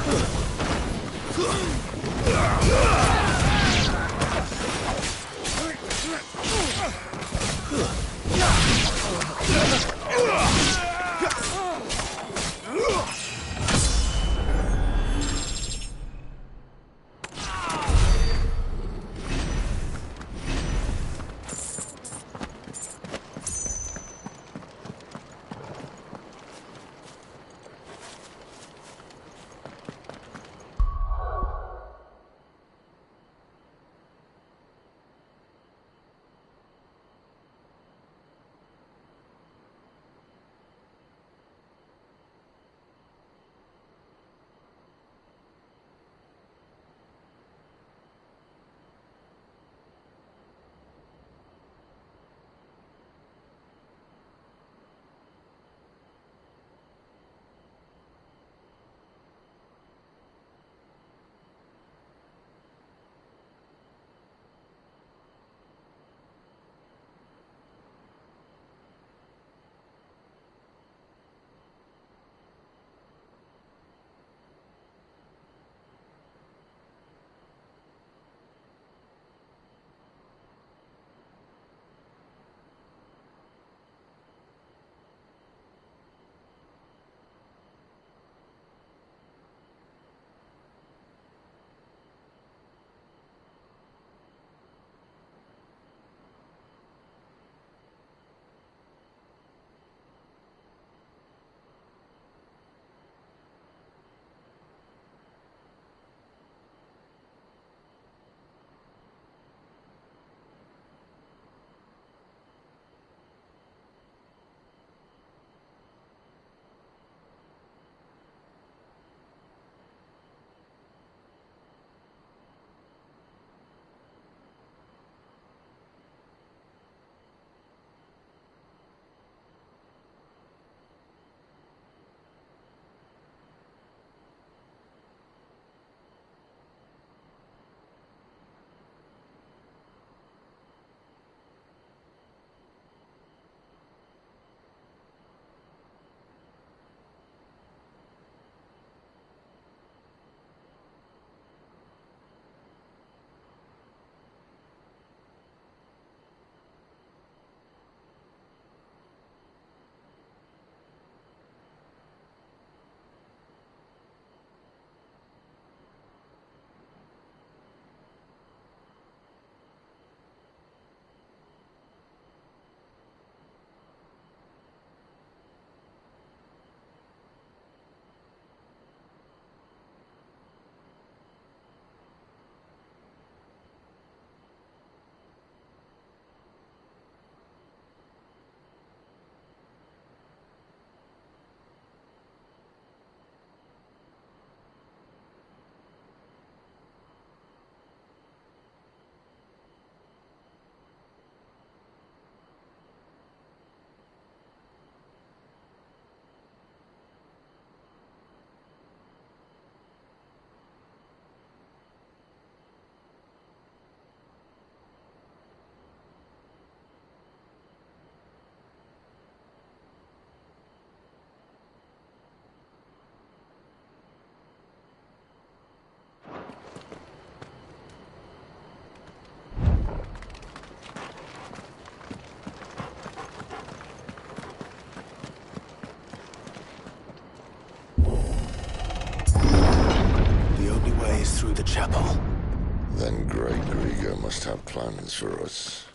[SPEAKER 9] Then Great Grieger must have plans for us.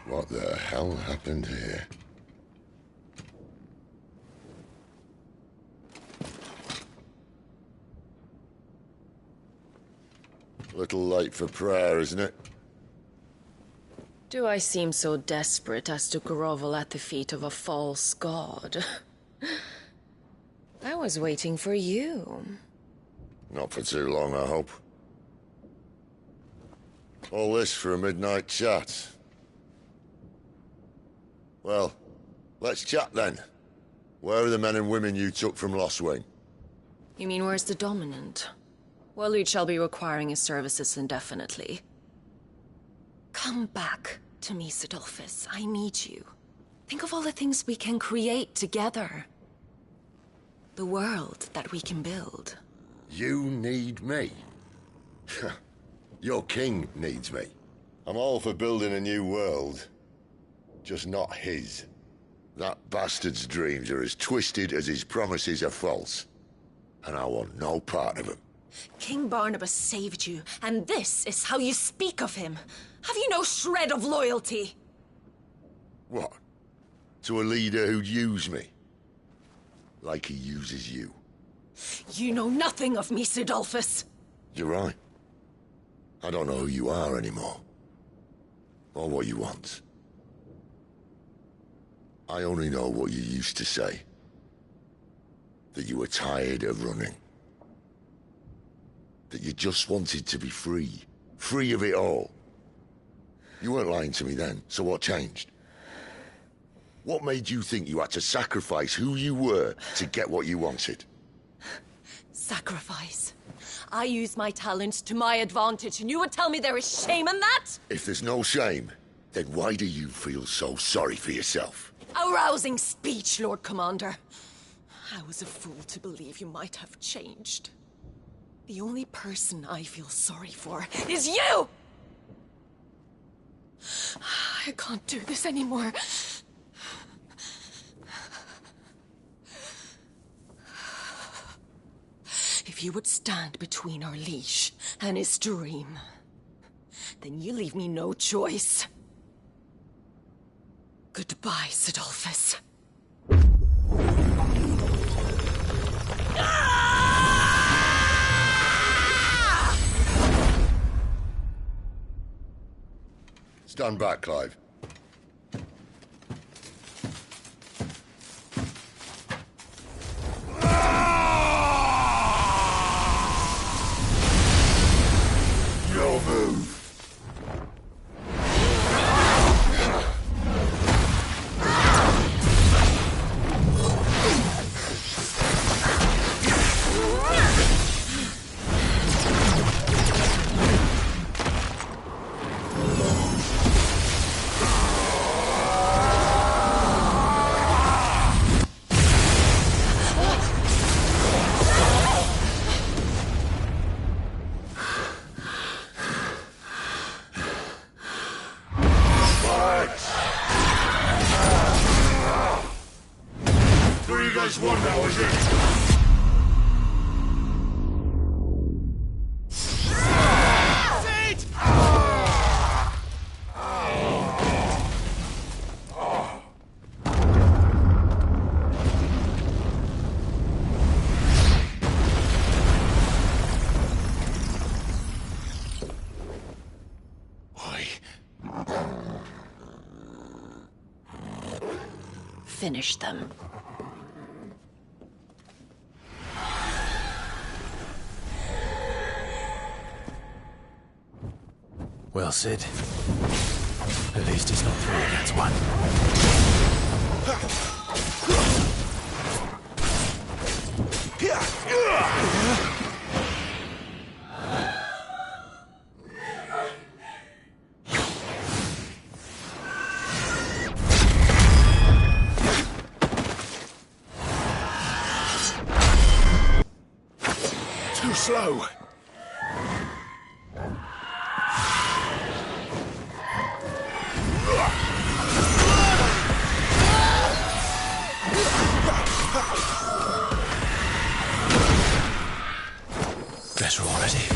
[SPEAKER 9] What the hell happened here? Little late for prayer, isn't it?
[SPEAKER 6] Do I seem so desperate as to grovel at the feet of a false god? I was waiting for you.
[SPEAKER 9] Not for too long, I hope. All this for a midnight chat. Well, let's chat then. Where are the men and women you took from Lostwing?
[SPEAKER 6] You mean where's the dominant? Waleed shall be requiring his services indefinitely. Come back to me, Sidolphus. I need you. Think of all the things we can create together. The world that we can build.
[SPEAKER 9] You need me? Your king needs me. I'm all for building a new world. Just not his. That bastard's dreams are as twisted as his promises are false. And I want no part of them.
[SPEAKER 6] King Barnabas saved you, and this is how you speak of him. Have you no shred of loyalty?
[SPEAKER 9] What? To a leader who'd use me? Like he uses you?
[SPEAKER 6] You know nothing of me, Sidolphus.
[SPEAKER 9] You're right. I don't know who you are anymore. Or what you want. I only know what you used to say. That you were tired of running. That you just wanted to be free. Free of it all. You weren't lying to me then, so what changed? What made you think you had to sacrifice who you were to get what you wanted?
[SPEAKER 6] Sacrifice. I use my talents to my advantage, and you would tell me there is shame in that?
[SPEAKER 9] If there's no shame, then why do you feel so sorry for yourself?
[SPEAKER 6] A rousing speech, Lord Commander. I was a fool to believe you might have changed. The only person I feel sorry for is you! I can't do this anymore. If you would stand between our leash and his dream, then you leave me no choice. Goodbye, Sidolphus.
[SPEAKER 9] Stand back, Clive. Your move. One now, is it?
[SPEAKER 6] Finish them.
[SPEAKER 2] Well, Sid. At least it's not 3 against 1.
[SPEAKER 20] too slow.
[SPEAKER 2] Better already.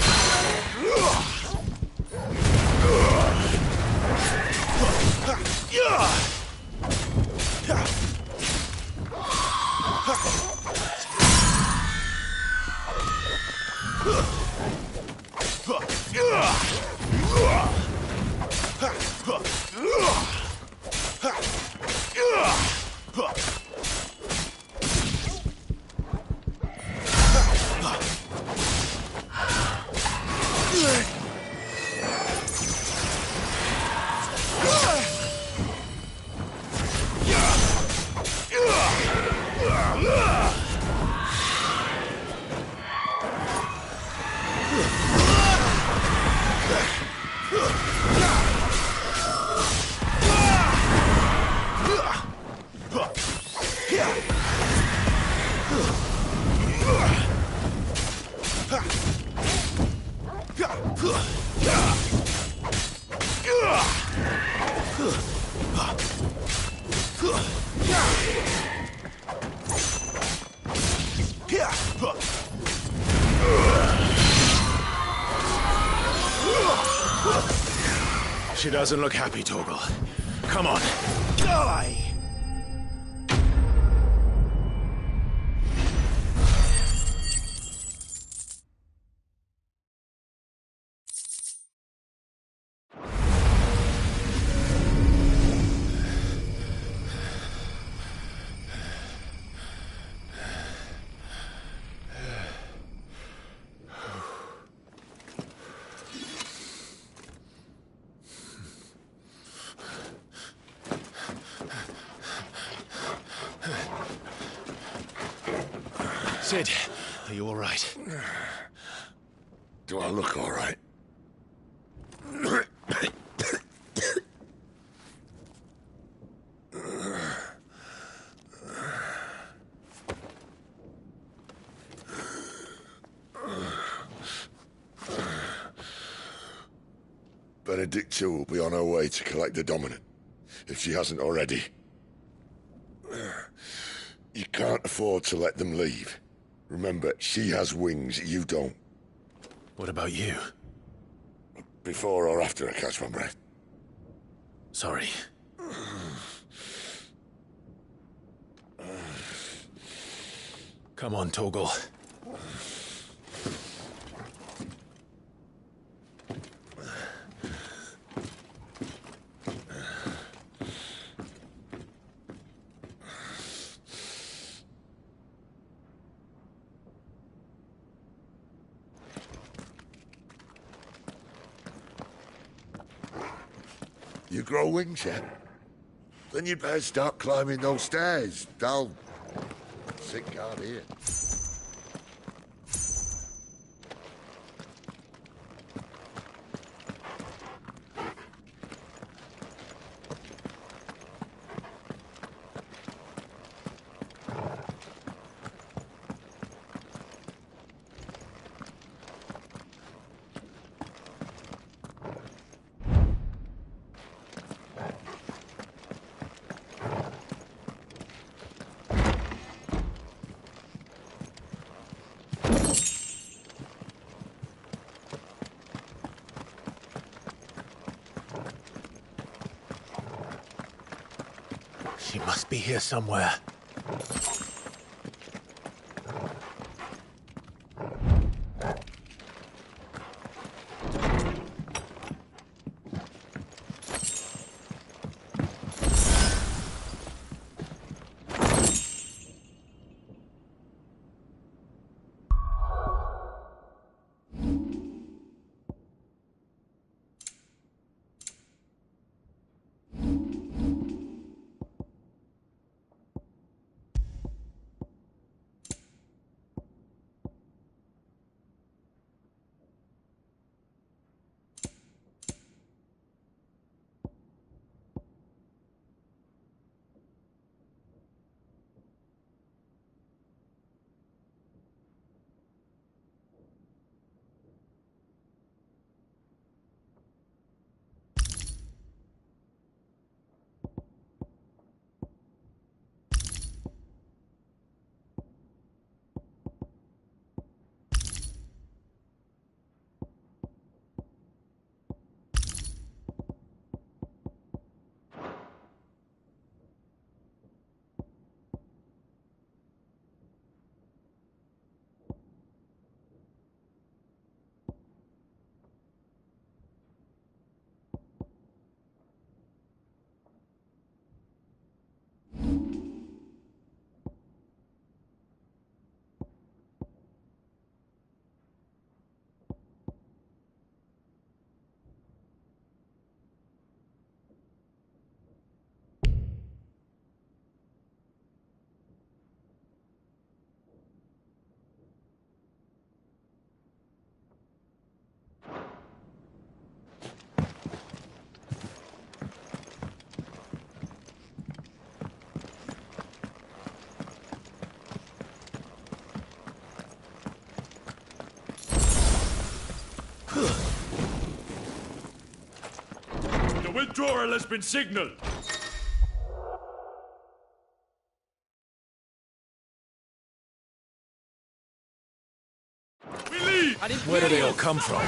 [SPEAKER 2] She doesn't look happy, Torgal. Come on. Die! Sid, are you all right?
[SPEAKER 9] Do I look all right? Benedicta will be on her way to collect the Dominant, if she hasn't already. You can't afford to let them leave. Remember, she has wings, you don't.
[SPEAKER 2] What about you?
[SPEAKER 9] Before or after I catch my breath?
[SPEAKER 2] Sorry. Come on, Torgal.
[SPEAKER 9] You grow wings yet? Then you'd better start climbing those stairs. I'll sit guard here.
[SPEAKER 2] She must be here somewhere.
[SPEAKER 18] Withdrawal has been signaled. We leave!
[SPEAKER 2] Where do they all come from?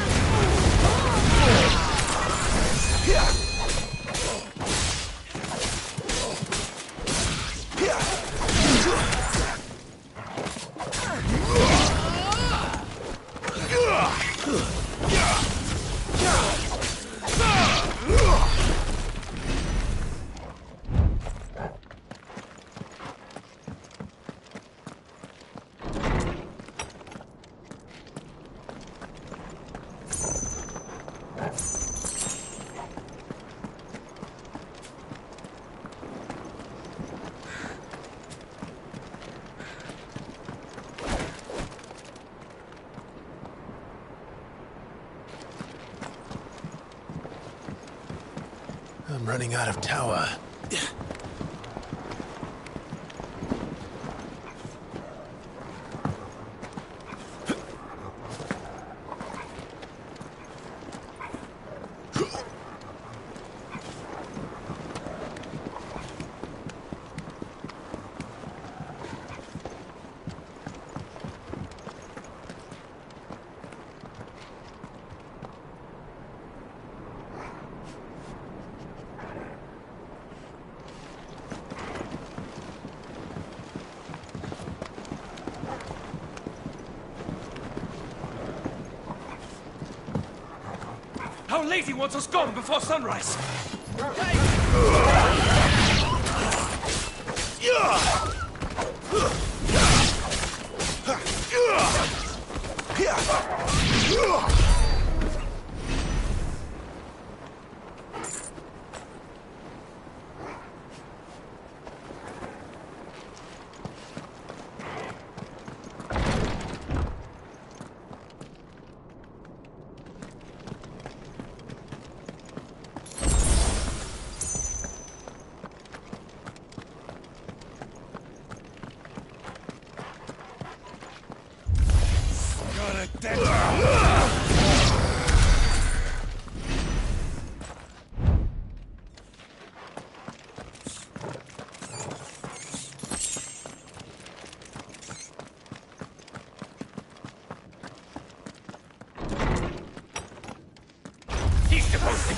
[SPEAKER 2] I'm running out of tower.
[SPEAKER 18] Our lady wants us gone before sunrise.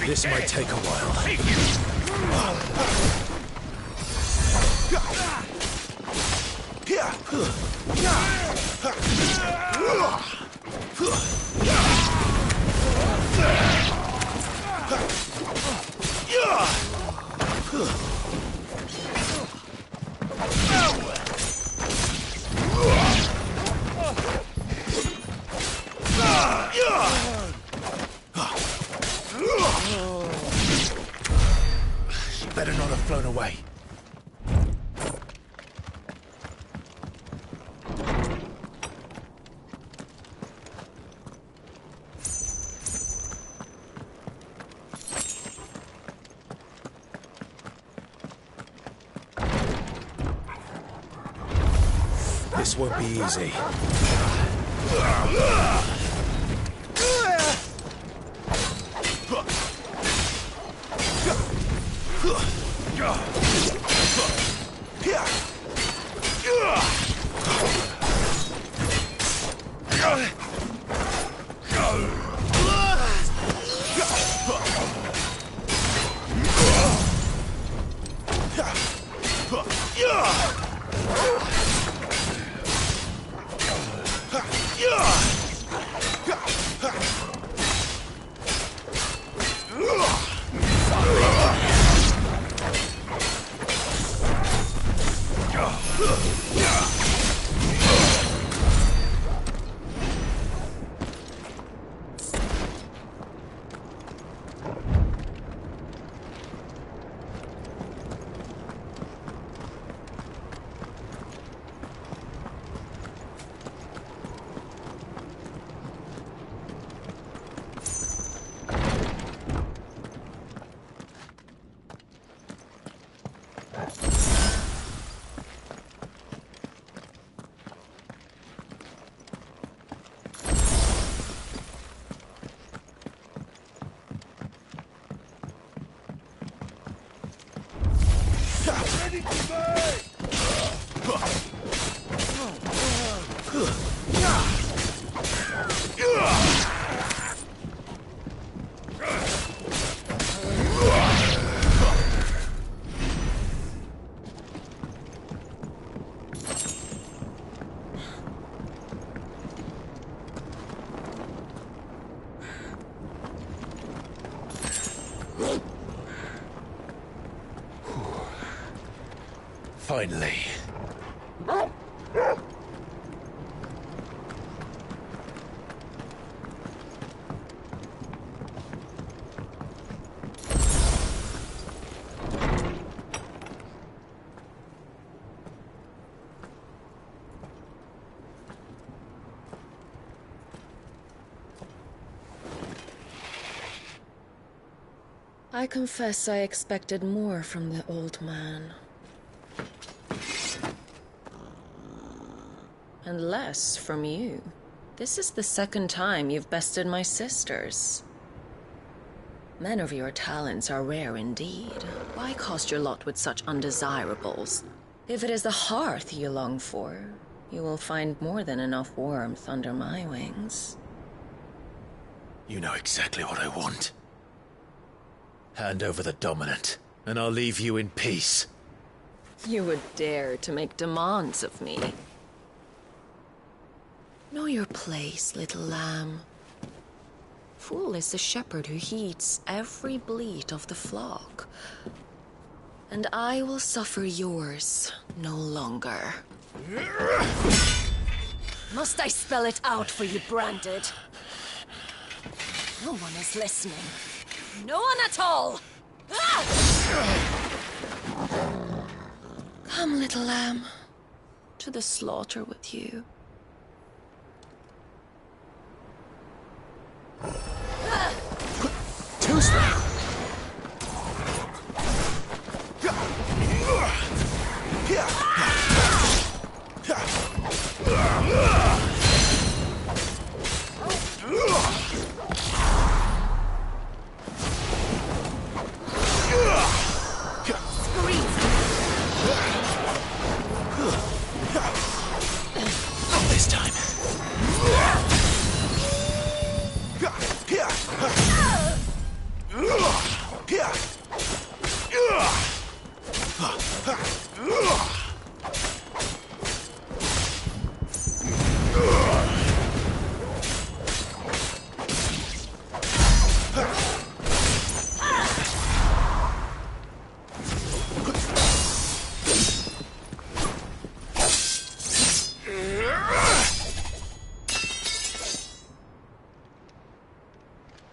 [SPEAKER 18] This might take a while. She better not have flown away. This won't be easy.
[SPEAKER 20] ready to burn!
[SPEAKER 2] Finally.
[SPEAKER 6] I confess I expected more from the old man. And less from you. This is the second time you've bested my sisters. Men of your talents are rare indeed. Why cast your lot with such undesirables? If it is the hearth you long for, you will find more than enough warmth under my wings.
[SPEAKER 2] You know exactly what I want. Hand over the dominant, and I'll leave you in peace.
[SPEAKER 6] You would dare to make demands of me. Know your place, little lamb. Fool is the shepherd who heeds every bleat of the flock. And I will suffer yours no longer. Must I spell it out for you, Branded? No one is listening. No one at all! Ah! Come, little lamb, to the slaughter with you.
[SPEAKER 2] Too slow. Not this time.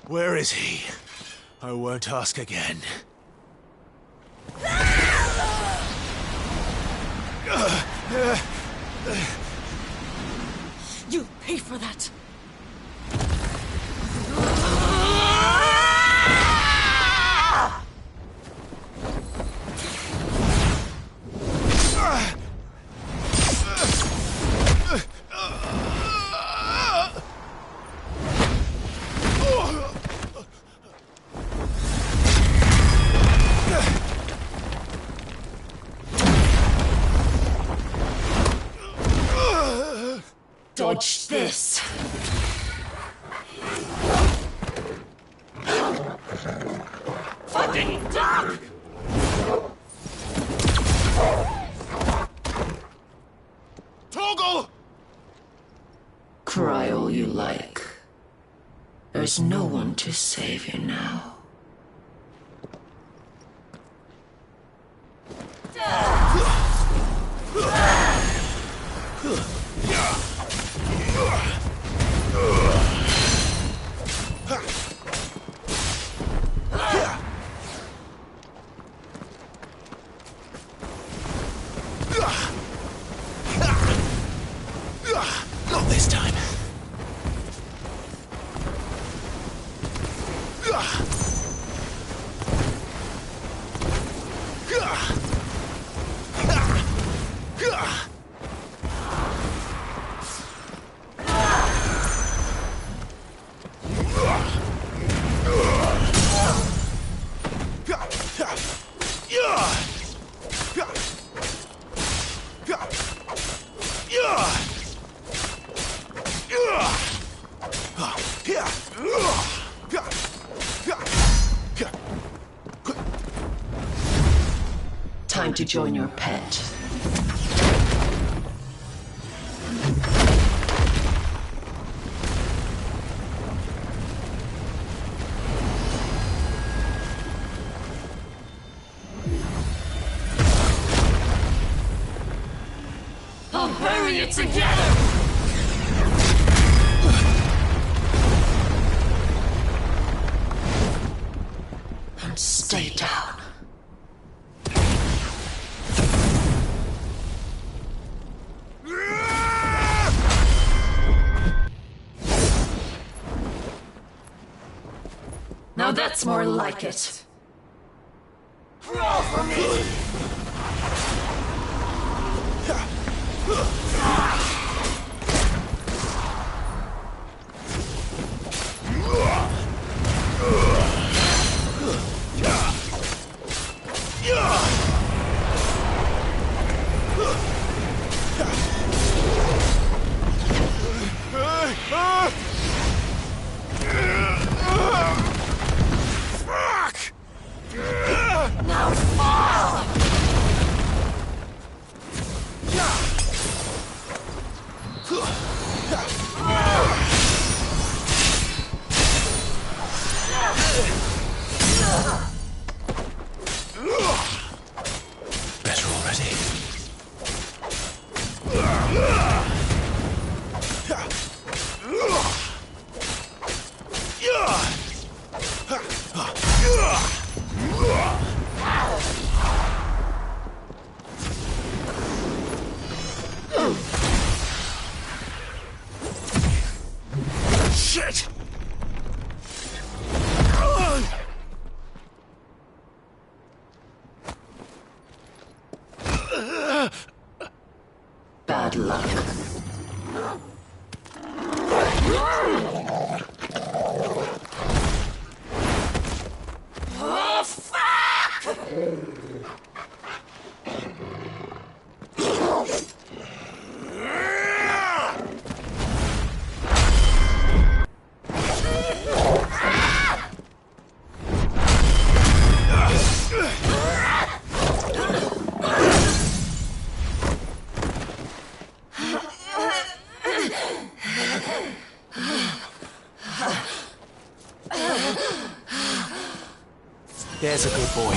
[SPEAKER 2] Where is he? I won't ask again.
[SPEAKER 6] You'll pay for that. Dodge this. Fucking duck!
[SPEAKER 20] Toggle!
[SPEAKER 6] Cry all you like. There's no one to save you now.
[SPEAKER 2] Not this time.
[SPEAKER 6] Time to join your pet.
[SPEAKER 12] I'll bury it together!
[SPEAKER 6] And stay down.
[SPEAKER 12] Now that's more like it. Crawl for me! Now fall!
[SPEAKER 2] Better already.
[SPEAKER 20] Shit!
[SPEAKER 6] Bad luck.
[SPEAKER 12] Oh, fuck!
[SPEAKER 8] There's a good boy.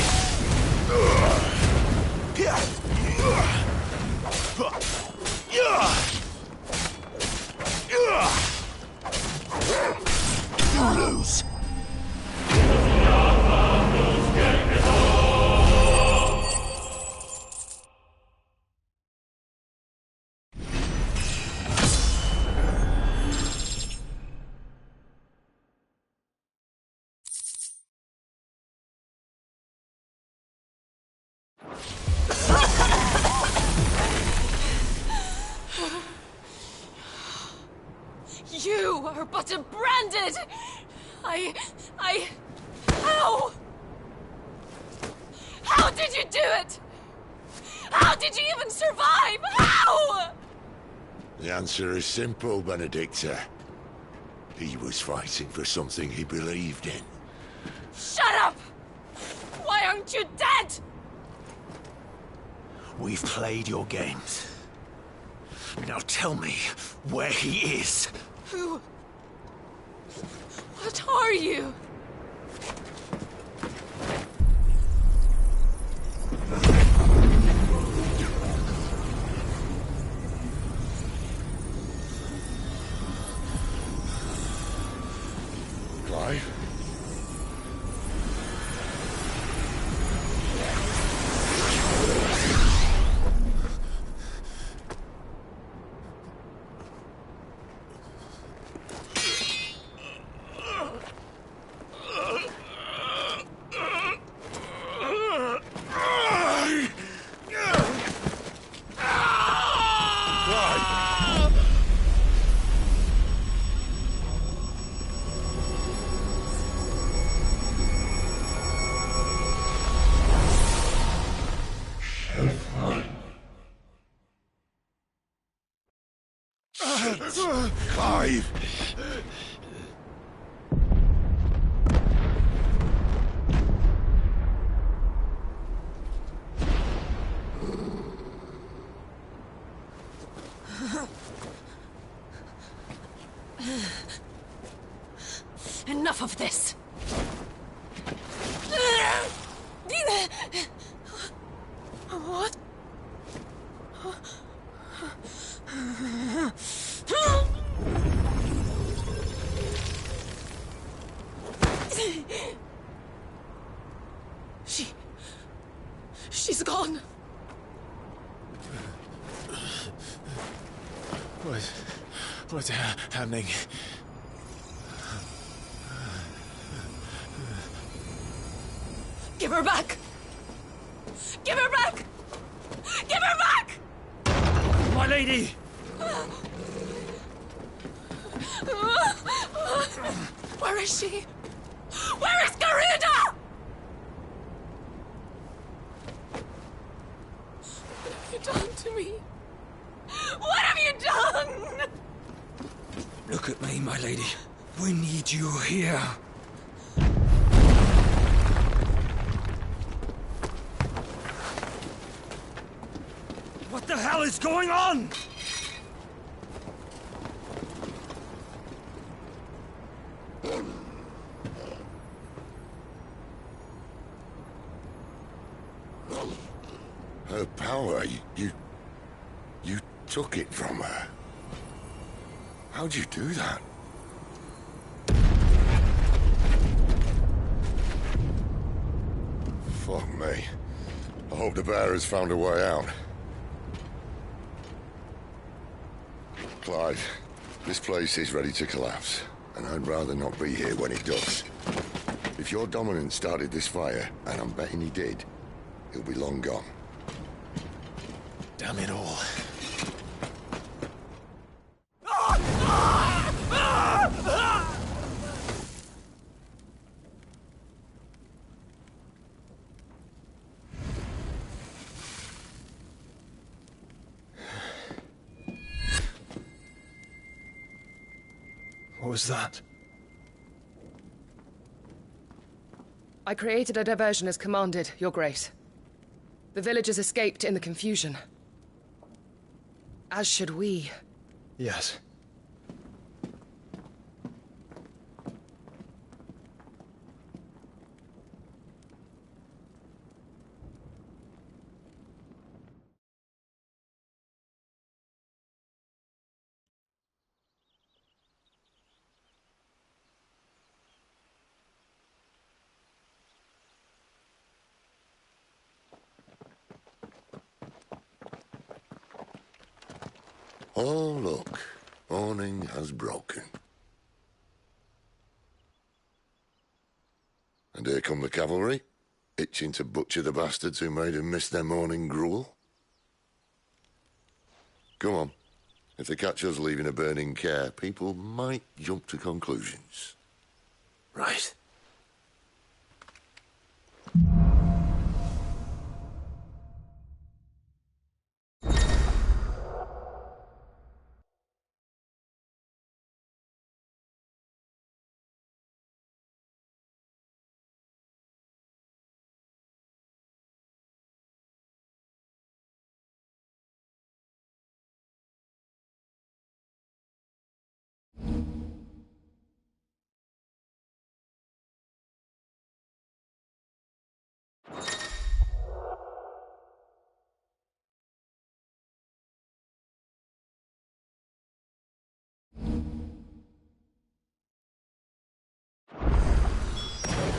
[SPEAKER 20] You lose.
[SPEAKER 12] You are but a branded! How? How did you do it? How did you even survive? How?
[SPEAKER 9] The answer is simple, Benedicta. He was fighting for something he believed in.
[SPEAKER 12] Shut up! Why aren't you dead?
[SPEAKER 20] We've played your games. Now tell me where he is.
[SPEAKER 12] Who? What are you?
[SPEAKER 9] Clive? Clive!
[SPEAKER 12] Enough of this! What? She's gone.
[SPEAKER 3] What's happening?
[SPEAKER 12] Give her back! Give her back! Give her back!
[SPEAKER 5] My lady!
[SPEAKER 12] Where is she? Where is Garuda? What have you done to me? What have you done?
[SPEAKER 5] Look at me, my lady. We need you here. What the hell is going on?
[SPEAKER 9] Her power, you took it from her. How'd you do that? Fuck me. I hope the bear has found a way out. Clive, this place is ready to collapse, and I'd rather not be here when it does. If your dominant started this fire, and I'm betting he did, he'll be long gone.
[SPEAKER 3] Damn it all.
[SPEAKER 2] What was that?
[SPEAKER 23] I created a diversion as commanded, Your Grace. The villagers escaped in the confusion. As should we.
[SPEAKER 2] Yes.
[SPEAKER 9] Oh, look. Morning has broken. And here come the cavalry, itching to butcher the bastards who made them miss their morning gruel. Come on. If they catch us leaving a burning care, people might jump to conclusions.
[SPEAKER 2] Right.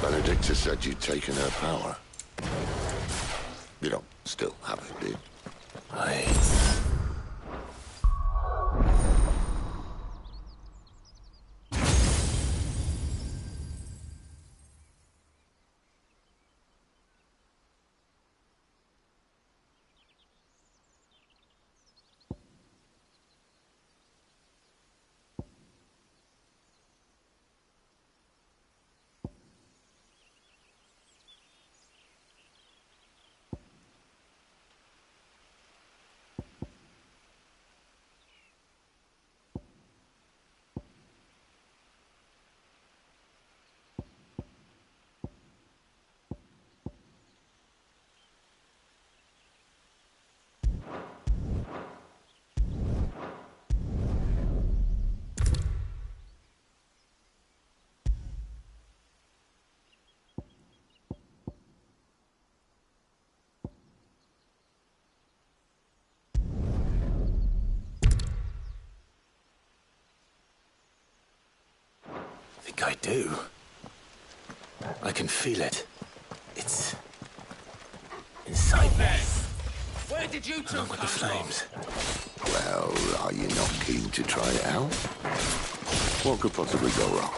[SPEAKER 9] Benedicta said you'd taken her power. You don't still have it, do you?
[SPEAKER 2] think I do. I can feel it. It's inside me.
[SPEAKER 20] Where did you two
[SPEAKER 2] along with the flames.
[SPEAKER 9] Well, are you not keen to try it out? What could possibly go wrong?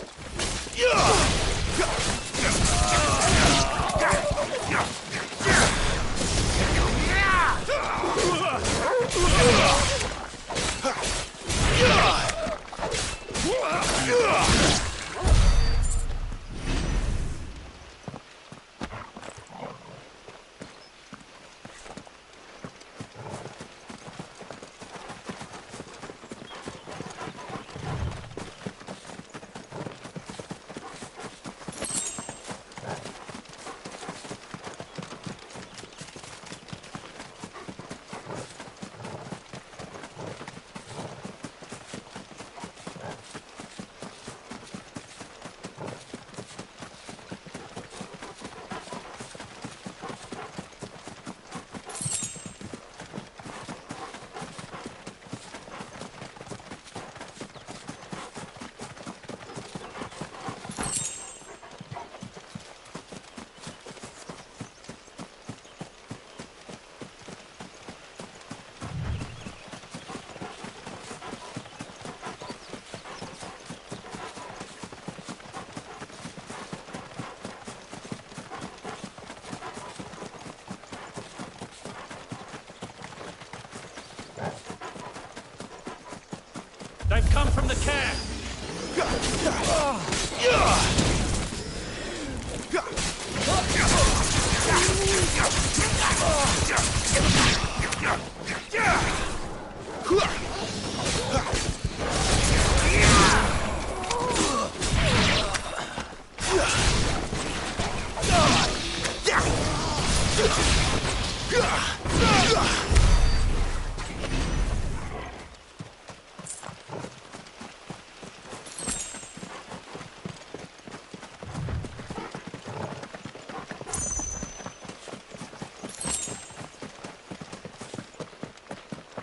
[SPEAKER 20] They've come from the camp.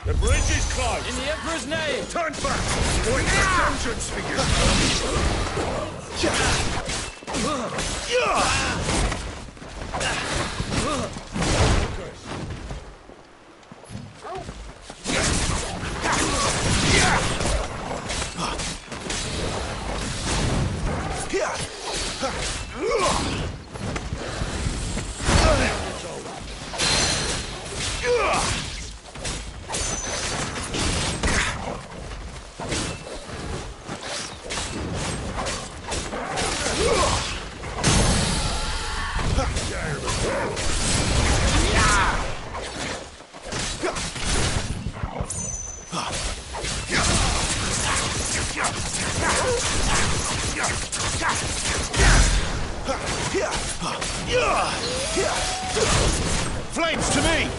[SPEAKER 10] The bridge is closed.
[SPEAKER 20] In the Emperor's name.
[SPEAKER 10] Turn back. Or it's the dungeons for Flames to me!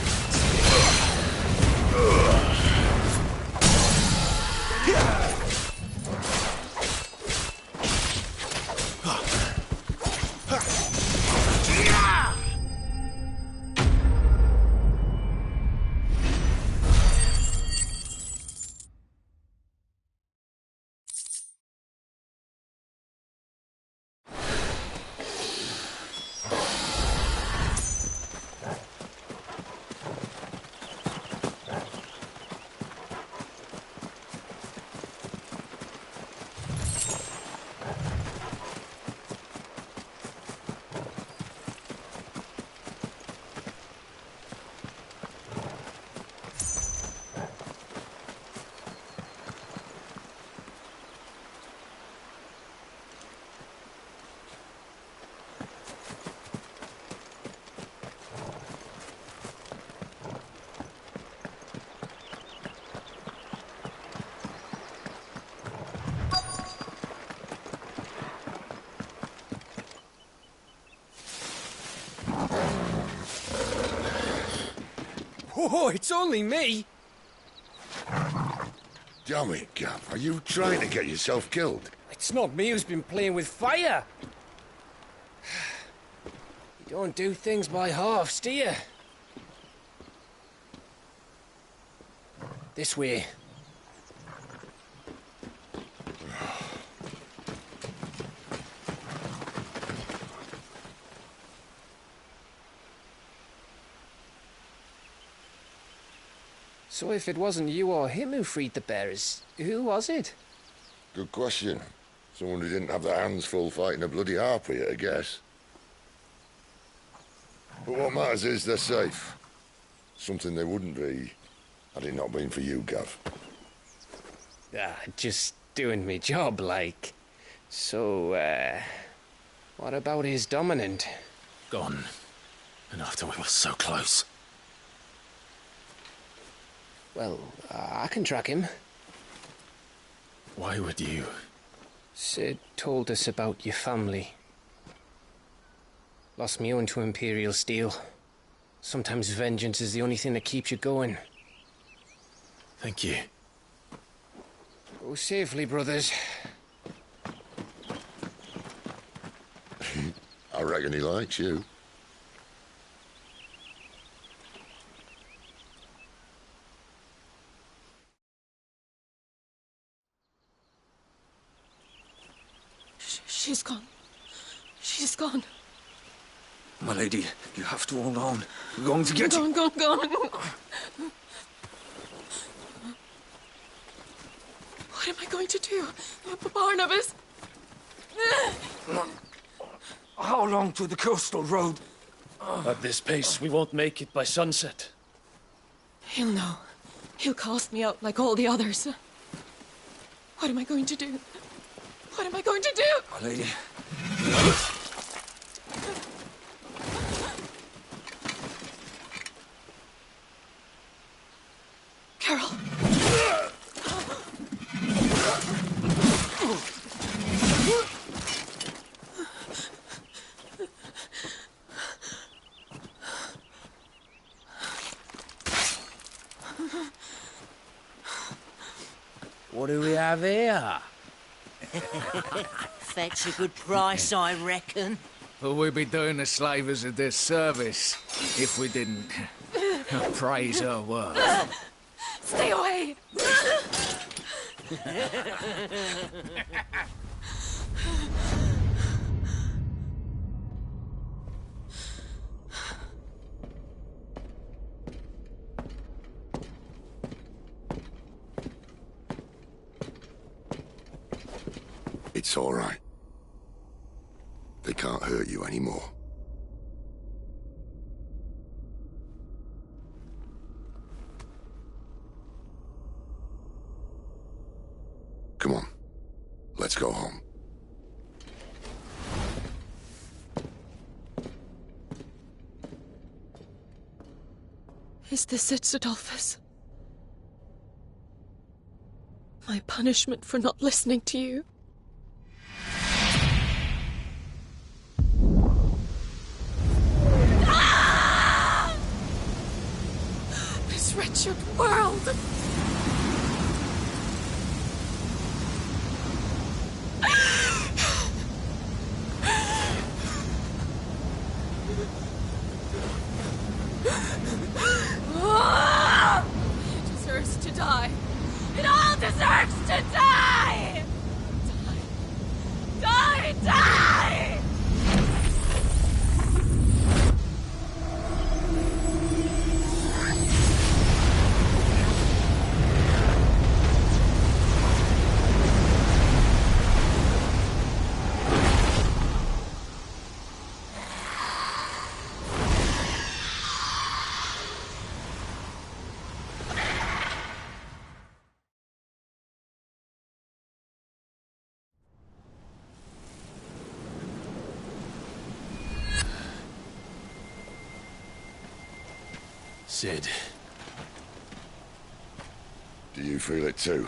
[SPEAKER 11] Oh, it's only me!
[SPEAKER 9] Damn it, Gav. Are you trying to get yourself killed?
[SPEAKER 11] It's not me who's been playing with fire! You don't do things by halves, do you? This way.
[SPEAKER 15] So if it wasn't you or him who freed the bearers, who was it?
[SPEAKER 9] Good question. Someone who didn't have their hands full fighting a bloody harpy, I guess. But what matters is they're safe. Something they wouldn't be, had it not been for you, Gav.
[SPEAKER 15] Just doing me job, like. So, what about his dominant?
[SPEAKER 2] Gone. And after we were so close.
[SPEAKER 15] Well, I can track him.
[SPEAKER 2] Why would you?
[SPEAKER 15] Sid told us about your family. Lost me own to Imperial Steel. Sometimes vengeance is the only thing that keeps you going.
[SPEAKER 2] Thank you.
[SPEAKER 15] Go safely, brothers.
[SPEAKER 9] I reckon he likes you.
[SPEAKER 12] She's gone. She's gone.
[SPEAKER 5] My lady, you have to hold on. We're going to get you.
[SPEAKER 12] Gone. What am I going to do? Barnabas?
[SPEAKER 5] How long to the coastal road?
[SPEAKER 11] At this pace, we won't make it by sunset.
[SPEAKER 12] He'll know. He'll cast me out like all the others. What am I going to do? What am I going to do?
[SPEAKER 5] My lady.
[SPEAKER 12] Carol.
[SPEAKER 19] What do we have here?
[SPEAKER 13] Fetch a good price, I reckon.
[SPEAKER 20] Well, we'd be doing the slavers a disservice if we didn't praise her work.
[SPEAKER 12] Stay away!
[SPEAKER 9] It's all right. They can't hurt you anymore. Come on. Let's go home.
[SPEAKER 12] Is this it, Adolphus? My punishment for not listening to you? This wretched world! It deserves to die. It all deserves to die! Die! Die! Die!
[SPEAKER 2] Sid.
[SPEAKER 9] Do you feel it too?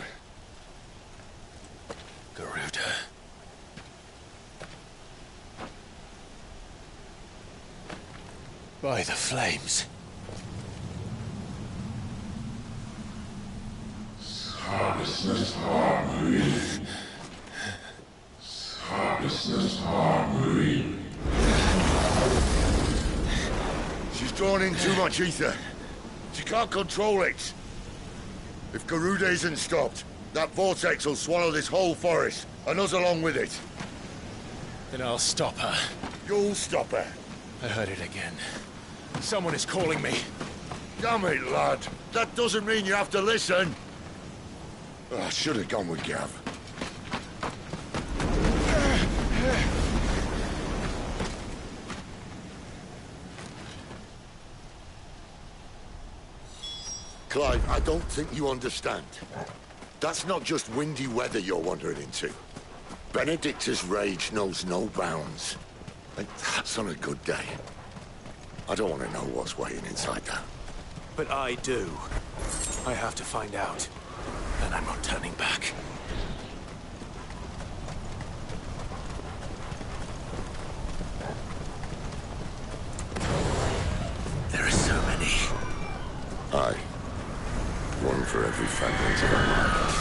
[SPEAKER 2] Garuda. By the flames.
[SPEAKER 21] Harvesters harmony. Harvesters harmony.
[SPEAKER 9] She's drawn in too much ether. She can't control it. If Garuda isn't stopped, that vortex will swallow this whole forest, and us along with it.
[SPEAKER 2] Then I'll stop her.
[SPEAKER 9] You'll stop her.
[SPEAKER 2] I heard it again. Someone is calling me.
[SPEAKER 9] Damn it, lad. That doesn't mean you have to listen. Oh, I should have gone with Gav. Clive, I don't think you understand. That's not just windy weather you're wandering into. Benedictus' rage knows no bounds. And that's on a good day. I don't want to know what's waiting inside that.
[SPEAKER 8] But I do. I have to find out. And I'm not turning back.
[SPEAKER 2] There are so many.
[SPEAKER 9] Aye. One for every fragment of our mind.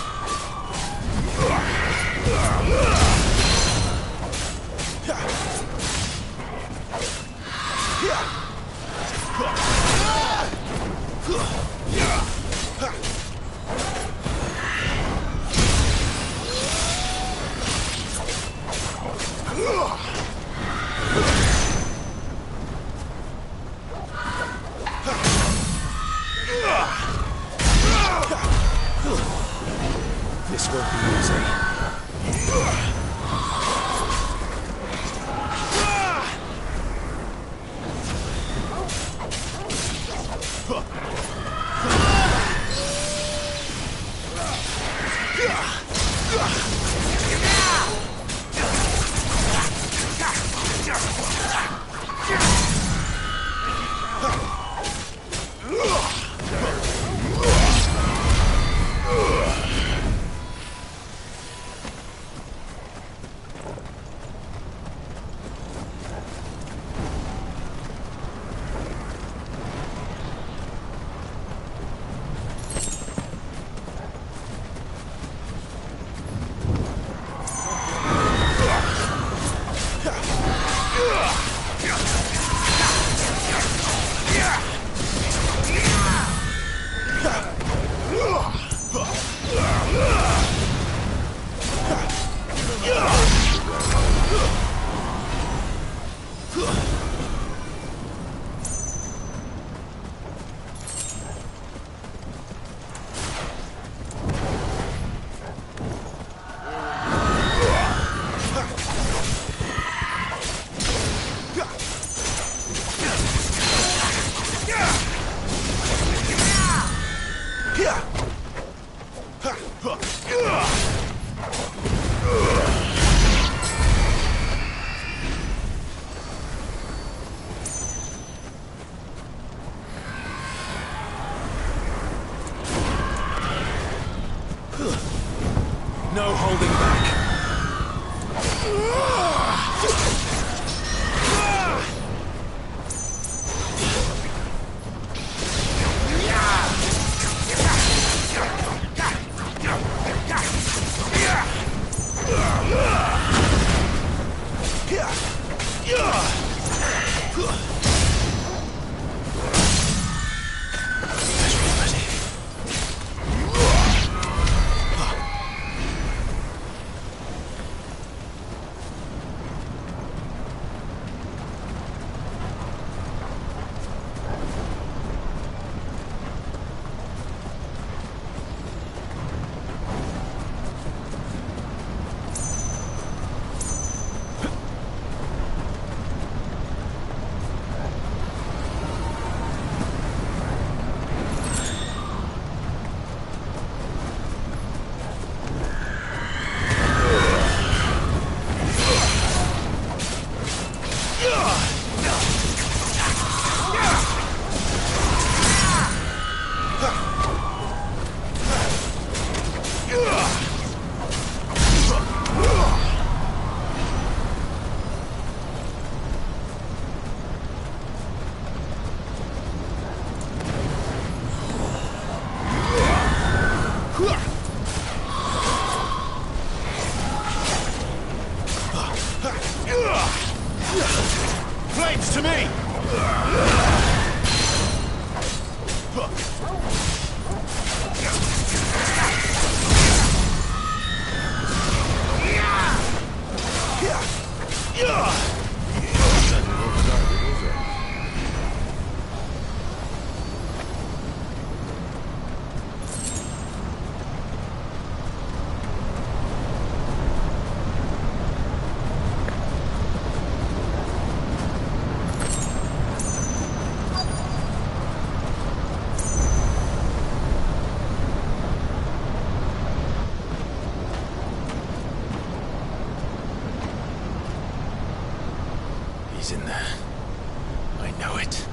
[SPEAKER 8] This won't be easy. No holding back.
[SPEAKER 10] Flames to me!
[SPEAKER 2] He's in there. I know it.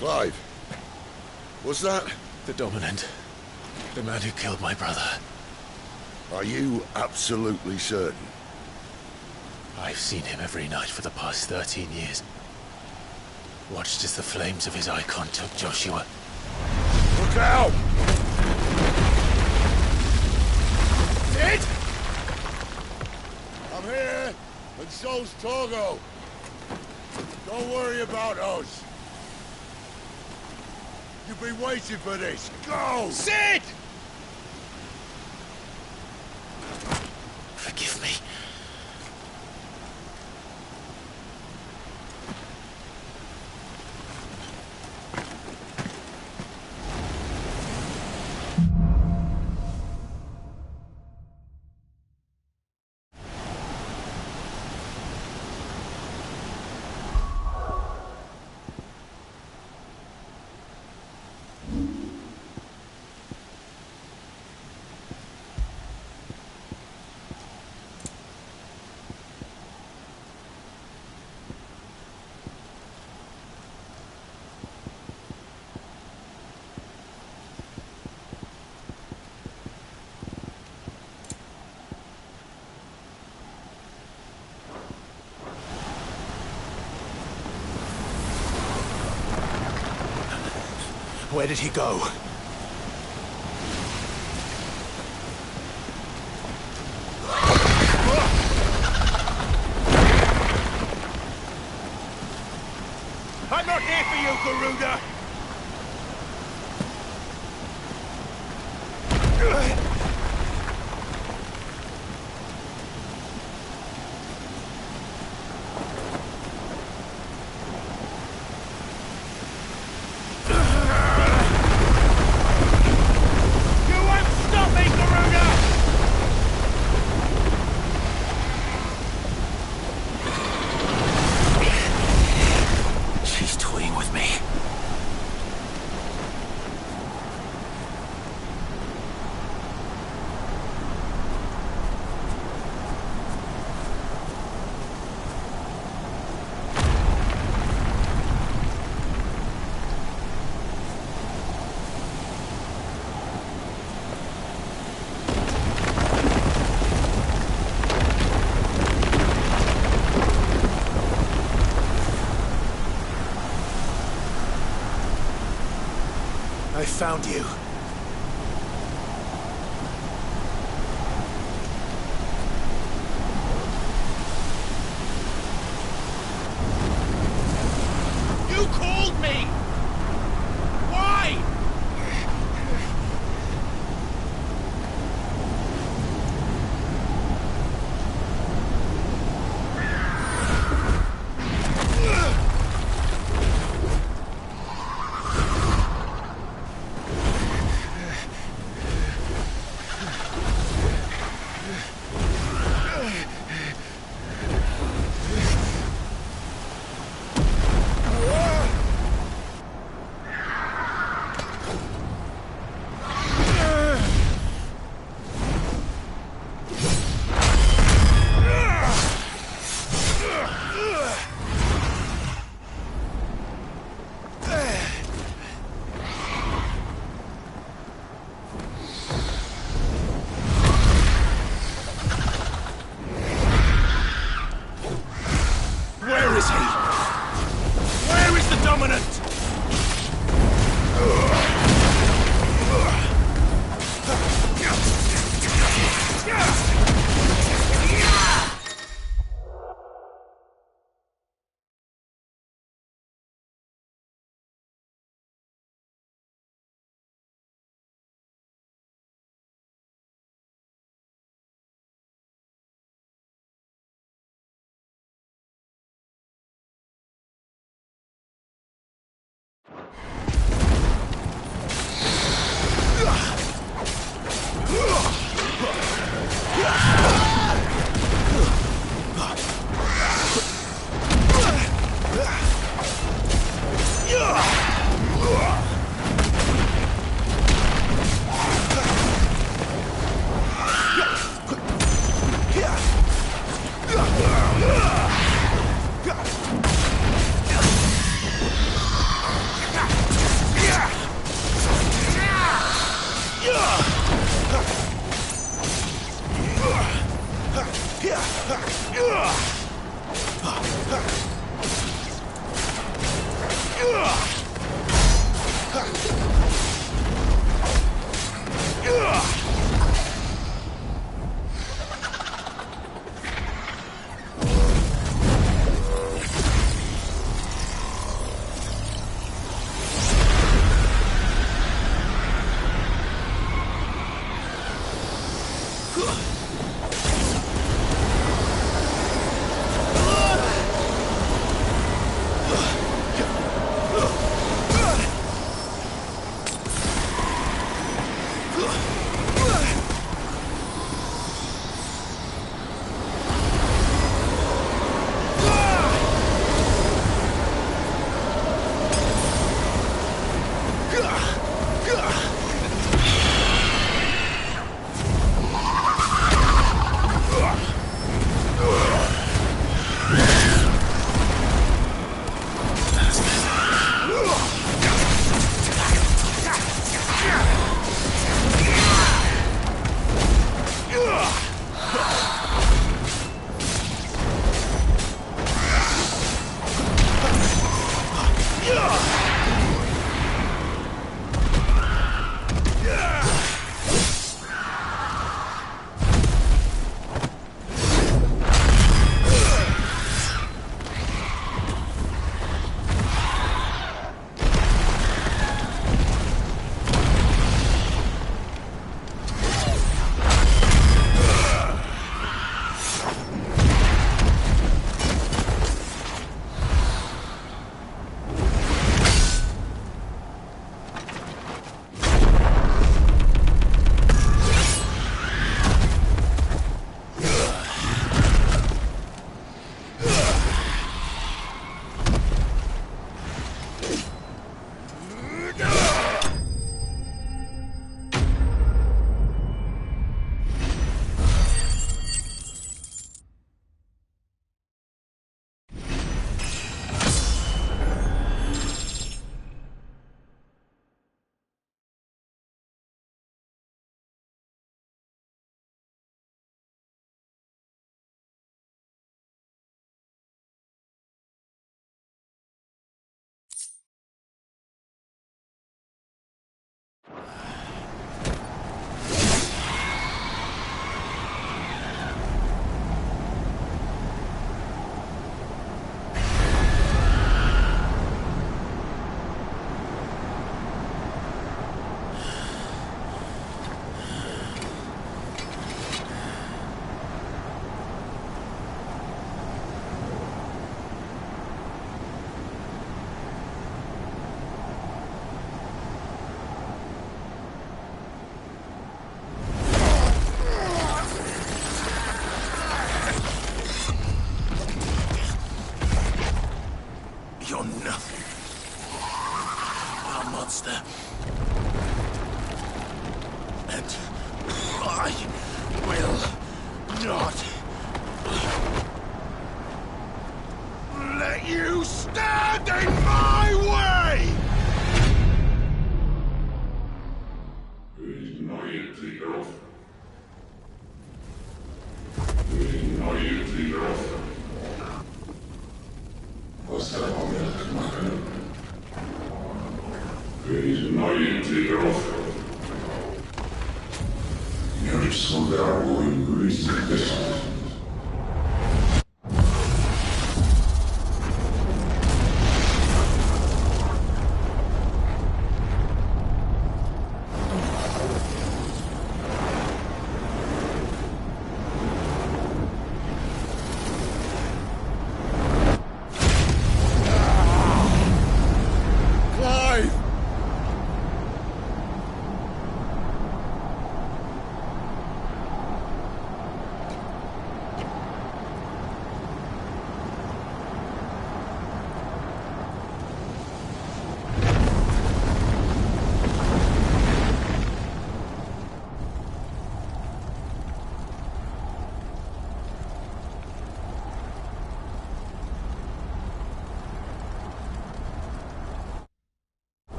[SPEAKER 9] Clive, was that?
[SPEAKER 2] The Dominant. The man who killed my brother.
[SPEAKER 9] Are you absolutely certain?
[SPEAKER 2] I've seen him every night for the past 13 years. Watched as the flames of his icon took Joshua.
[SPEAKER 9] Look out!
[SPEAKER 2] Sid!
[SPEAKER 9] I'm here, and so's Togo. Don't worry about us. You've been waiting for this. Go!
[SPEAKER 2] Sid! Forgive me. Where did he go?
[SPEAKER 10] I'm not here for you, Garuda!
[SPEAKER 2] I found you.
[SPEAKER 10] You called me! Why?
[SPEAKER 20] monster. And I will not let you stand in my way!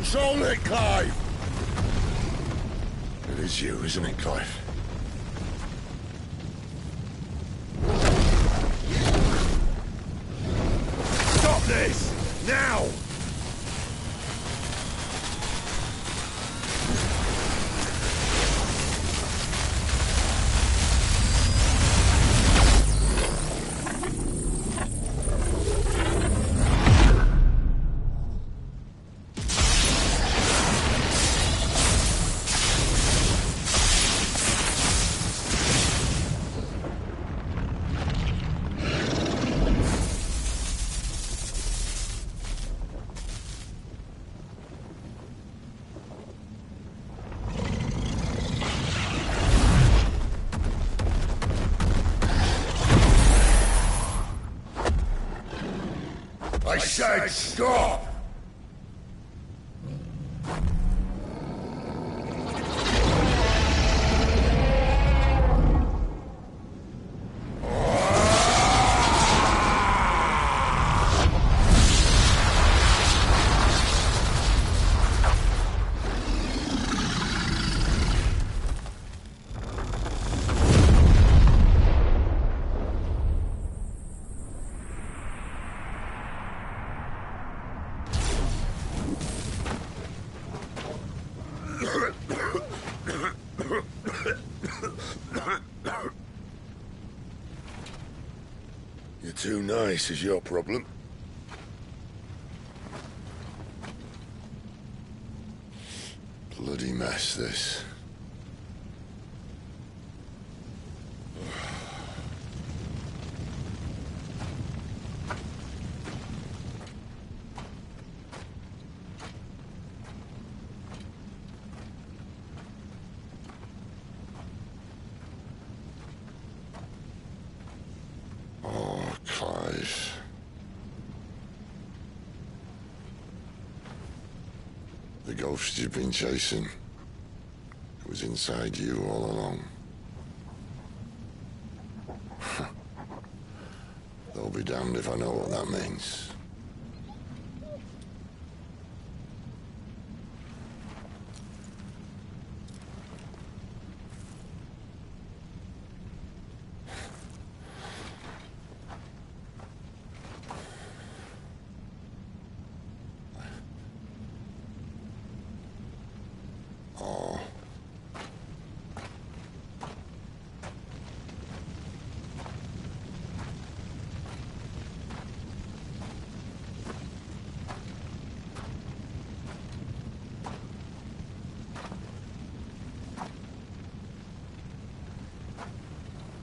[SPEAKER 9] Control it, Clive! It is you, isn't it, Clive?
[SPEAKER 10] Stop this! Now!
[SPEAKER 9] I said stop! You're too nice is your problem. Bloody mess, this. Oh, Clive. The ghost you've been chasing, it was inside you all along. They'll be damned if I know what that means. Oh.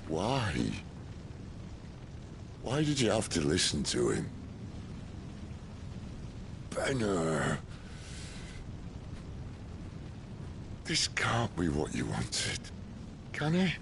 [SPEAKER 9] Why? Why did you have to listen to him? Benner. This can't be what you wanted, can it?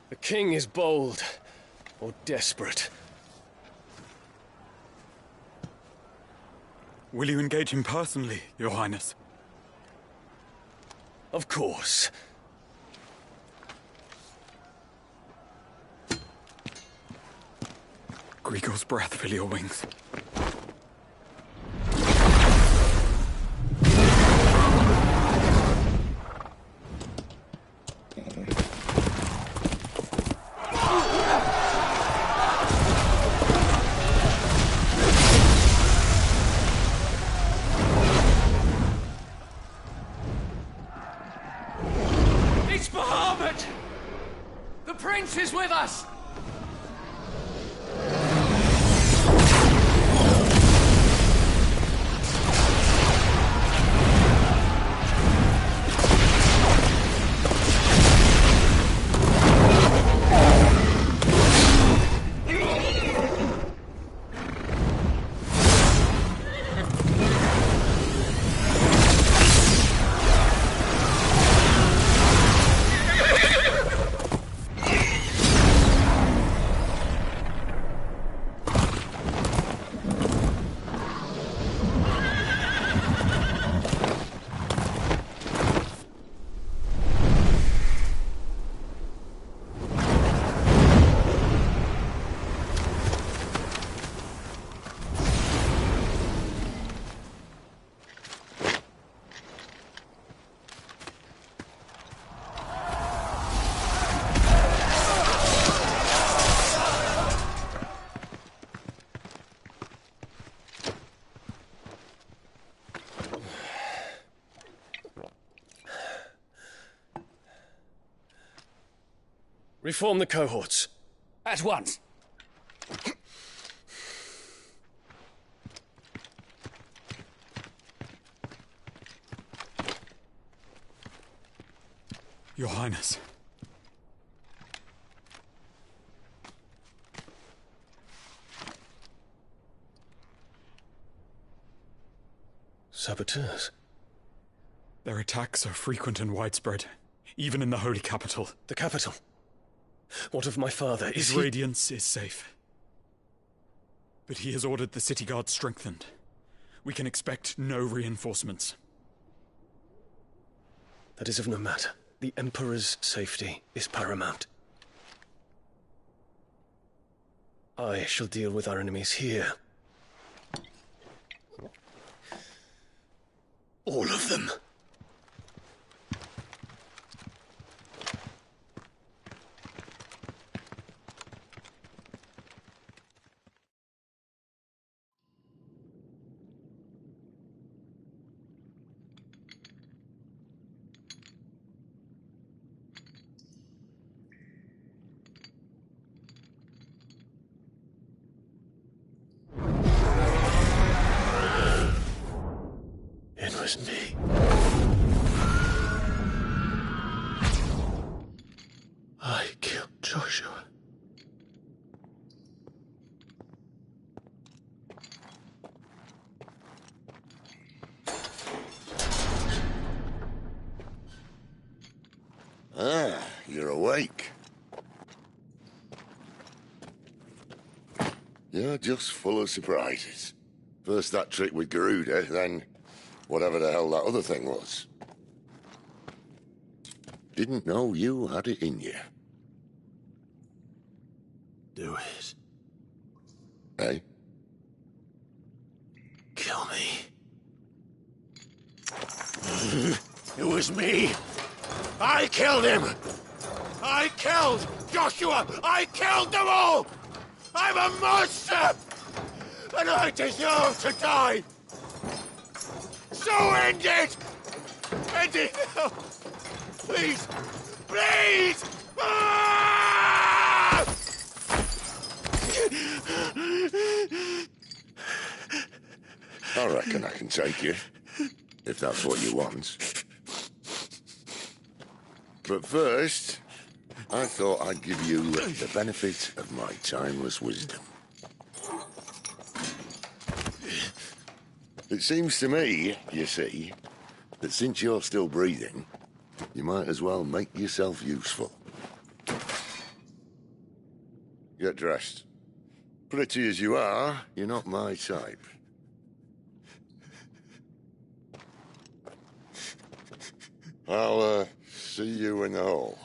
[SPEAKER 15] The king is bold, or desperate.
[SPEAKER 24] Will you engage him personally, Your Highness?
[SPEAKER 15] Of course.
[SPEAKER 24] Grigor's breath fill your wings.
[SPEAKER 14] prince is with us!
[SPEAKER 16] Reform the cohorts.
[SPEAKER 14] At once.
[SPEAKER 24] Your Highness.
[SPEAKER 16] Saboteurs?
[SPEAKER 24] Their attacks are frequent and widespread, even in the holy capital.
[SPEAKER 16] The capital? What of my father?
[SPEAKER 24] His radiance is safe. But he has ordered the city guard strengthened. We can expect no reinforcements.
[SPEAKER 16] That is of no matter. The Emperor's safety is paramount. I shall deal with our enemies here. All of them. It was me. I killed Joshua.
[SPEAKER 9] Ah, you're awake. You're just full of surprises. First that trick with Garuda, then whatever the hell that other thing was. Didn't know you had it in you.
[SPEAKER 16] Do it.
[SPEAKER 9] Hey?
[SPEAKER 16] Kill me.
[SPEAKER 20] It was me. I killed him. I killed Joshua. I killed them all. I'm a monster. And I deserve to die. So end it. End it now. Please. Please. Ah!
[SPEAKER 9] I reckon I can take you, if that's what you want. But first, I thought I'd give you the benefit of my timeless wisdom. It seems to me, you see, that since you're still breathing, you might as well make yourself useful. Get dressed. Pretty as you are, you're not my type. I'll, see you in the hall.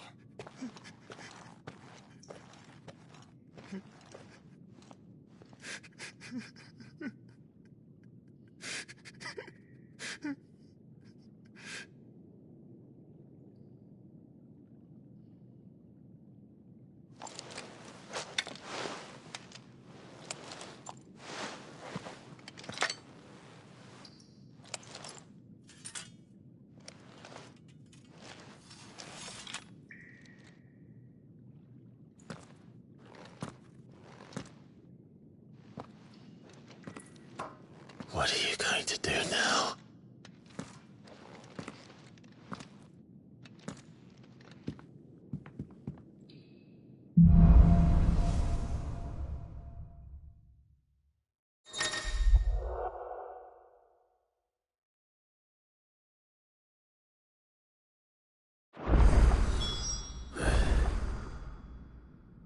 [SPEAKER 2] to do now?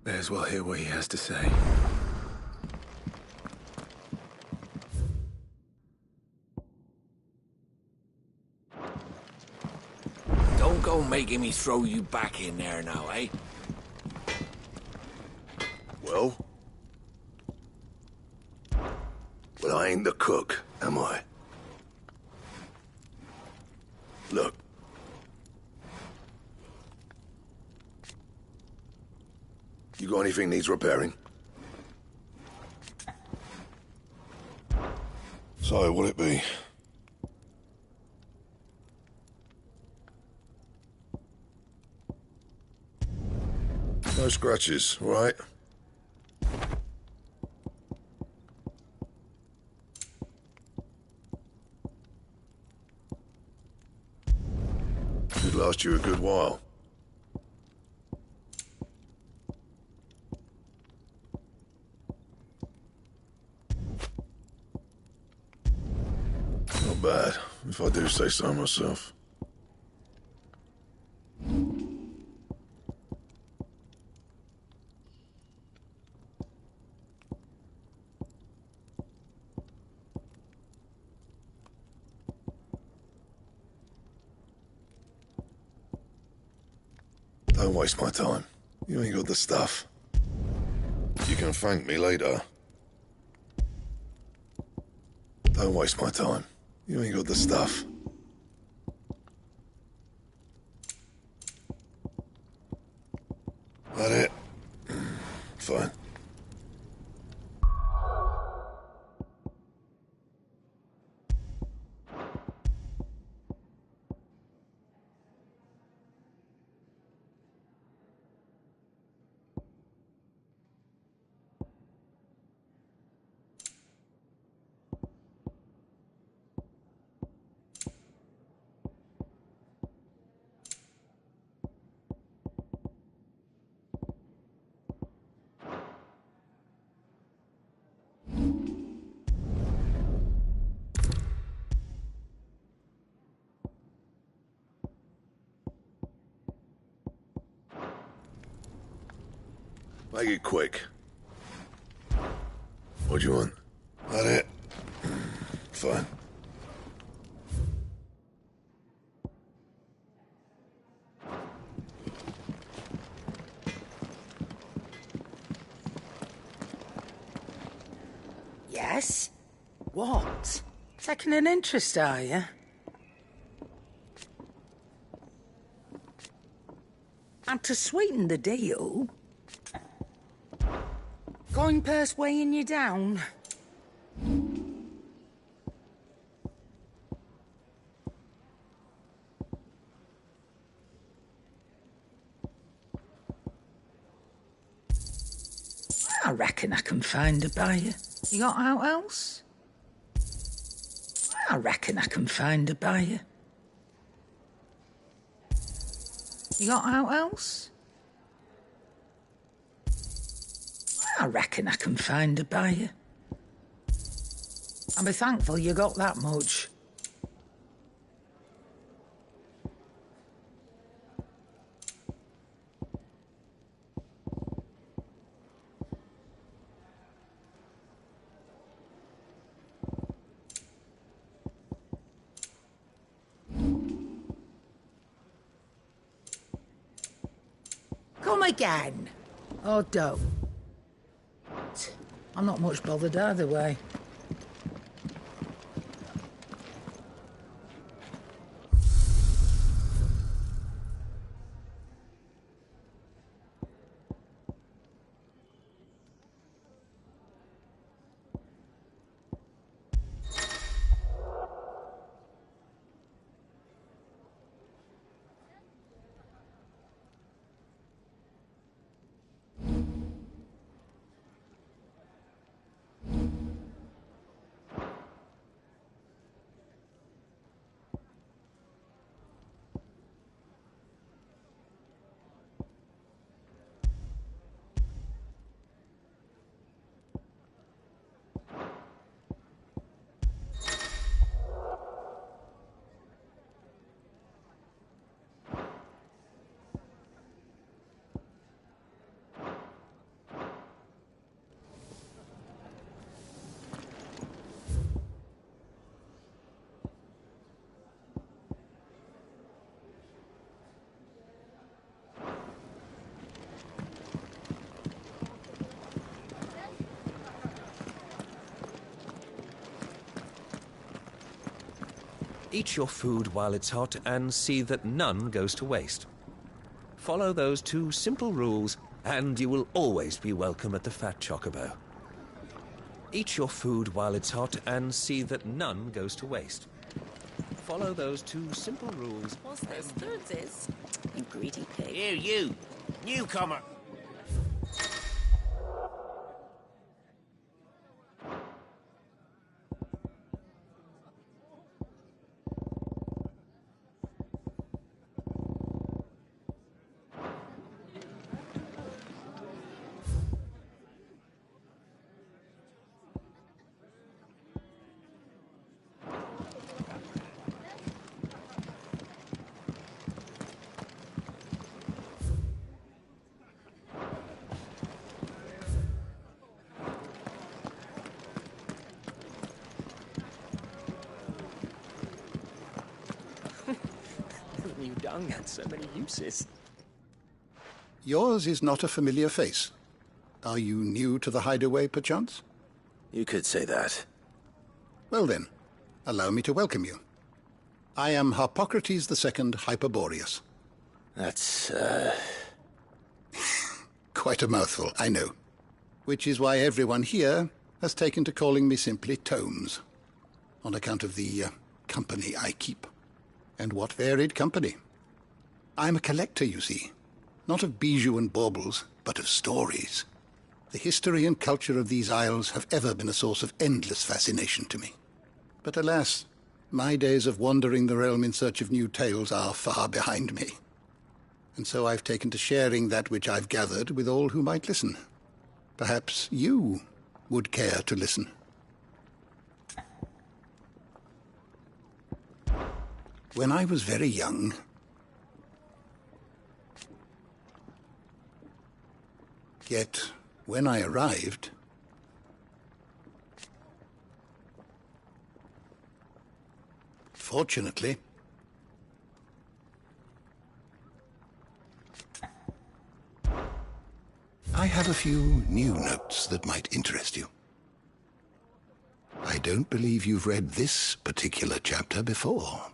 [SPEAKER 3] May as well hear what he has to say.
[SPEAKER 20] Don't go making me throw you back in there now, eh?
[SPEAKER 1] Well? Well, I ain't the cook, am I? Look. You got anything needs repairing? So, what'll it be? No scratches, all right? Should last you a good while. Not bad, if I do say so myself. Don't waste my time. You ain't got the stuff. You can thank me later. Don't waste my time. You ain't got the stuff. That it? Fine. Make it quick. What do you want? That it? Fine.
[SPEAKER 13] Yes? What? Taking an interest, are you? And to sweeten the deal, coin purse weighing you down. I reckon I can find a buyer. You got out else? I reckon I can find a buyer. You got out else? I reckon I can find a buyer. I'll be thankful you got that much. Come again. Or don't. I'm not much bothered either way.
[SPEAKER 4] Eat your food while it's hot and see that none goes to waste. Follow those 2 simple rules and you will always be welcome at the Fat Chocobo. Eat your food while it's hot and see that none goes to waste. Follow those 2 simple rules.
[SPEAKER 7] What's this? Thirds? You greedy pig.
[SPEAKER 10] Here, you! Newcomer!
[SPEAKER 16] New dung had so many uses.
[SPEAKER 17] Yours is not a familiar face. Are you new to the hideaway, perchance?
[SPEAKER 2] You could say that.
[SPEAKER 17] Well then, allow me to welcome you. I am Harpocrates II Hyperboreus.
[SPEAKER 2] That's,
[SPEAKER 17] Quite a mouthful, I know. Which is why everyone here has taken to calling me simply Tomes, on account of the company I keep. And what varied company. I'm a collector, you see. Not of bijou and baubles, but of stories. The history and culture of these isles have ever been a source of endless fascination to me. But alas, my days of wandering the realm in search of new tales are far behind me. And so I've taken to sharing that which I've gathered with all who might listen. Perhaps you would care to listen. When I was very young, yet when I arrived, fortunately, I have a few new notes that might interest you. I don't believe you've read this particular chapter before.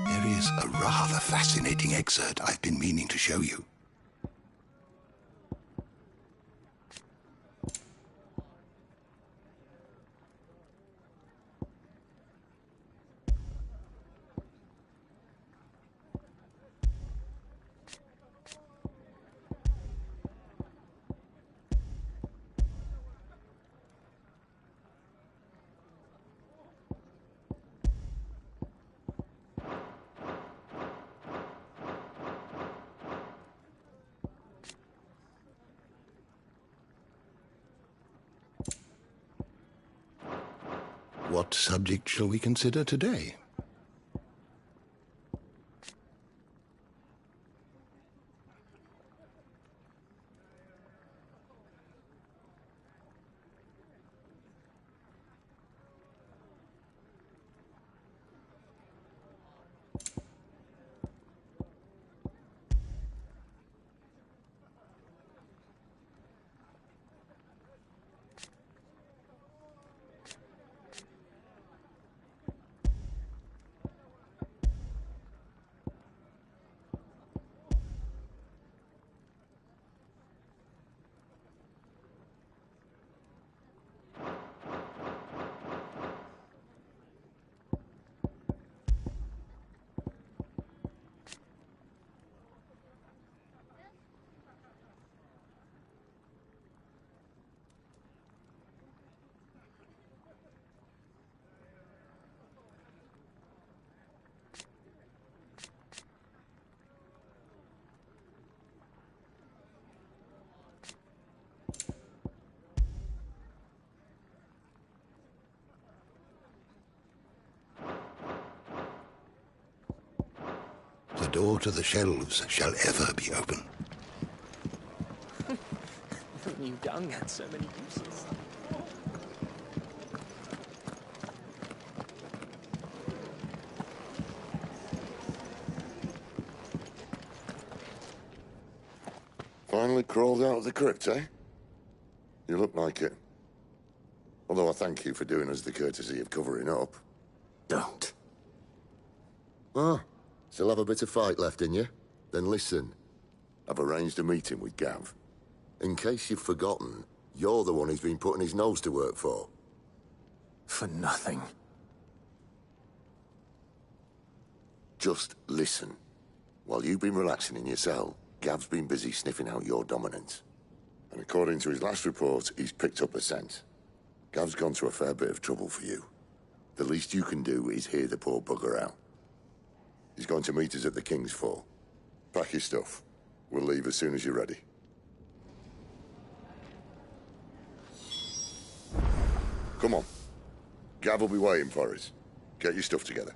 [SPEAKER 17] There is a rather fascinating excerpt I've been meaning to show you. What subject shall we consider today? The door to the shelves shall ever be open.
[SPEAKER 16] New dung had so many uses.
[SPEAKER 9] Finally crawled out of the crypt, eh? You look like it. Although I thank you for doing us the courtesy of covering up.
[SPEAKER 20] Don't.
[SPEAKER 9] Ah, still have a bit of fight left in you? Then listen. I've arranged a meeting with Gav. In case you've forgotten, you're the one he's been putting his nose to work for.
[SPEAKER 20] For nothing.
[SPEAKER 9] Just listen. While you've been relaxing in your cell, Gav's been busy sniffing out your dominance. And according to his last report, he's picked up a scent. Gav's gone to a fair bit of trouble for you. The least you can do is hear the poor bugger out. He's going to meet us at the King's Fall. Pack your stuff. We'll leave as soon as you're ready. Come on. Gav will be waiting for us. Get your stuff together.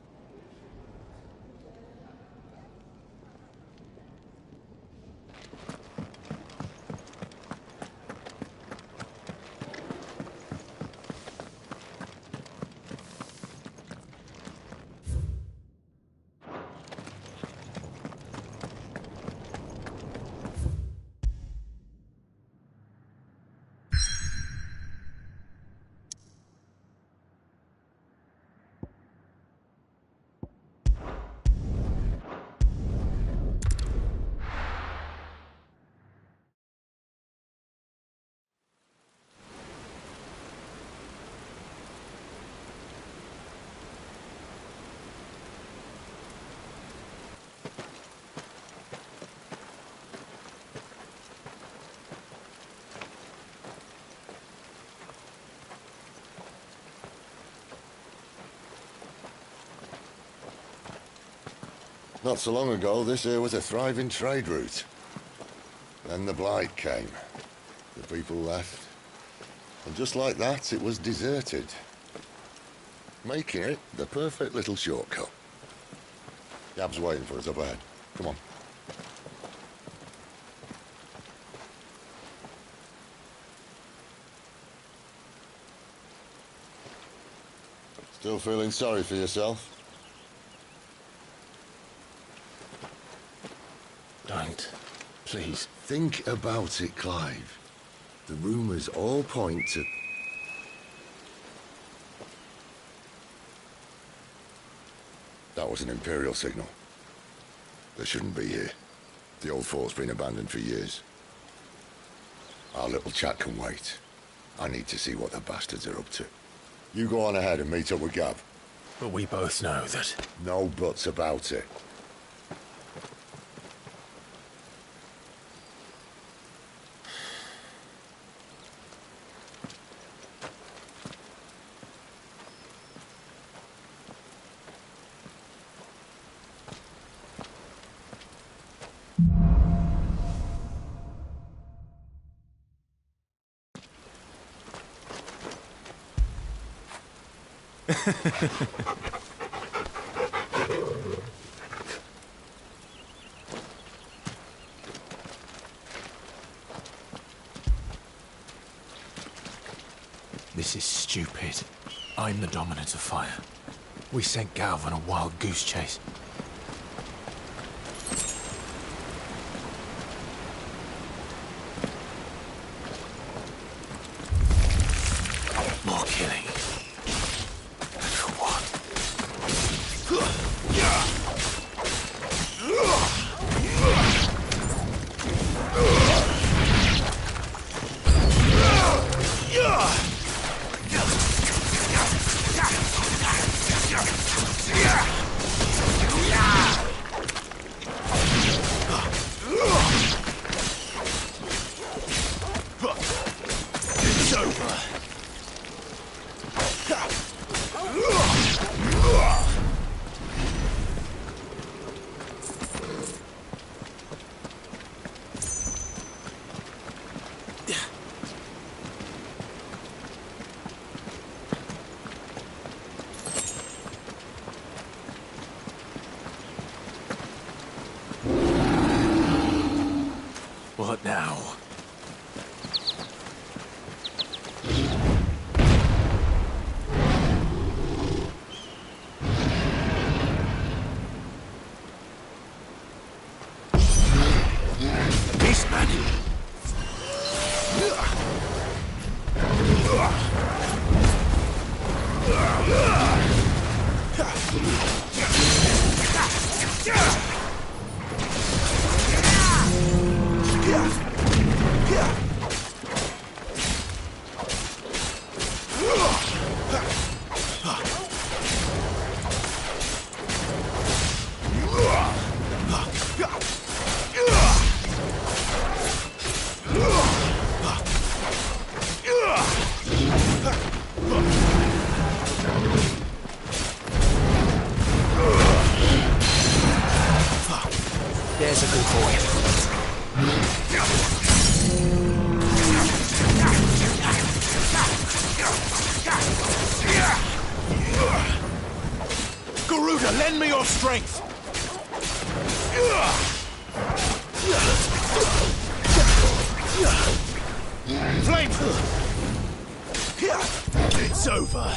[SPEAKER 9] Not so long ago, this here was a thriving trade route. Then the Blight came. The people left. And just like that, it was deserted. Making it the perfect little shortcut. Gav's waiting for us up ahead. Come on. Still feeling sorry for yourself?
[SPEAKER 20] Don't. Please.
[SPEAKER 9] Think about it, Clive. The rumours all point to... That was an Imperial signal. They shouldn't be here. The old fort's been abandoned for years. Our little chat can wait. I need to see what the bastards are up to. You go on ahead and meet up with Gav.
[SPEAKER 20] But we both know that...
[SPEAKER 9] No buts about it.
[SPEAKER 20] This is stupid. I'm the dominant of fire. We sent Gav on a wild goose chase. More killing. And for what? It's over. What now? Beastman!
[SPEAKER 8] There's a good boy.
[SPEAKER 10] Garuda, lend me your strength! Flame! It's over.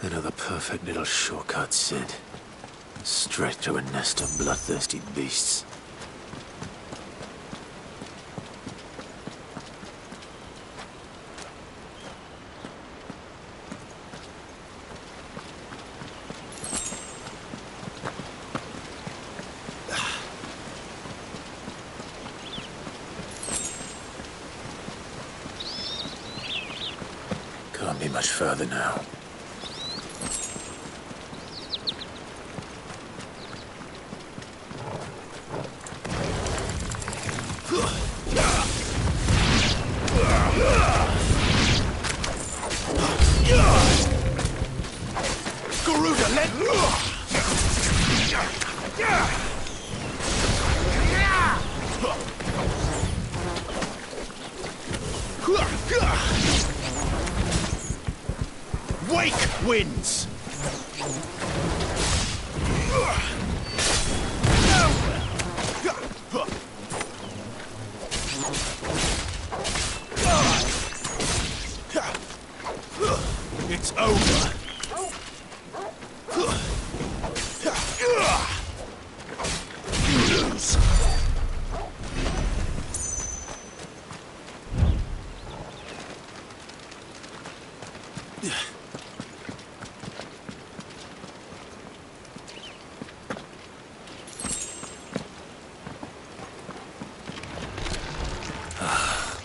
[SPEAKER 2] Another perfect little shortcut, Sid. Straight to a nest of bloodthirsty beasts. Can't be much further now.
[SPEAKER 10] Garuda, let... Wake wins! It's over. You lose.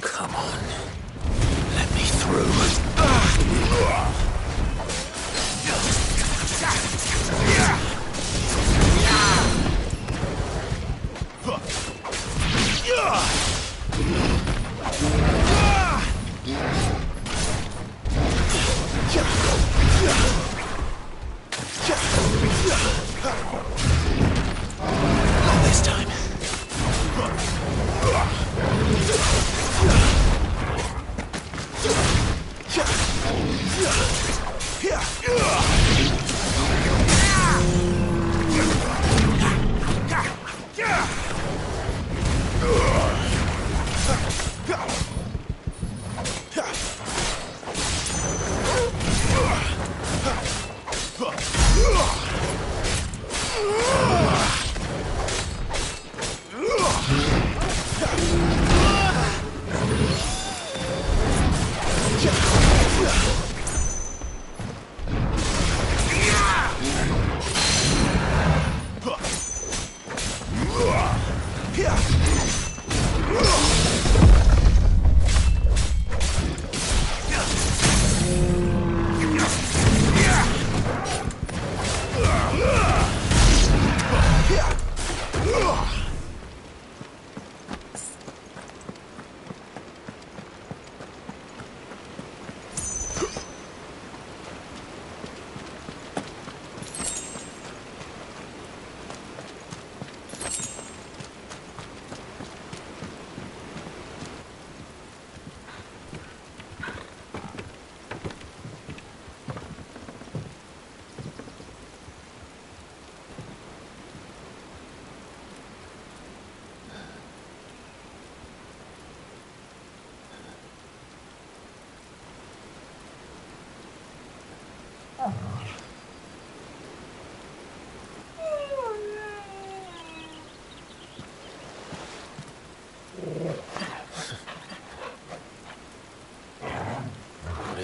[SPEAKER 2] Come on. Let me through. Not this time.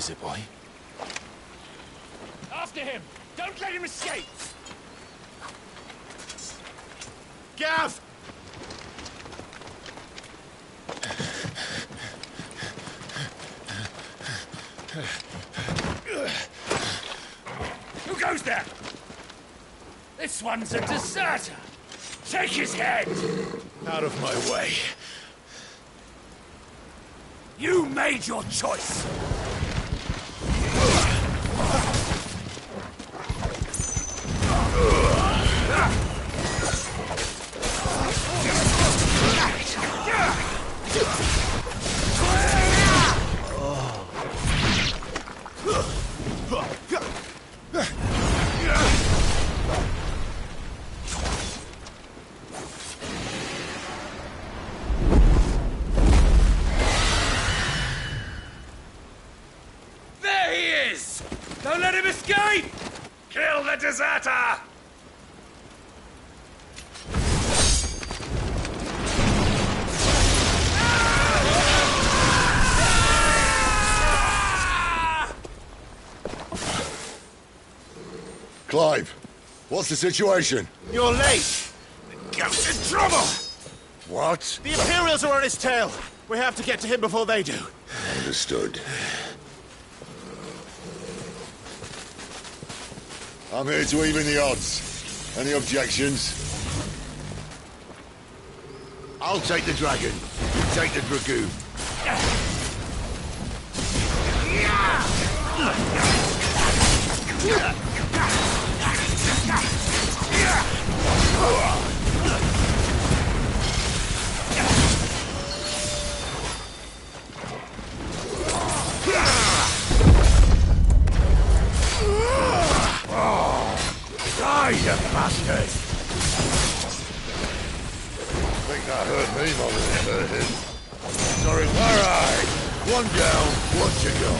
[SPEAKER 2] is it, boy?
[SPEAKER 10] After him! Don't let him escape!
[SPEAKER 20] Gav!
[SPEAKER 10] Who goes there? This one's a deserter! Take his head!
[SPEAKER 2] Out of my way.
[SPEAKER 10] You made your choice! There he is! Don't let him escape! Kill the deserter!
[SPEAKER 9] Clive, what's the situation?
[SPEAKER 8] You're late!
[SPEAKER 10] The goat's in trouble!
[SPEAKER 9] What?
[SPEAKER 8] The Imperials are on his tail! We have to get to him before they do.
[SPEAKER 9] Understood. I'm here to even the odds. Any objections?
[SPEAKER 1] I'll take the dragon. You take the dragoon.
[SPEAKER 20] Die, you bastard!
[SPEAKER 1] I think that hurt me more than it hurt him. Sorry, alright. One down, one to go.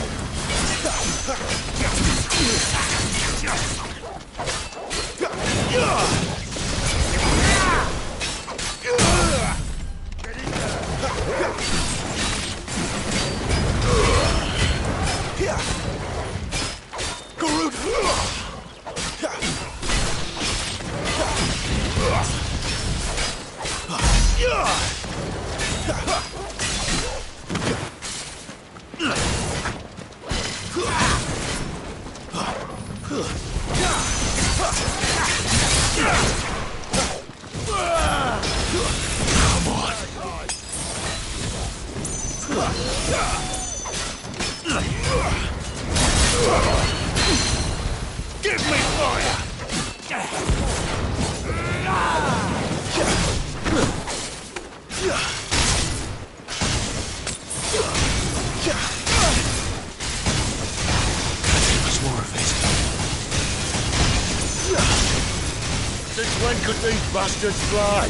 [SPEAKER 20] Give me fire!
[SPEAKER 2] Much more of it.
[SPEAKER 1] Since when could these bastards fly?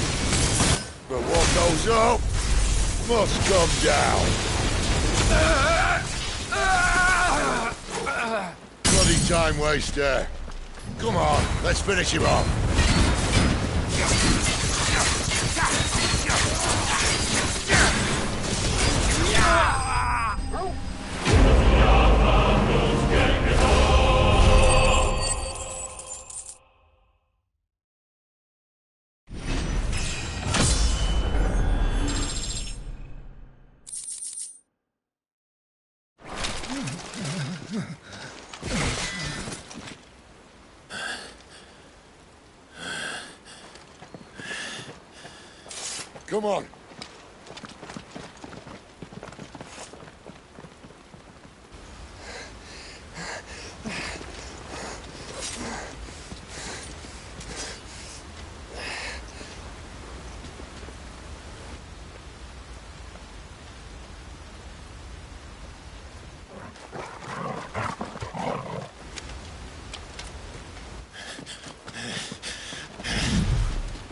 [SPEAKER 1] But what goes up must come down. Bloody time waster. Come on, let's finish him off. Come on.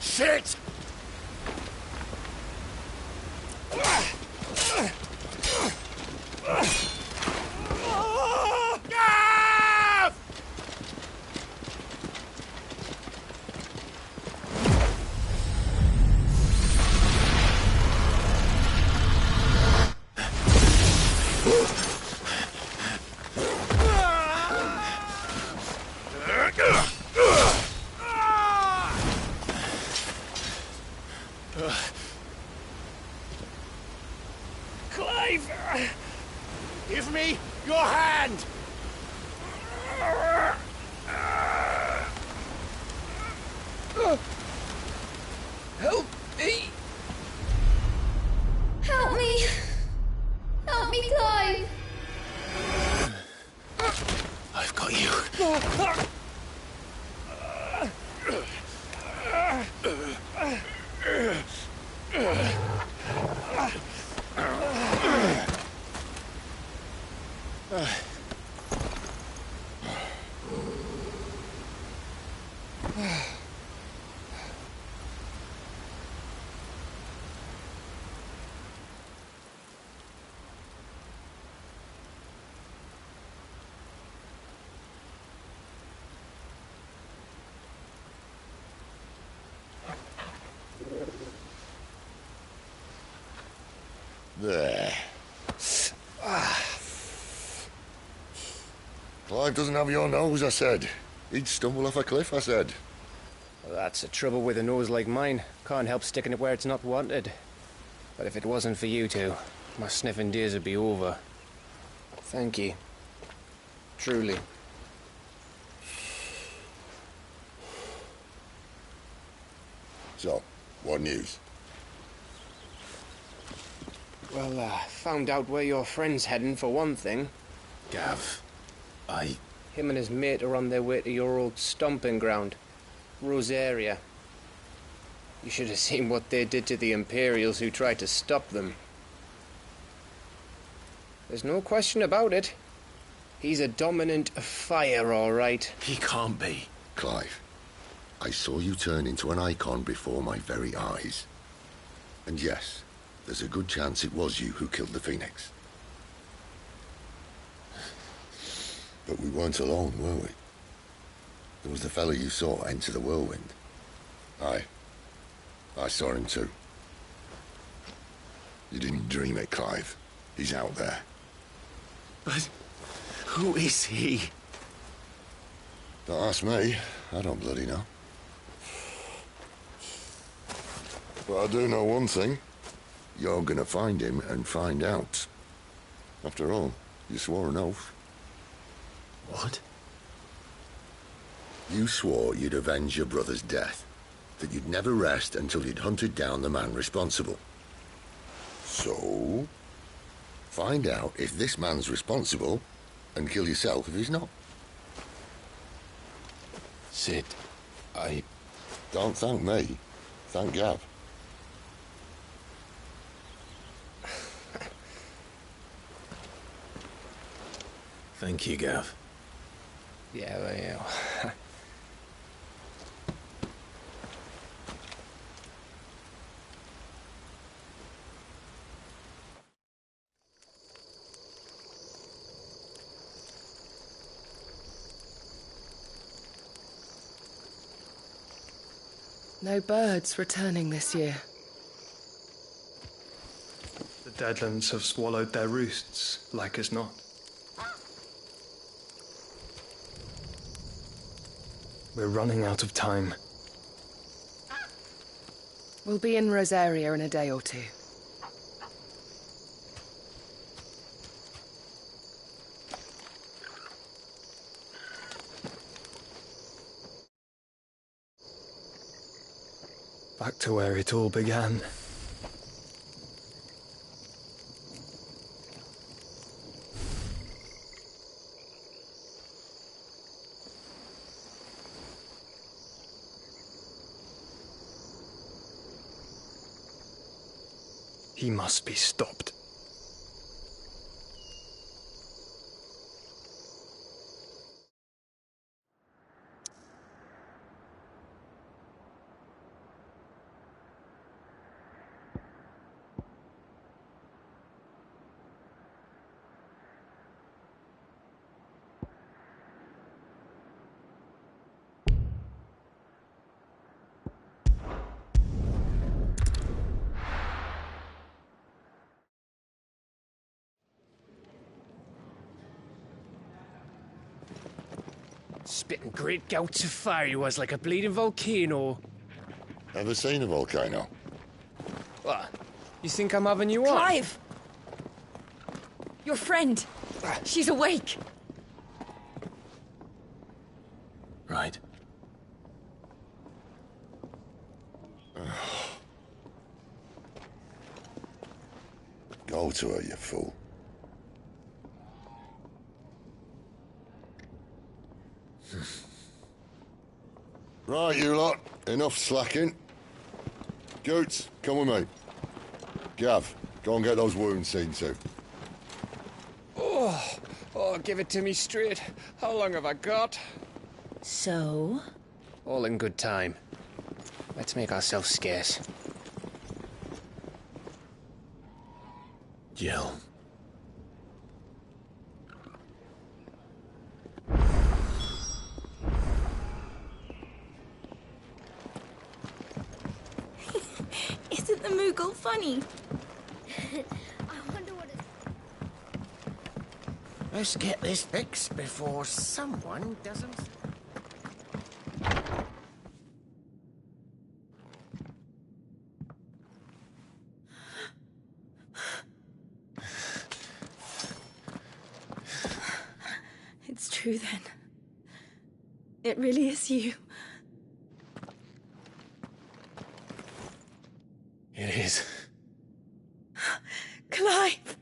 [SPEAKER 20] Shit!
[SPEAKER 10] Clive! Give me your hand!
[SPEAKER 15] Help me!
[SPEAKER 6] Help me! Help me, Clive!
[SPEAKER 2] I've got you.
[SPEAKER 9] There. Clive doesn't have your nose, I said. He'd stumble off a cliff, I said.
[SPEAKER 15] Well, that's the trouble with a nose like mine. Can't help sticking it where it's not wanted. But if it wasn't for you two, my sniffing days would be over. Thank you. Truly.
[SPEAKER 9] So, what news?
[SPEAKER 15] Well, found out where your friend's heading, for one thing.
[SPEAKER 2] Gav,
[SPEAKER 15] Him and his mate are on their way to your old stomping ground, Rosaria. You should have seen what they did to the Imperials who tried to stop them. There's no question about it. He's a dominant fire, all right.
[SPEAKER 2] He can't be.
[SPEAKER 9] Clive, I saw you turn into an icon before my very eyes. And yes, there's a good chance it was you who killed the Phoenix. But we weren't alone, were we? There was the fellow you saw enter the whirlwind. I saw him too. You didn't dream it, Clive. He's out there.
[SPEAKER 2] But who is he?
[SPEAKER 9] Don't ask me. I don't bloody know. But I do know one thing. You're gonna find him and find out. After all, you swore an oath.
[SPEAKER 2] What?
[SPEAKER 9] You swore you'd avenge your brother's death. That you'd never rest until you'd hunted down the man responsible. So, find out if this man's responsible, and kill yourself if he's not.
[SPEAKER 2] Sid,
[SPEAKER 9] Don't thank me. Thank Gav.
[SPEAKER 2] Thank you, Gav.
[SPEAKER 15] Yeah, well.
[SPEAKER 12] No birds returning this year.
[SPEAKER 16] The Deadlands have swallowed their roosts, like as not. We're running out of time.
[SPEAKER 12] We'll be in Rosaria in a day or two.
[SPEAKER 16] Back to where it all began. He must be stopped.
[SPEAKER 15] Spitting great gouts of fire he was, like a bleeding volcano.
[SPEAKER 9] Ever seen a volcano?
[SPEAKER 15] What? You think I'm having you on?
[SPEAKER 12] Clive! Your friend. She's awake.
[SPEAKER 2] Right.
[SPEAKER 9] Go to her, you fool. Right, you lot. Enough slacking. Goots, come with me. Gav, go and get those wounds seen to.
[SPEAKER 15] Oh, give it to me straight. How long have I got?
[SPEAKER 7] So?
[SPEAKER 15] All in good time. Let's make ourselves scarce.
[SPEAKER 2] Jill.
[SPEAKER 7] Isn't the Moogle funny?
[SPEAKER 6] I wonder what it's...
[SPEAKER 10] Let's get this fixed before someone doesn't...
[SPEAKER 7] It's true then. It really is you.
[SPEAKER 2] It is.
[SPEAKER 7] Clive!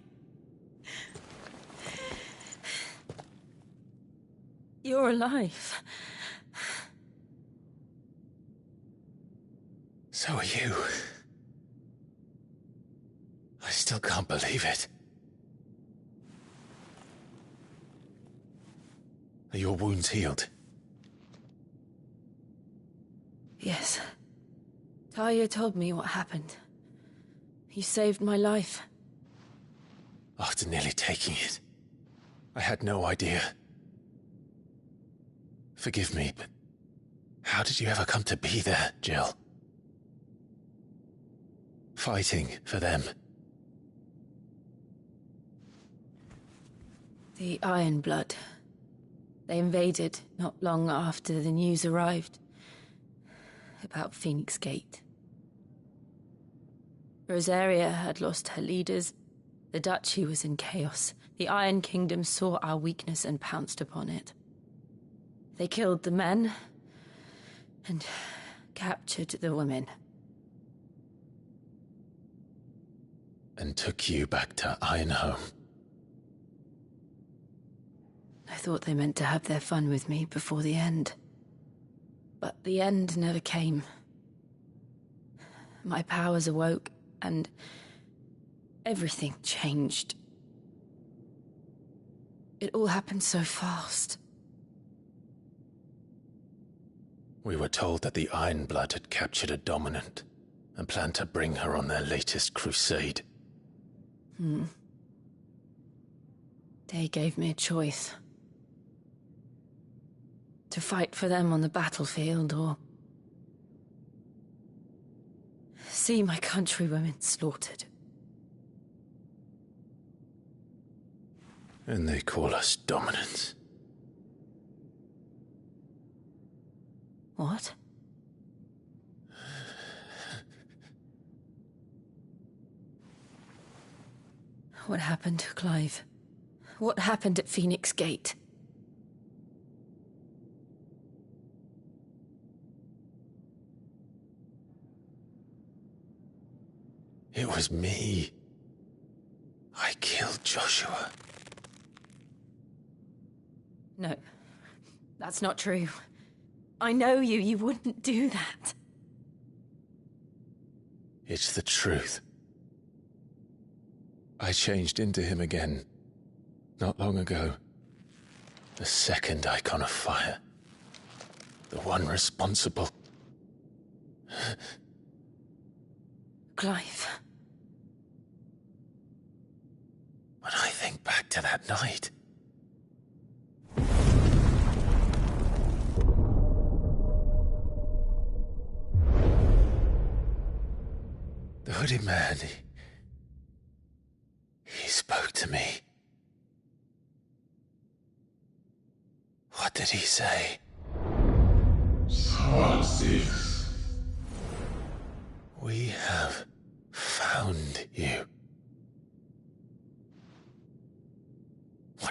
[SPEAKER 7] You're alive.
[SPEAKER 2] So are you. I still can't believe it. Are your wounds healed?
[SPEAKER 7] Yes. Talia told me what happened. You saved my life.
[SPEAKER 2] After nearly taking it, I had no idea. Forgive me, but how did you ever come to be there, Jill? Fighting for them.
[SPEAKER 7] The Iron Blood. They invaded not long after the news arrived about Phoenix Gate. Rosaria had lost her leaders. The Duchy was in chaos. The Iron Kingdom saw our weakness and pounced upon it. They killed the men and captured the women.
[SPEAKER 2] And took you back to Ironhome.
[SPEAKER 7] I thought they meant to have their fun with me before the end. But the end never came. My powers awoke, and everything changed. It all happened so fast.
[SPEAKER 2] We were told that the Iron Blood had captured a dominant and planned to bring her on their latest crusade.
[SPEAKER 7] They gave me a choice. To fight for them on the battlefield, or see my countrywomen slaughtered.
[SPEAKER 2] And they call us dominants.
[SPEAKER 7] What? What happened, Clive? What happened at Phoenix Gate?
[SPEAKER 2] It was me. I killed Joshua.
[SPEAKER 7] No, that's not true. I know you. You wouldn't do that.
[SPEAKER 2] It's the truth. I changed into him again, not long ago. The second icon of fire. The one responsible.
[SPEAKER 7] Clive.
[SPEAKER 2] When I think back to that night... The hooded man, he spoke to me. What did he say?
[SPEAKER 21] Part 6.
[SPEAKER 2] We have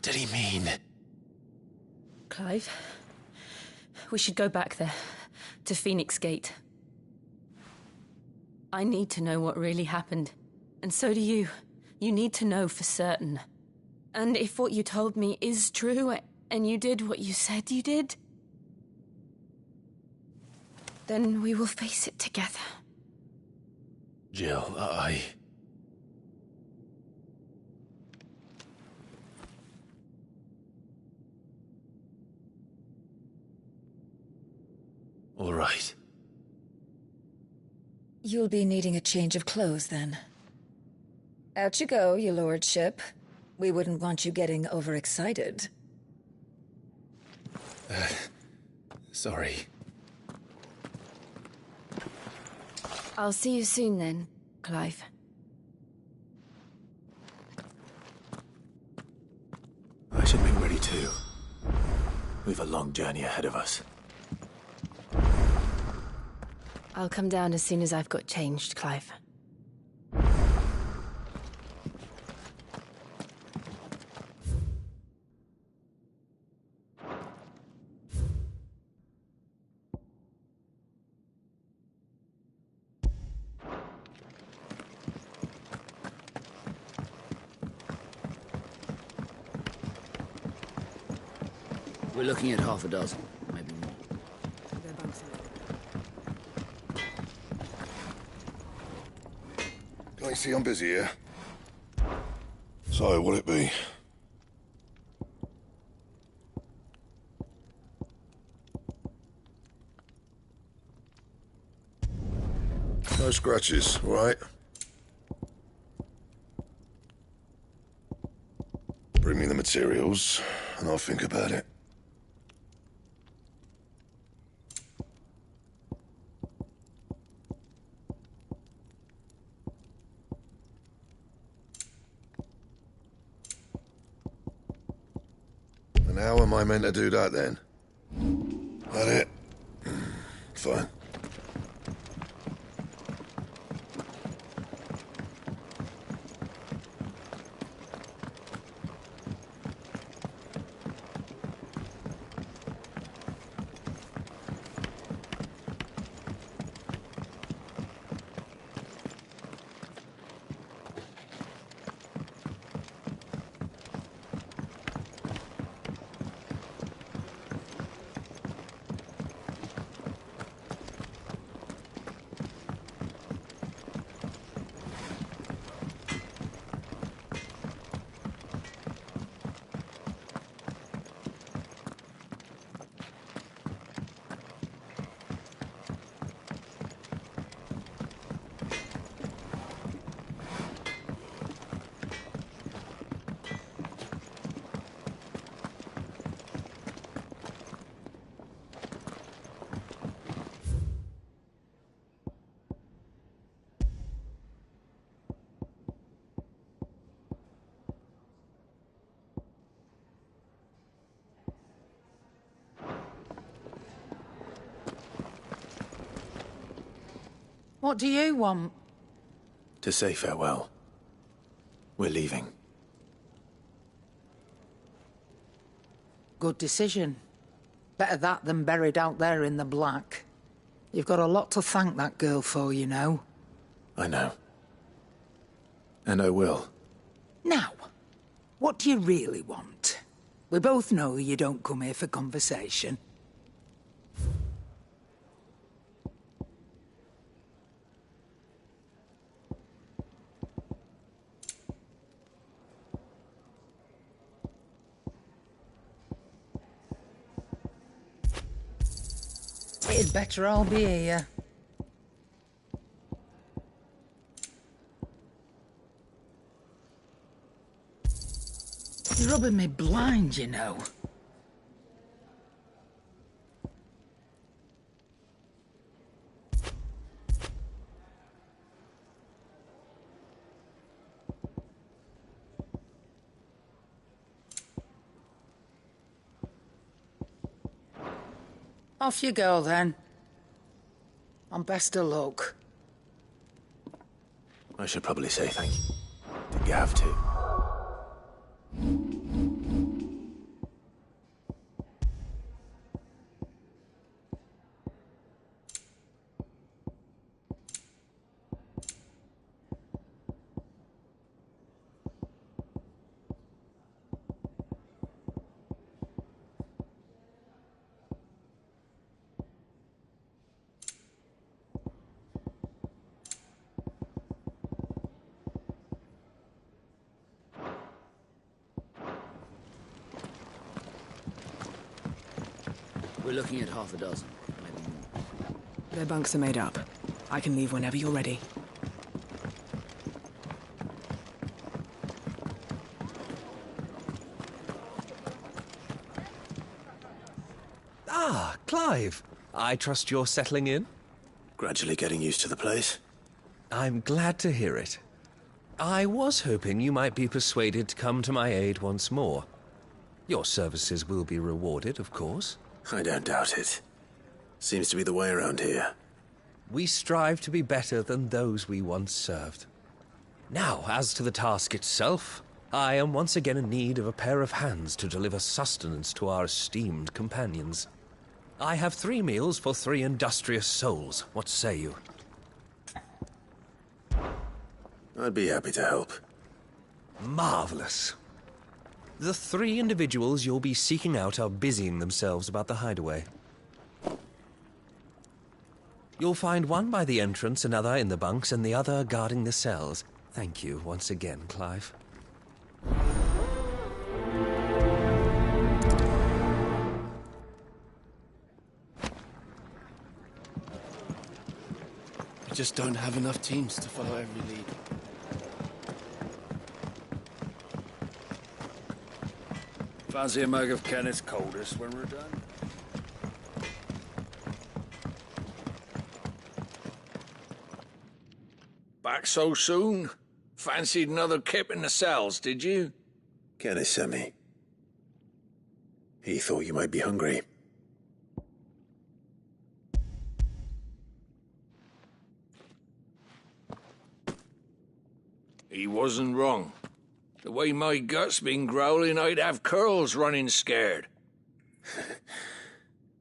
[SPEAKER 2] What did he mean?
[SPEAKER 7] Clive, we should go back there, to Phoenix Gate. I need to know what really happened, and so do you. You need to know for certain. And if what you told me is true, and you did what you said you did, then we will face it together.
[SPEAKER 2] Jill, All right.
[SPEAKER 11] You'll be needing a change of clothes, then. Out you go, your lordship. We wouldn't want you getting overexcited.
[SPEAKER 3] Sorry.
[SPEAKER 7] I'll see you soon then, Clive.
[SPEAKER 2] I should make ready too. We've a long journey ahead of us.
[SPEAKER 7] I'll come down as soon as I've got changed, Clive.
[SPEAKER 14] We're looking at half a dozen, maybe more.
[SPEAKER 9] Can't you see I'm busy here? So, what'll it be? No scratches, right? Bring me the materials, and I'll think about it. And how am I meant to do that then? That it? Fine.
[SPEAKER 13] What do you want?
[SPEAKER 2] To say farewell. We're leaving.
[SPEAKER 13] Good decision. Better that than buried out there in the black. You've got a lot to thank that girl for, you know.
[SPEAKER 2] I know. And I will.
[SPEAKER 13] Now, what do you really want? We both know you don't come here for conversation. It'd better all be here. You're rubbing me blind, you know. Off you go, then. And best of luck.
[SPEAKER 2] I should probably say thank you to Gav, too.
[SPEAKER 14] We're looking at half a dozen, maybe more.
[SPEAKER 5] Their bunks are made up. I can leave whenever you're ready.
[SPEAKER 4] Ah, Clive. I trust you're settling in?
[SPEAKER 16] Gradually getting used to the place.
[SPEAKER 4] I'm glad to hear it. I was hoping you might be persuaded to come to my aid once more. Your services will be rewarded, of course.
[SPEAKER 16] I don't doubt it. Seems to be the way around here.
[SPEAKER 4] We strive to be better than those we once served. Now, as to the task itself, I am once again in need of a pair of hands to deliver sustenance to our esteemed companions. I have 3 meals for 3 industrious souls. What say you?
[SPEAKER 16] I'd be happy to help.
[SPEAKER 4] Marvelous. The 3 individuals you'll be seeking out are busying themselves about the hideaway. You'll find one by the entrance, another in the bunks, and the other guarding the cells. Thank you once again, Clive.
[SPEAKER 16] We just don't have enough teams to follow every lead.
[SPEAKER 21] Fancy a mug of Kenneth's coldest when we're done? Back so soon? Fancied another kip in the cells, did you?
[SPEAKER 16] Kenneth sent me. He thought you might be hungry.
[SPEAKER 21] He wasn't wrong. The way my gut's been growling, I'd have curls running scared.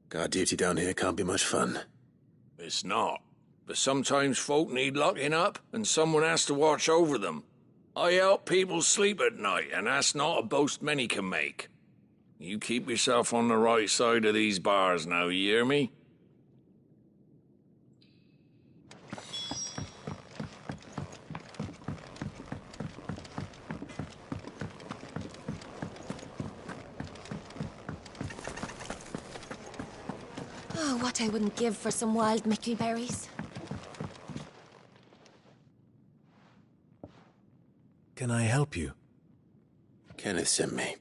[SPEAKER 16] Guard duty down here can't be much fun.
[SPEAKER 21] It's not. But sometimes folk need locking up, and someone has to watch over them. I help people sleep at night, and that's not a boast many can make. You keep yourself on the right side of these bars now, you hear me?
[SPEAKER 12] Oh, what I wouldn't give for some wild Mickey berries.
[SPEAKER 2] Can I help you?
[SPEAKER 16] Kenneth sent me.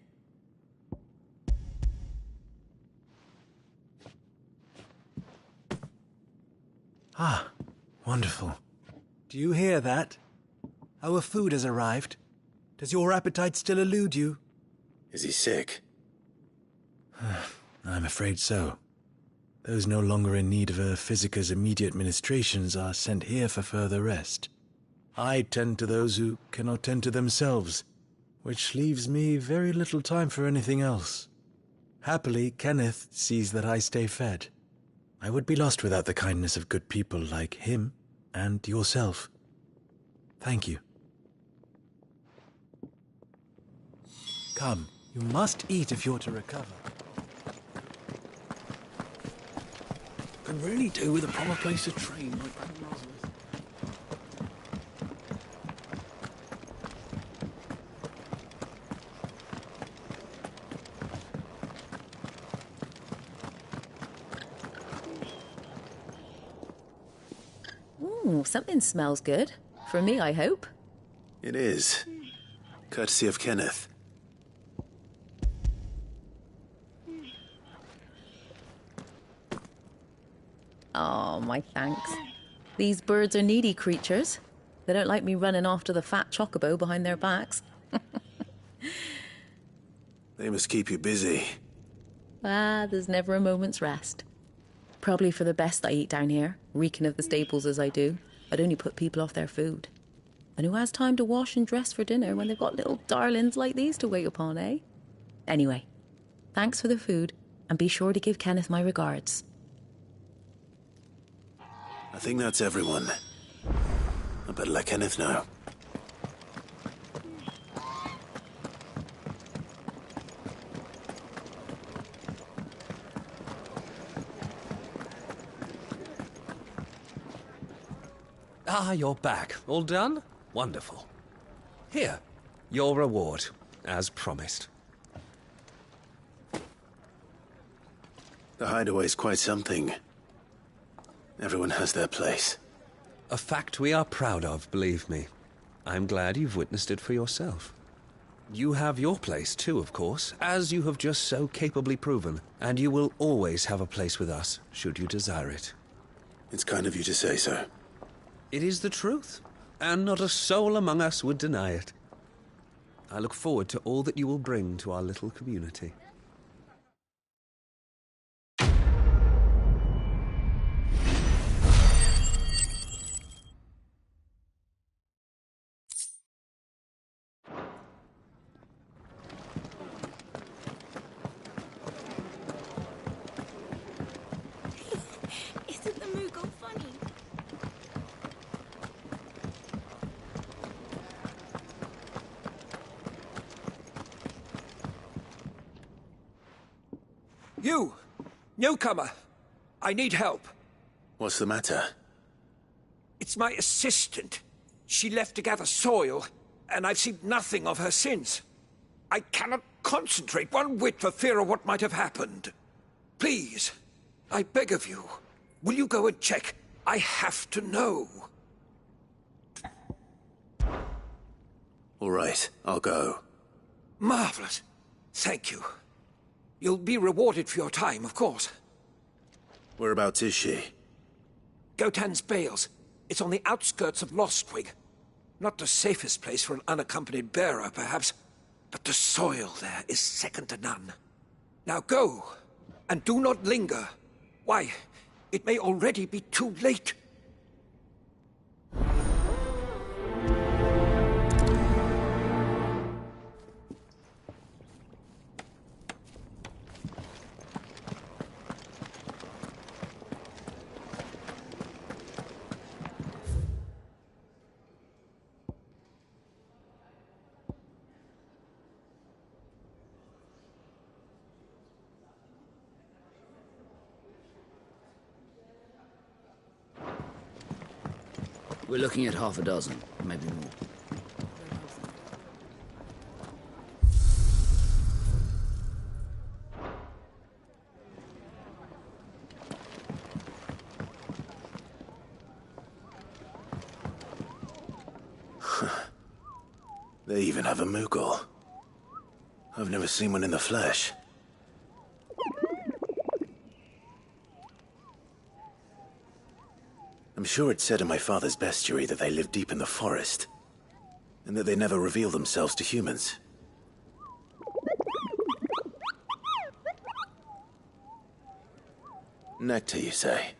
[SPEAKER 2] Ah, wonderful. Do you hear that? Our food has arrived. Does your appetite still elude you?
[SPEAKER 16] Is he sick?
[SPEAKER 2] I'm afraid so. Those no longer in need of a physicker's immediate ministrations are sent here for further rest. I tend to those who cannot tend to themselves, which leaves me very little time for anything else. Happily, Kenneth sees that I stay fed. I would be lost without the kindness of good people like him and yourself. Thank you. Come, you must eat if you're to recover.
[SPEAKER 21] Could really do with a proper place to train like criminals.
[SPEAKER 7] Ooh, something smells good. For me, I hope.
[SPEAKER 16] It is. Courtesy of Kenneth.
[SPEAKER 7] Oh, my thanks. These birds are needy creatures. They don't like me running after the fat chocobo behind their backs.
[SPEAKER 16] They must keep you busy.
[SPEAKER 7] Ah, there's never a moment's rest. Probably for the best I eat down here, reeking of the stables as I do. I'd only put people off their food. And who has time to wash and dress for dinner when they've got little darlings like these to wait upon, eh? Anyway, thanks for the food, and be sure to give Kenneth my regards.
[SPEAKER 16] I think that's everyone. I better let Kenneth know.
[SPEAKER 4] Ah, you're back. All done? Wonderful. Here, your reward, as promised.
[SPEAKER 16] The hideaway's quite something. Everyone has their place.
[SPEAKER 4] A fact we are proud of, believe me. I'm glad you've witnessed it for yourself. You have your place too, of course, as you have just so capably proven, and you will always have a place with us, should you desire it.
[SPEAKER 16] It's kind of you to say so.
[SPEAKER 4] It is the truth, and not a soul among us would deny it. I look forward to all that you will bring to our little community.
[SPEAKER 6] Isn't the Moogle funny?
[SPEAKER 18] You! Newcomer! I need help.
[SPEAKER 16] What's the matter?
[SPEAKER 18] It's my assistant. She left to gather soil, and I've seen nothing of her since. I cannot concentrate one whit for fear of what might have happened. Please, I beg of you, will you go and check? I have to know.
[SPEAKER 16] All right, I'll go.
[SPEAKER 18] Marvelous. Thank you. You'll be rewarded for your time, of course.
[SPEAKER 16] Whereabouts is she?
[SPEAKER 18] Gotan's Bales. It's on the outskirts of Lostwig. Not the safest place for an unaccompanied bearer, perhaps, but the soil there is second to none. Now go, and do not linger. Why, it may already be too late.
[SPEAKER 14] We're looking at half a dozen, maybe more.
[SPEAKER 16] They even have a Moogle. I've never seen one in the flesh. I'm sure it's said in my father's bestiary that they live deep in the forest, and that they never reveal themselves to humans. Nectar, you say?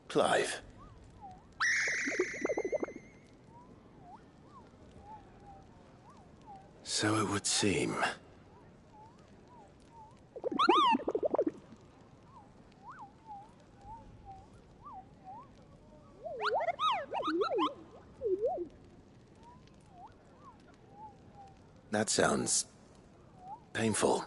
[SPEAKER 16] Clive. So it would seem. That sounds painful.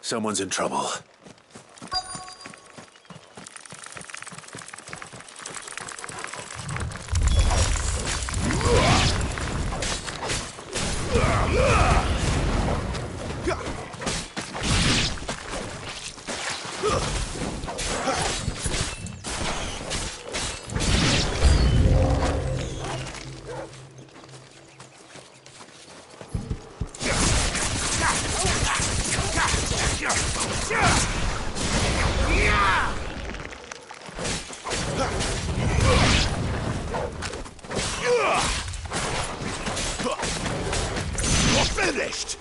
[SPEAKER 16] Someone's in trouble.
[SPEAKER 20] rest.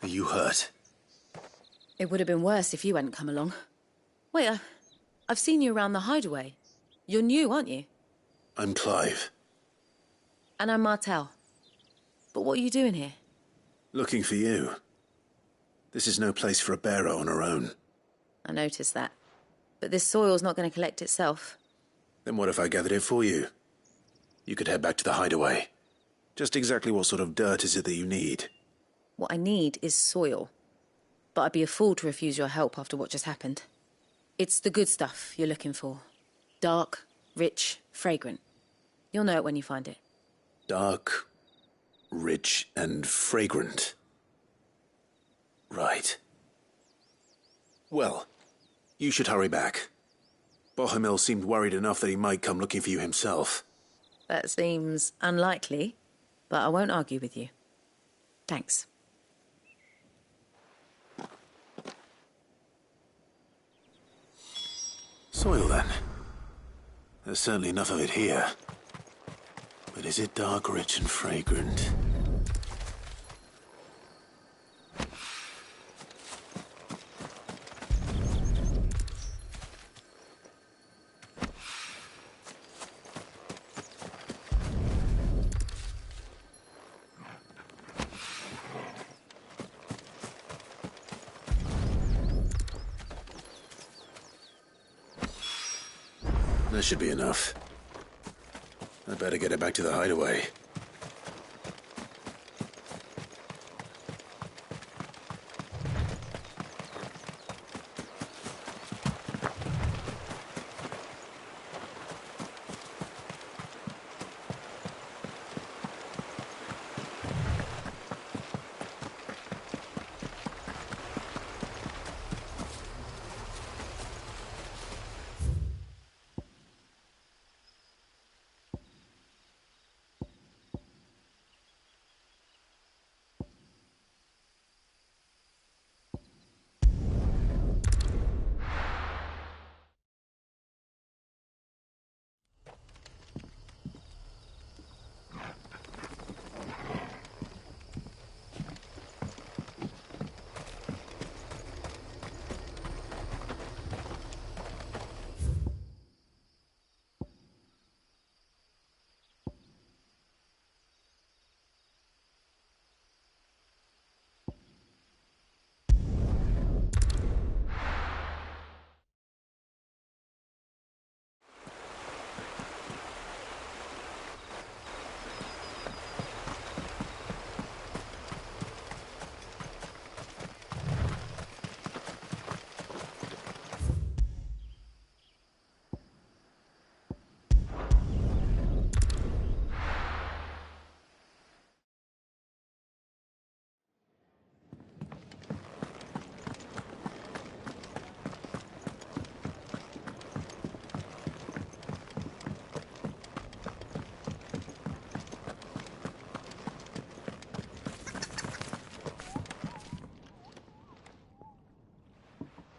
[SPEAKER 16] Are you hurt?
[SPEAKER 7] It would have been worse if you hadn't come along. Wait, I've seen you around the hideaway. You're new, aren't you?
[SPEAKER 16] I'm Clive.
[SPEAKER 7] And I'm Martel. But what are you doing here?
[SPEAKER 16] Looking for you. This is no place for a bearer on her own.
[SPEAKER 7] I noticed that. But this soil's not going to collect itself.
[SPEAKER 16] Then what if I gathered it for you? You could head back to the hideaway. Just exactly what sort of dirt is it that you need?
[SPEAKER 7] What I need is soil. But I'd be a fool to refuse your help after what just happened. It's the good stuff you're looking for. Dark, rich, fragrant. You'll know it when you find it.
[SPEAKER 16] Dark, rich, and fragrant. Right. Well, you should hurry back. Bohemil seemed worried enough that he might come looking for you himself.
[SPEAKER 7] That seems unlikely, but I won't argue with you. Thanks.
[SPEAKER 16] Soil, then. There's certainly enough of it here. But is it dark, rich, and fragrant? That should be enough. I better get it back to the hideaway.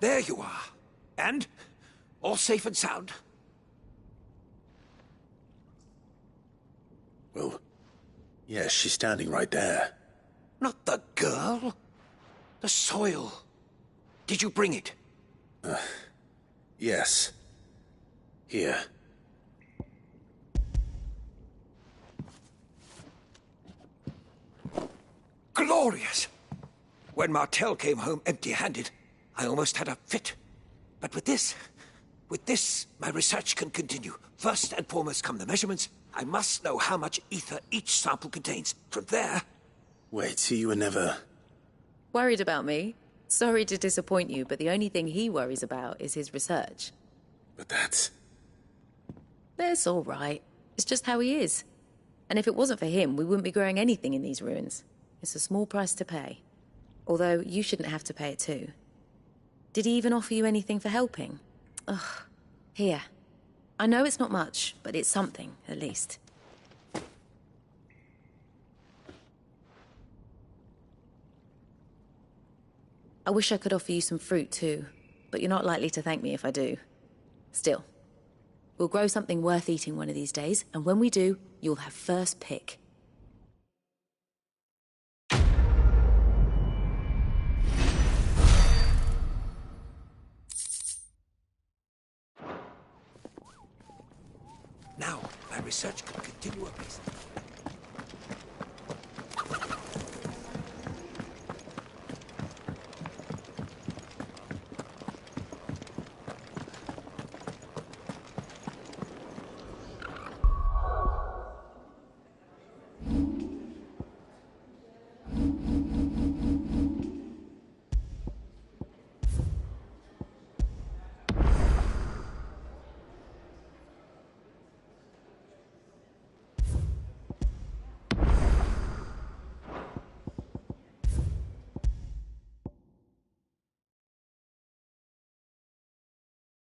[SPEAKER 18] There you are. And? All safe and sound?
[SPEAKER 16] Well, yes, she's standing right there.
[SPEAKER 18] Not the girl. The soil. Did you bring it?
[SPEAKER 16] Yes. Here.
[SPEAKER 18] Glorious! When Martel came home empty-handed, I almost had a fit. But with this, my research can continue. First and foremost come the measurements. I must know how much ether each sample contains. From there...
[SPEAKER 16] Wait, so you were never...
[SPEAKER 7] Worried about me? Sorry to disappoint you, but the only thing he worries about is his research.
[SPEAKER 16] But that's...
[SPEAKER 7] That's all right. It's just how he is. And if it wasn't for him, we wouldn't be growing anything in these ruins. It's a small price to pay. Although, you shouldn't have to pay it too. Did he even offer you anything for helping? Ugh. Here. I know it's not much, but it's something, at least.
[SPEAKER 19] I wish I could offer you some fruit too, but you're not likely to thank me if I do. Still, we'll grow something worth eating one of these days, and when we do, you'll have first pick.
[SPEAKER 18] Now, my research can continue apace.